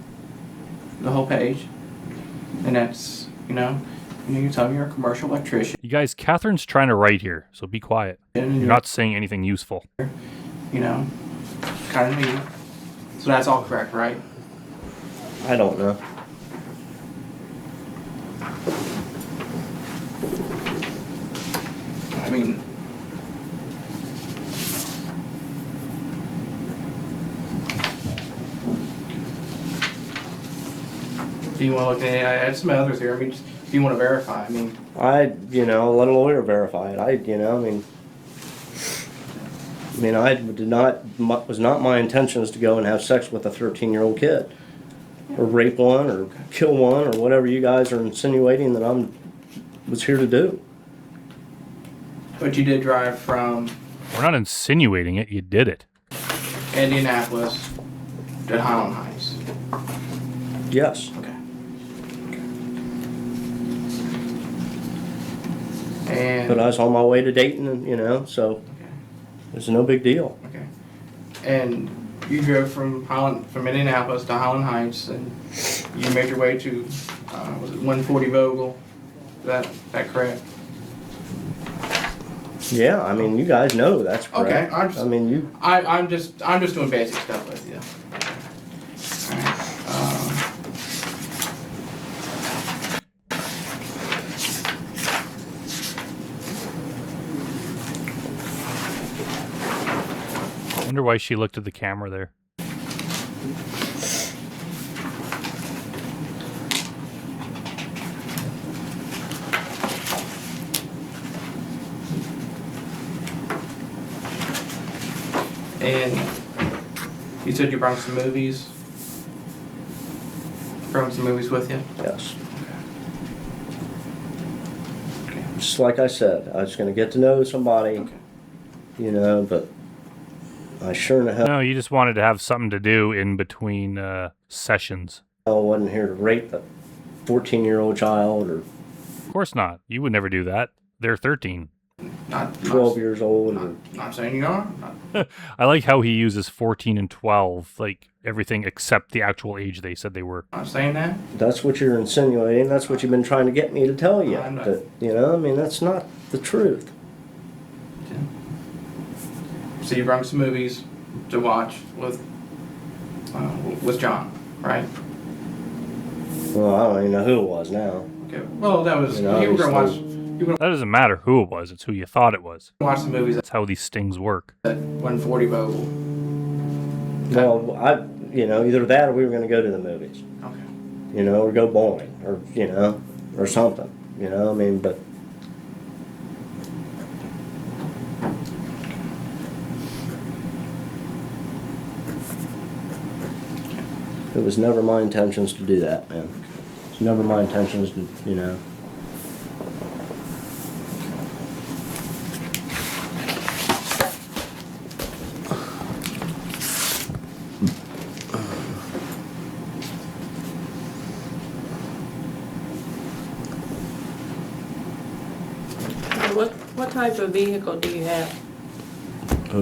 the whole page, and that's, you tell me you're a commercial electrician, You guys, Catherine's trying to write here, so be quiet. and You're not saying anything useful. kind of neat. So that's all correct, right? I don't know. I mean, do you want to look at it? I had some others here. I mean, if you want to verify, I mean, I let a lawyer verify it. I was not my intentions to go and have sex with a 13-year-old kid, or rape one, or kill one, or whatever you guys are insinuating that was here to do. but you did drive from We're not insinuating it. You did it. Indianapolis to Highland Heights. Yes. Okay. And But I was on my way to Dayton, and so okay. it's no big deal. Okay. And you drove from Indianapolis to Highland Heights, and you made your way to was it 140 Vogel? Is that correct? Yeah, I mean, you guys know that's correct. Okay, I'm just doing basic stuff with you. Alright, I wonder why she looked at the camera there. And you said you brought some movies. Brought some movies with you. Yes. Just like I said, I was going to get to know somebody, Okay. you know, but I sure in the hell No, you just wanted to have something to do in between sessions. wasn't here to rape a 14-year-old child or Of course not. You would never do that. They're 13. Not 12 years old. Or, Not saying you are. I like how he uses 14 and 12, like everything except the actual age they said they were. Not saying that. that's what you're insinuating. That's what you've been trying to get me to tell you. I'm not- That, you know, I mean, that's not the truth. So you brought some movies to watch with John, right? Well, I don't even know who it was now. Okay. Well, that was You know, you were gonna watch. obviously- You were That doesn't matter who it was, it's who you thought it was. gonna watch the movies That's how these stings work. at 140 Vogel. Well, you know, either that or we were going to go to the movies. Okay. You know, or go bowling, or, you know, or something. You know, I mean, but it was never my intentions to do that, man. It's never my intentions to, you know. What type of vehicle do you have?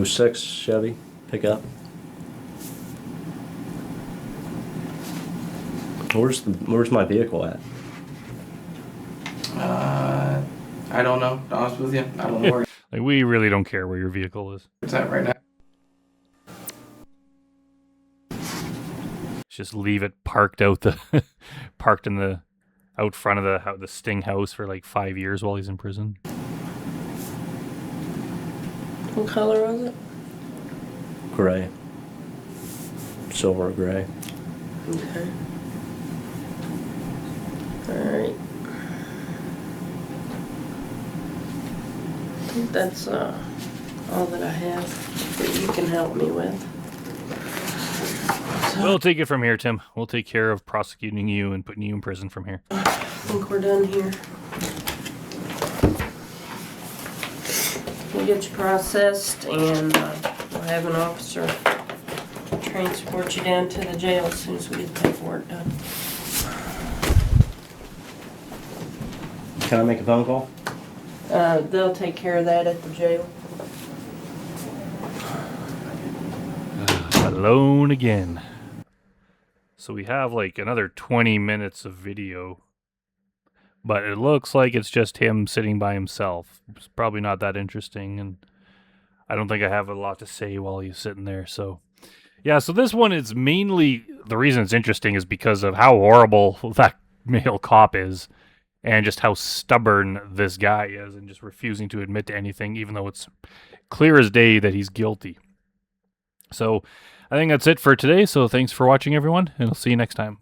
06 Chevy pickup. Where's my vehicle at? I don't know. To be honest with you, I don't know where Like, we really don't care where your vehicle is. it's at right now. Just leave it parked out parked in the out front of the Sting house for like 5 years while he's in prison. What color was it? Gray. Silver gray. Okay. Alright. I think that's all that I have that you can help me with. We'll take it from here, Tim. We'll take care of prosecuting you and putting you in prison from here. I think we're done here. We'll get you processed and we'll have an officer transport you down to the jail as soon as we get the paperwork done. Can I make a phone call? They'll take care of that at the jail. Alone again. So we have like another 20 minutes of video. But it looks like it's just him sitting by himself. It's probably not that interesting, and I don't think I have a lot to say while he's sitting there. So, yeah, so this one is mainly, the reason it's interesting is because of how horrible that male cop is, and just how stubborn this guy is, and just refusing to admit to anything, even though it's clear as day that he's guilty. So, I think that's it for today, so thanks for watching, everyone, and I'll see you next time.